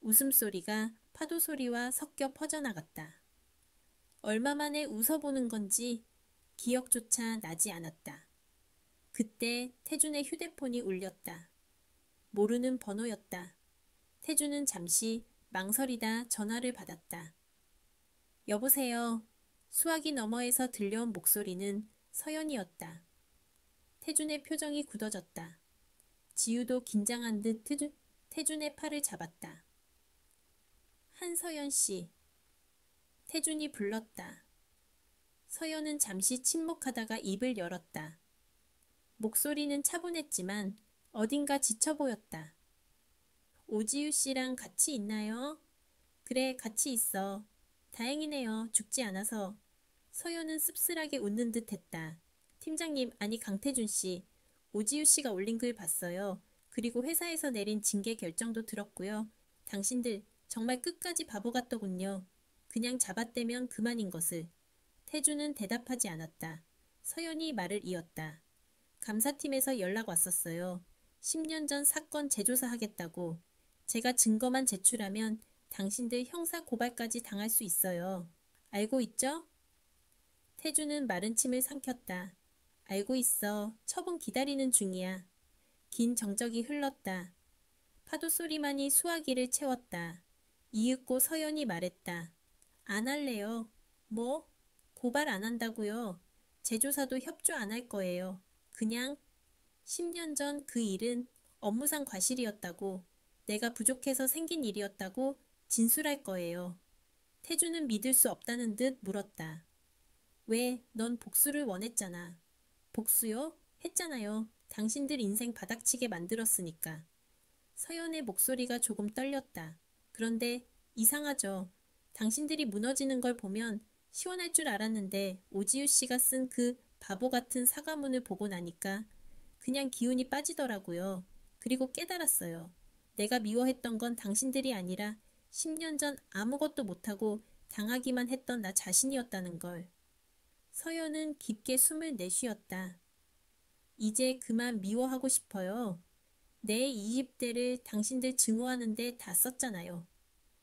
웃음소리가 파도 소리와 섞여 퍼져나갔다. 얼마 만에 웃어보는 건지 기억조차 나지 않았다. 그때 태준의 휴대폰이 울렸다. 모르는 번호였다. 태준은 잠시 망설이다 전화를 받았다. 여보세요. 수화기 너머에서 들려온 목소리는 서연이었다. 태준의 표정이 굳어졌다. 지유도 긴장한 듯 태준의 팔을 잡았다. 한서연 씨. 태준이 불렀다. 서연은 잠시 침묵하다가 입을 열었다. 목소리는 차분했지만 어딘가 지쳐 보였다. 오지유 씨랑 같이 있나요? 그래, 같이 있어. 다행이네요. 죽지 않아서. 서연은 씁쓸하게 웃는 듯 했다. 팀장님, 아니 강태준 씨. 오지유 씨가 올린 글 봤어요. 그리고 회사에서 내린 징계 결정도 들었고요. 당신들 정말 끝까지 바보 같더군요. 그냥 잡아떼면 그만인 것을. 태준은 대답하지 않았다. 서연이 말을 이었다. 감사팀에서 연락 왔었어요. 10년 전 사건 재조사 하겠다고. 제가 증거만 제출하면 당신들 형사 고발까지 당할 수 있어요. 알고 있죠? 태준은 마른 침을 삼켰다. 알고 있어. 처분 기다리는 중이야. 긴 정적이 흘렀다. 파도 소리만이 수화기를 채웠다. 이윽고 서연이 말했다. 안 할래요. 뭐? 고발 안 한다고요. 재조사도 협조 안 할 거예요. 그냥 10년 전 그 일은 업무상 과실이었다고, 내가 부족해서 생긴 일이었다고 진술할 거예요. 태주는 믿을 수 없다는 듯 물었다. 왜? 넌 복수를 원했잖아. 복수요? 했잖아요. 당신들 인생 바닥치게 만들었으니까. 서연의 목소리가 조금 떨렸다. 그런데 이상하죠. 당신들이 무너지는 걸 보면 시원할 줄 알았는데 오지유 씨가 쓴 그 바보 같은 사과문을 보고 나니까 그냥 기운이 빠지더라고요. 그리고 깨달았어요. 내가 미워했던 건 당신들이 아니라 10년 전 아무것도 못하고 당하기만 했던 나 자신이었다는 걸. 서연은 깊게 숨을 내쉬었다. 이제 그만 미워하고 싶어요. 내 20대를 당신들 증오하는데 다 썼잖아요.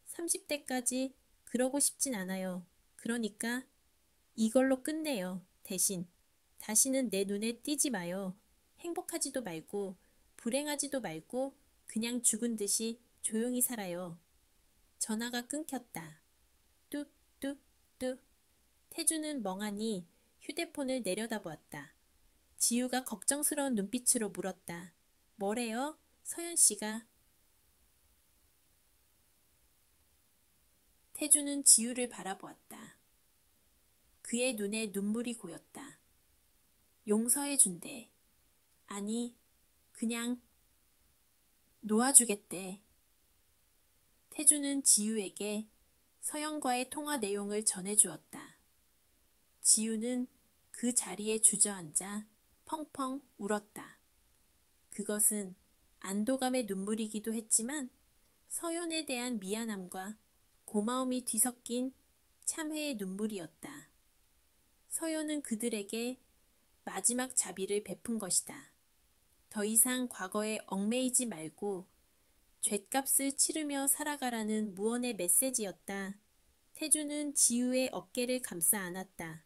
30대까지 그러고 싶진 않아요. 그러니까 이걸로 끝내요. 대신 다시는 내 눈에 띄지 마요. 행복하지도 말고 불행하지도 말고 그냥 죽은 듯이 조용히 살아요. 전화가 끊겼다. 뚝뚝뚝. 태주는 멍하니 휴대폰을 내려다보았다. 지유가 걱정스러운 눈빛으로 물었다. 뭐래요? 서연 씨가. 태주는 지유를 바라보았다. 그의 눈에 눈물이 고였다. 용서해준대. 아니, 그냥 놓아주겠대. 태주는 지유에게 서연과의 통화 내용을 전해주었다. 지유는 그 자리에 주저앉아 펑펑 울었다. 그것은 안도감의 눈물이기도 했지만 서연에 대한 미안함과 고마움이 뒤섞인 참회의 눈물이었다. 서연은 그들에게 마지막 자비를 베푼 것이다. 더 이상 과거에 얽매이지 말고 죗값을 치르며 살아가라는 무언의 메시지였다. 태주는 지우의 어깨를 감싸 안았다.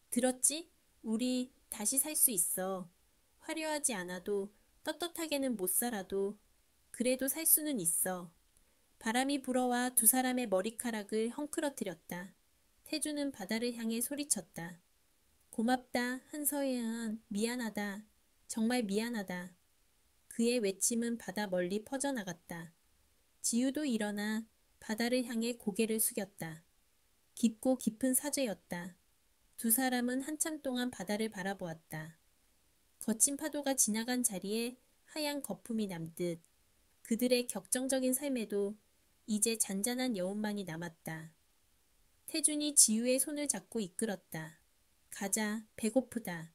들었지? 우리 다시 살 수 있어. 화려하지 않아도 떳떳하게는 못 살아도 그래도 살 수는 있어. 바람이 불어와 두 사람의 머리카락을 헝클어뜨렸다. 태주는 바다를 향해 소리쳤다. 고맙다, 한서연. 미안하다. 정말 미안하다. 그의 외침은 바다 멀리 퍼져나갔다. 지우도 일어나 바다를 향해 고개를 숙였다. 깊고 깊은 사죄였다. 두 사람은 한참 동안 바다를 바라보았다. 거친 파도가 지나간 자리에 하얀 거품이 남듯 그들의 격정적인 삶에도 이제 잔잔한 여운만이 남았다. 태준이 지우의 손을 잡고 이끌었다. 가자, 배고프다.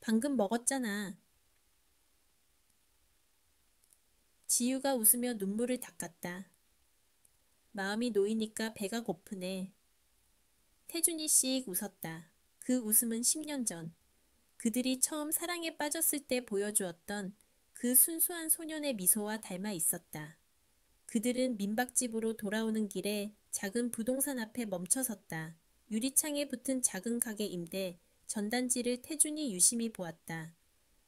방금 먹었잖아. 지우가 웃으며 눈물을 닦았다. 마음이 놓이니까 배가 고프네. 태준이 씩 웃었다. 그 웃음은 10년 전 그들이 처음 사랑에 빠졌을 때 보여주었던 그 순수한 소년의 미소와 닮아 있었다. 그들은 민박집으로 돌아오는 길에 작은 부동산 앞에 멈춰섰다. 유리창에 붙은 작은 가게 임대 전단지를 태준이 유심히 보았다.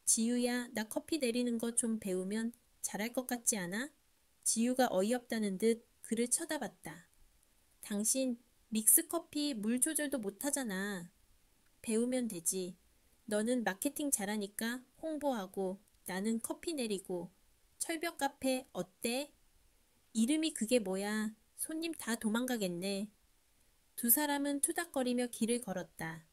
지우야, 나 커피 내리는 거 좀 배우면 잘할 것 같지 않아? 지우가 어이없다는 듯 그를 쳐다봤다. 당신 믹스커피 물 조절도 못하잖아. 배우면 되지. 너는 마케팅 잘하니까 홍보하고 나는 커피 내리고 철벽 카페 어때? 이름이 그게 뭐야. 손님 다 도망가겠네. 두 사람은 투닥거리며 길을 걸었다.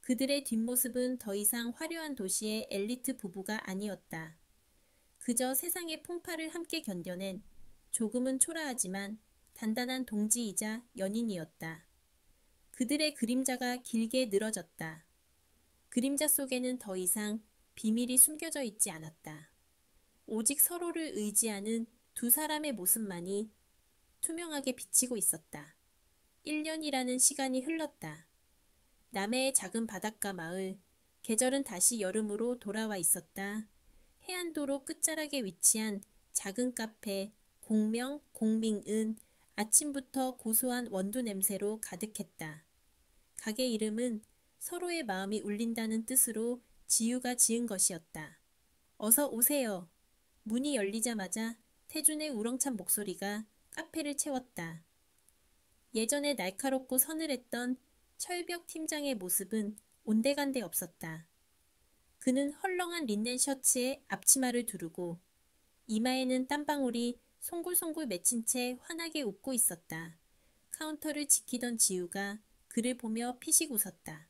그들의 뒷모습은 더 이상 화려한 도시의 엘리트 부부가 아니었다. 그저 세상의 풍파를 함께 견뎌낸 조금은 초라하지만 단단한 동지이자 연인이었다. 그들의 그림자가 길게 늘어졌다. 그림자 속에는 더 이상 비밀이 숨겨져 있지 않았다. 오직 서로를 의지하는 두 사람의 모습만이 투명하게 비치고 있었다. 1년이라는 시간이 흘렀다. 남해의 작은 바닷가 마을, 계절은 다시 여름으로 돌아와 있었다. 해안도로 끝자락에 위치한 작은 카페, 공명, 공밍은 아침부터 고소한 원두 냄새로 가득했다. 가게 이름은 서로의 마음이 울린다는 뜻으로 지우가 지은 것이었다. 어서 오세요. 문이 열리자마자 태준의 우렁찬 목소리가 카페를 채웠다. 예전에 날카롭고 서늘했던 철벽 팀장의 모습은 온데간데 없었다. 그는 헐렁한 린넨 셔츠에 앞치마를 두르고 이마에는 땀방울이 송골송골 맺힌 채 환하게 웃고 있었다. 카운터를 지키던 지우가 그를 보며 피식 웃었다.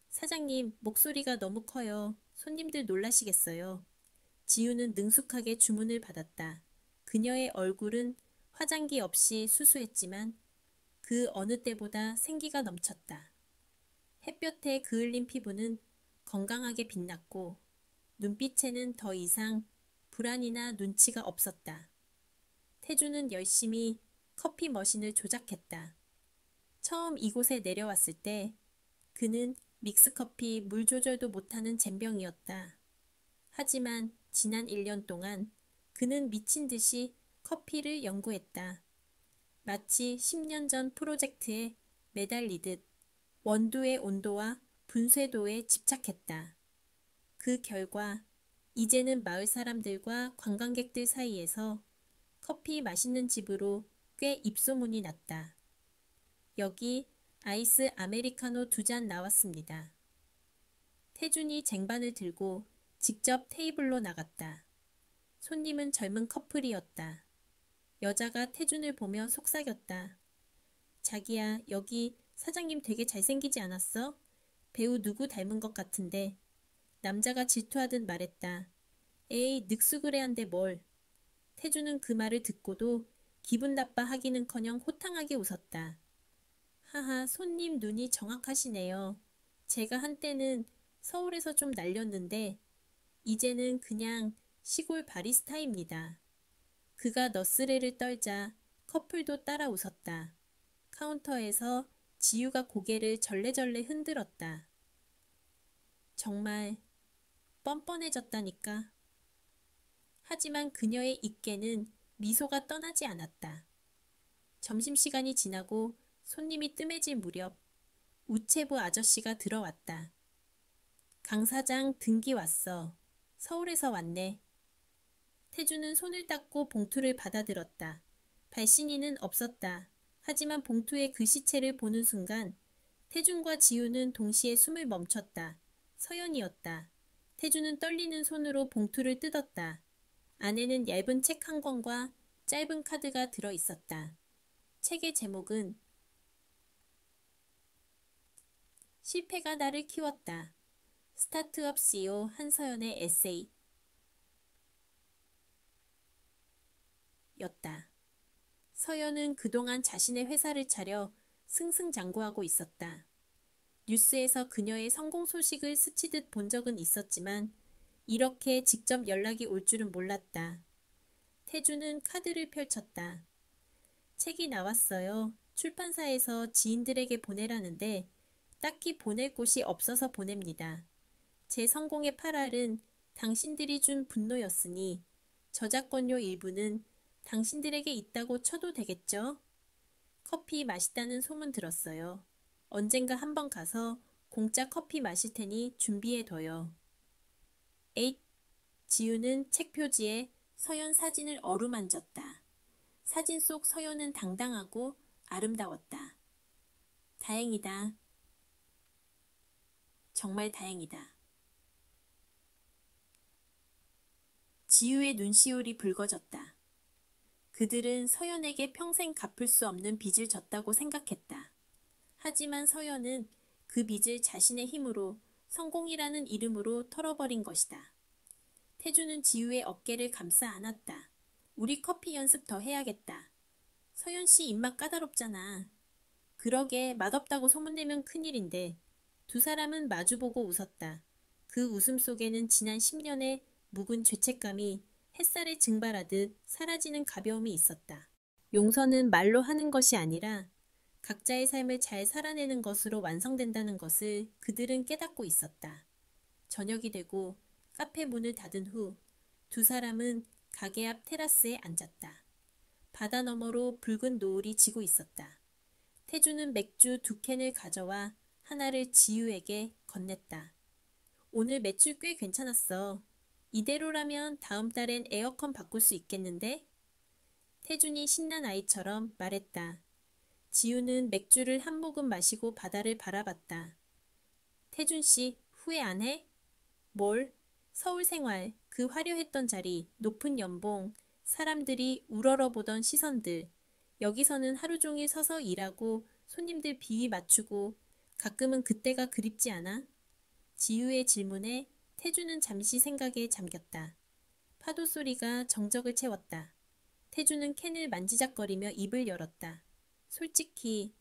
사장님, 목소리가 너무 커요. 손님들 놀라시겠어요. 지우는 능숙하게 주문을 받았다. 그녀의 얼굴은 화장기 없이 수수했지만 그 어느 때보다 생기가 넘쳤다. 햇볕에 그을린 피부는 건강하게 빛났고 눈빛에는 더 이상 불안이나 눈치가 없었다. 태주는 열심히 커피 머신을 조작했다. 처음 이곳에 내려왔을 때 그는 믹스커피 물 조절도 못하는 젬병이었다. 하지만 지난 1년 동안 그는 미친 듯이 커피를 연구했다. 마치 10년 전 프로젝트에 매달리듯 원두의 온도와 분쇄도에 집착했다. 그 결과 이제는 마을 사람들과 관광객들 사이에서 커피 맛있는 집으로 꽤 입소문이 났다. 여기 아이스 아메리카노 2잔 나왔습니다. 태준이 쟁반을 들고 직접 테이블로 나갔다. 손님은 젊은 커플이었다. 여자가 태준을 보며 속삭였다. 자기야, 여기 사장님 되게 잘생기지 않았어? 배우 누구 닮은 것 같은데. 남자가 질투하듯 말했다. 에이, 늑수그레한데 뭘. 태준은 그 말을 듣고도 기분 나빠하기는커녕 호탕하게 웃었다. 하하, 손님 눈이 정확하시네요. 제가 한때는 서울에서 좀 날렸는데 이제는 그냥 시골 바리스타입니다. 그가 너스레를 떨자 커플도 따라 웃었다. 카운터에서 지유가 고개를 절레절레 흔들었다. 정말 뻔뻔해졌다니까. 하지만 그녀의 입계는 미소가 떠나지 않았다. 점심시간이 지나고 손님이 뜸해질 무렵 우체부 아저씨가 들어왔다. 강 사장 등기 왔어. 서울에서 왔네. 태주는 손을 닦고 봉투를 받아들었다. 발신인은 없었다. 하지만 봉투의 글씨체를 보는 순간 태준과 지우는 동시에 숨을 멈췄다. 서연이었다. 태주는 떨리는 손으로 봉투를 뜯었다. 안에는 얇은 책 한 권과 짧은 카드가 들어 있었다. 책의 제목은 실패가 나를 키웠다. 스타트업 CEO 한서연의 에세이 였다. 서연은 그동안 자신의 회사를 차려 승승장구하고 있었다. 뉴스에서 그녀의 성공 소식을 스치듯 본 적은 있었지만 이렇게 직접 연락이 올 줄은 몰랐다. 태주는 카드를 펼쳤다. 책이 나왔어요. 출판사에서 지인들에게 보내라는데 딱히 보낼 곳이 없어서 보냅니다. 제 성공의 8알은 당신들이 준 분노였으니 저작권료 일부는 당신들에게 있다고 쳐도 되겠죠? 커피 맛있다는 소문 들었어요. 언젠가 한번 가서 공짜 커피 마실 테니 준비해둬요. 에잇! 지우는 책 표지에 서연 사진을 어루만졌다. 사진 속 서연은 당당하고 아름다웠다. 다행이다. 정말 다행이다. 지우의 눈시울이 붉어졌다. 그들은 서연에게 평생 갚을 수 없는 빚을 졌다고 생각했다. 하지만 서연은 그 빚을 자신의 힘으로 성공이라는 이름으로 털어버린 것이다. 태주는 지우의 어깨를 감싸 안았다. 우리 커피 연습 더 해야겠다. 서연 씨 입맛 까다롭잖아. 그러게 맛없다고 소문내면 큰일인데. 두 사람은 마주보고 웃었다. 그 웃음 속에는 지난 10년의 묵은 죄책감이 햇살에 증발하듯 사라지는 가벼움이 있었다. 용서는 말로 하는 것이 아니라 각자의 삶을 잘 살아내는 것으로 완성된다는 것을 그들은 깨닫고 있었다. 저녁이 되고 카페 문을 닫은 후 두 사람은 가게 앞 테라스에 앉았다. 바다 너머로 붉은 노을이 지고 있었다. 태주는 맥주 2캔을 가져와 하나를 지유에게 건넸다. 오늘 매출 꽤 괜찮았어. 이대로라면 다음 달엔 에어컨 바꿀 수 있겠는데? 태준이 신난 아이처럼 말했다. 지우는 맥주를 한 모금 마시고 바다를 바라봤다. 태준 씨, 후회 안 해? 뭘? 서울 생활, 그 화려했던 자리, 높은 연봉, 사람들이 우러러보던 시선들. 여기서는 하루 종일 서서 일하고 손님들 비위 맞추고 가끔은 그때가 그립지 않아? 지우의 질문에 태주는 잠시 생각에 잠겼다. 파도 소리가 정적을 채웠다. 태주는 캔을 만지작거리며 입을 열었다. 솔직히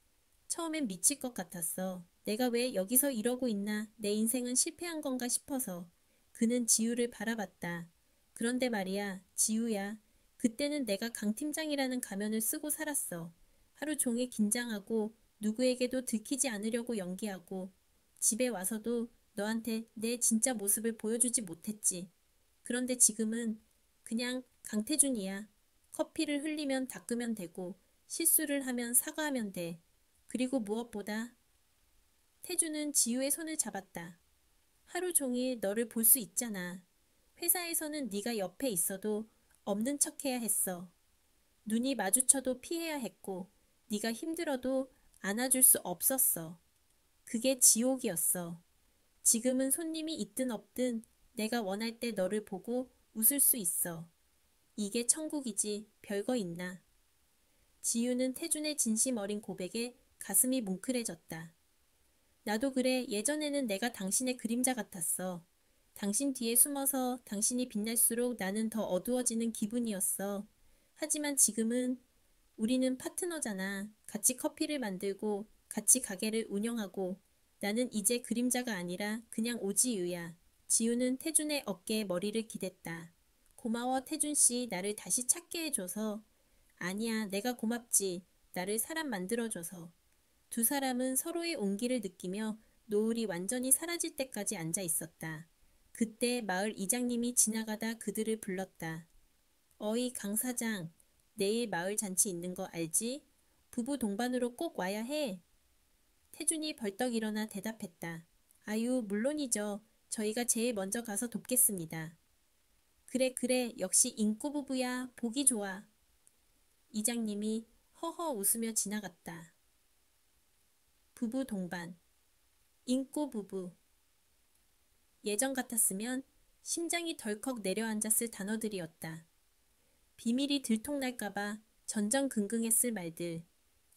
처음엔 미칠 것 같았어. 내가 왜 여기서 이러고 있나, 내 인생은 실패한 건가 싶어서. 그는 지우를 바라봤다. 그런데 말이야, 지우야. 그때는 내가 강 팀장이라는 가면을 쓰고 살았어. 하루 종일 긴장하고 누구에게도 들키지 않으려고 연기하고 집에 와서도 너한테 내 진짜 모습을 보여주지 못했지. 그런데 지금은 그냥 강태준이야. 커피를 흘리면 닦으면 되고 실수를 하면 사과하면 돼. 그리고 무엇보다 태준은 지우의 손을 잡았다. 하루 종일 너를 볼 수 있잖아. 회사에서는 네가 옆에 있어도 없는 척해야 했어. 눈이 마주쳐도 피해야 했고 네가 힘들어도 안아줄 수 없었어. 그게 지옥이었어. 지금은 손님이 있든 없든 내가 원할 때 너를 보고 웃을 수 있어. 이게 천국이지 별거 있나. 지우는 태준의 진심 어린 고백에 가슴이 뭉클해졌다. 나도 그래. 예전에는 내가 당신의 그림자 같았어. 당신 뒤에 숨어서 당신이 빛날수록 나는 더 어두워지는 기분이었어. 하지만 지금은 우리는 파트너잖아. 같이 커피를 만들고 같이 가게를 운영하고 나는 이제 그림자가 아니라 그냥 오지유야. 지우는 태준의 어깨에 머리를 기댔다. 고마워, 태준 씨. 나를 다시 찾게 해줘서. 아니야, 내가 고맙지. 나를 사람 만들어줘서. 두 사람은 서로의 온기를 느끼며 노을이 완전히 사라질 때까지 앉아 있었다. 그때 마을 이장님이 지나가다 그들을 불렀다. 어이, 강 사장. 내일 마을 잔치 있는 거 알지? 부부 동반으로 꼭 와야 해. 태준이 벌떡 일어나 대답했다. 아유, 물론이죠. 저희가 제일 먼저 가서 돕겠습니다. 그래, 그래. 역시 인꼬 부부야. 보기 좋아. 이장님이 허허 웃으며 지나갔다. 부부 동반. 인꼬 부부. 예전 같았으면 심장이 덜컥 내려앉았을 단어들이었다. 비밀이 들통날까봐 전전긍긍했을 말들.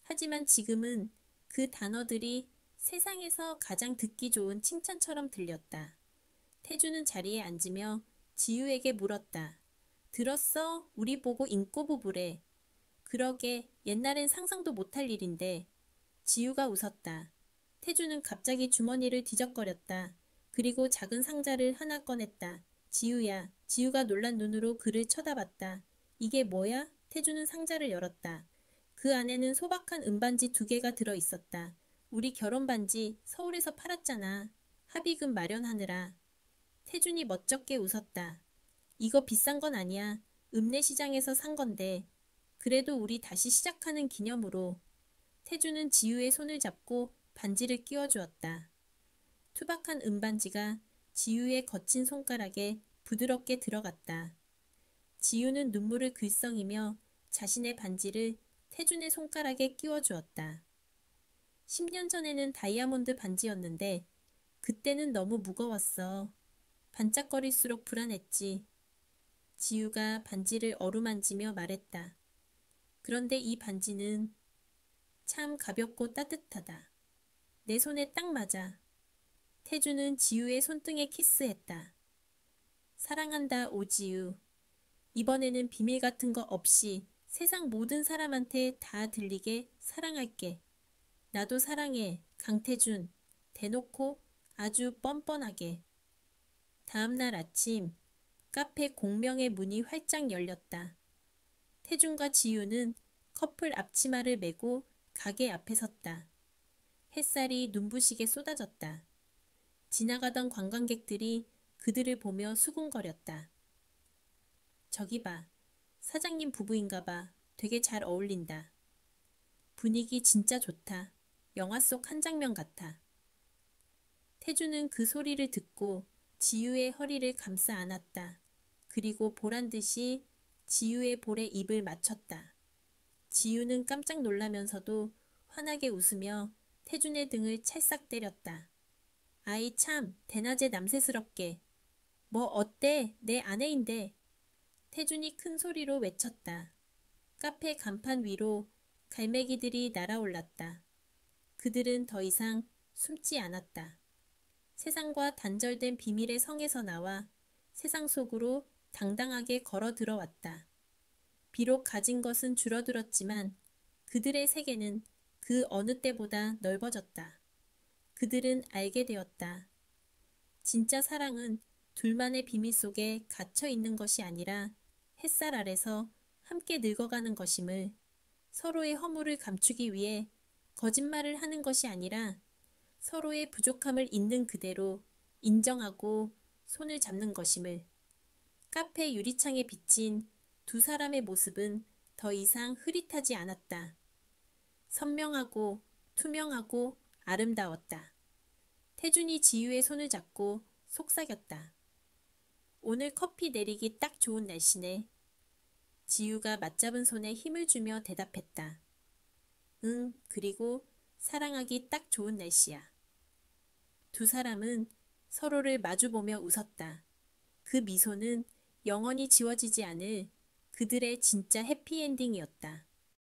하지만 지금은 그 단어들이 세상에서 가장 듣기 좋은 칭찬처럼 들렸다. 태주는 자리에 앉으며 지유에게 물었다. 들었어? 우리 보고 인꼬 부부래. 그러게, 옛날엔 상상도 못할 일인데. 지유가 웃었다. 태주는 갑자기 주머니를 뒤적거렸다. 그리고 작은 상자를 하나 꺼냈다. 지유야. 지유가 놀란 눈으로 그를 쳐다봤다. 이게 뭐야? 태주는 상자를 열었다. 그 안에는 소박한 은반지 2개가 들어있었다. 우리 결혼반지 서울에서 팔았잖아. 합의금 마련하느라. 태준이 멋쩍게 웃었다. 이거 비싼 건 아니야. 읍내시장에서 산 건데. 그래도 우리 다시 시작하는 기념으로. 태준은 지유의 손을 잡고 반지를 끼워주었다. 투박한 은반지가 지유의 거친 손가락에 부드럽게 들어갔다. 지유는 눈물을 글썽이며 자신의 반지를 태준의 손가락에 끼워주었다. 10년 전에는 다이아몬드 반지였는데 그때는 너무 무거웠어. 반짝거릴수록 불안했지. 지유가 반지를 어루만지며 말했다. 그런데 이 반지는 참 가볍고 따뜻하다. 내 손에 딱 맞아. 태주는 지유의 손등에 키스했다. 사랑한다, 오지유. 이번에는 비밀 같은 거 없이 세상 모든 사람한테 다 들리게 사랑할게. 나도 사랑해, 강태준. 대놓고 아주 뻔뻔하게. 다음날 아침 카페 공명의 문이 활짝 열렸다. 태준과 지유는 커플 앞치마를 메고 가게 앞에 섰다. 햇살이 눈부시게 쏟아졌다. 지나가던 관광객들이 그들을 보며 수군거렸다. 저기 봐. 사장님 부부인가 봐. 되게 잘 어울린다. 분위기 진짜 좋다. 영화 속 한 장면 같아. 태주는 그 소리를 듣고 지유의 허리를 감싸 안았다. 그리고 보란듯이 지유의 볼에 입을 맞췄다. 지유는 깜짝 놀라면서도 환하게 웃으며 태준의 등을 찰싹 때렸다. 아이 참, 대낮에 남세스럽게. 뭐 어때? 내 아내인데. 태준이 큰 소리로 외쳤다. 카페 간판 위로 갈매기들이 날아올랐다. 그들은 더 이상 숨지 않았다. 세상과 단절된 비밀의 성에서 나와 세상 속으로 당당하게 걸어 들어왔다. 비록 가진 것은 줄어들었지만 그들의 세계는 그 어느 때보다 넓어졌다. 그들은 알게 되었다. 진짜 사랑은 둘만의 비밀 속에 갇혀 있는 것이 아니라 햇살 아래서 함께 늙어가는 것임을, 서로의 허물을 감추기 위해 거짓말을 하는 것이 아니라 서로의 부족함을 있는 그대로 인정하고 손을 잡는 것임을. 카페 유리창에 비친 두 사람의 모습은 더 이상 흐릿하지 않았다. 선명하고 투명하고 아름다웠다. 태준이 지유의 손을 잡고 속삭였다. 오늘 커피 내리기 딱 좋은 날씨네. 지유가 맞잡은 손에 힘을 주며 대답했다. 응, 그리고 사랑하기 딱 좋은 날씨야. 두 사람은 서로를 마주보며 웃었다. 그 미소는 영원히 지워지지 않을 그들의 진짜 해피엔딩이었다.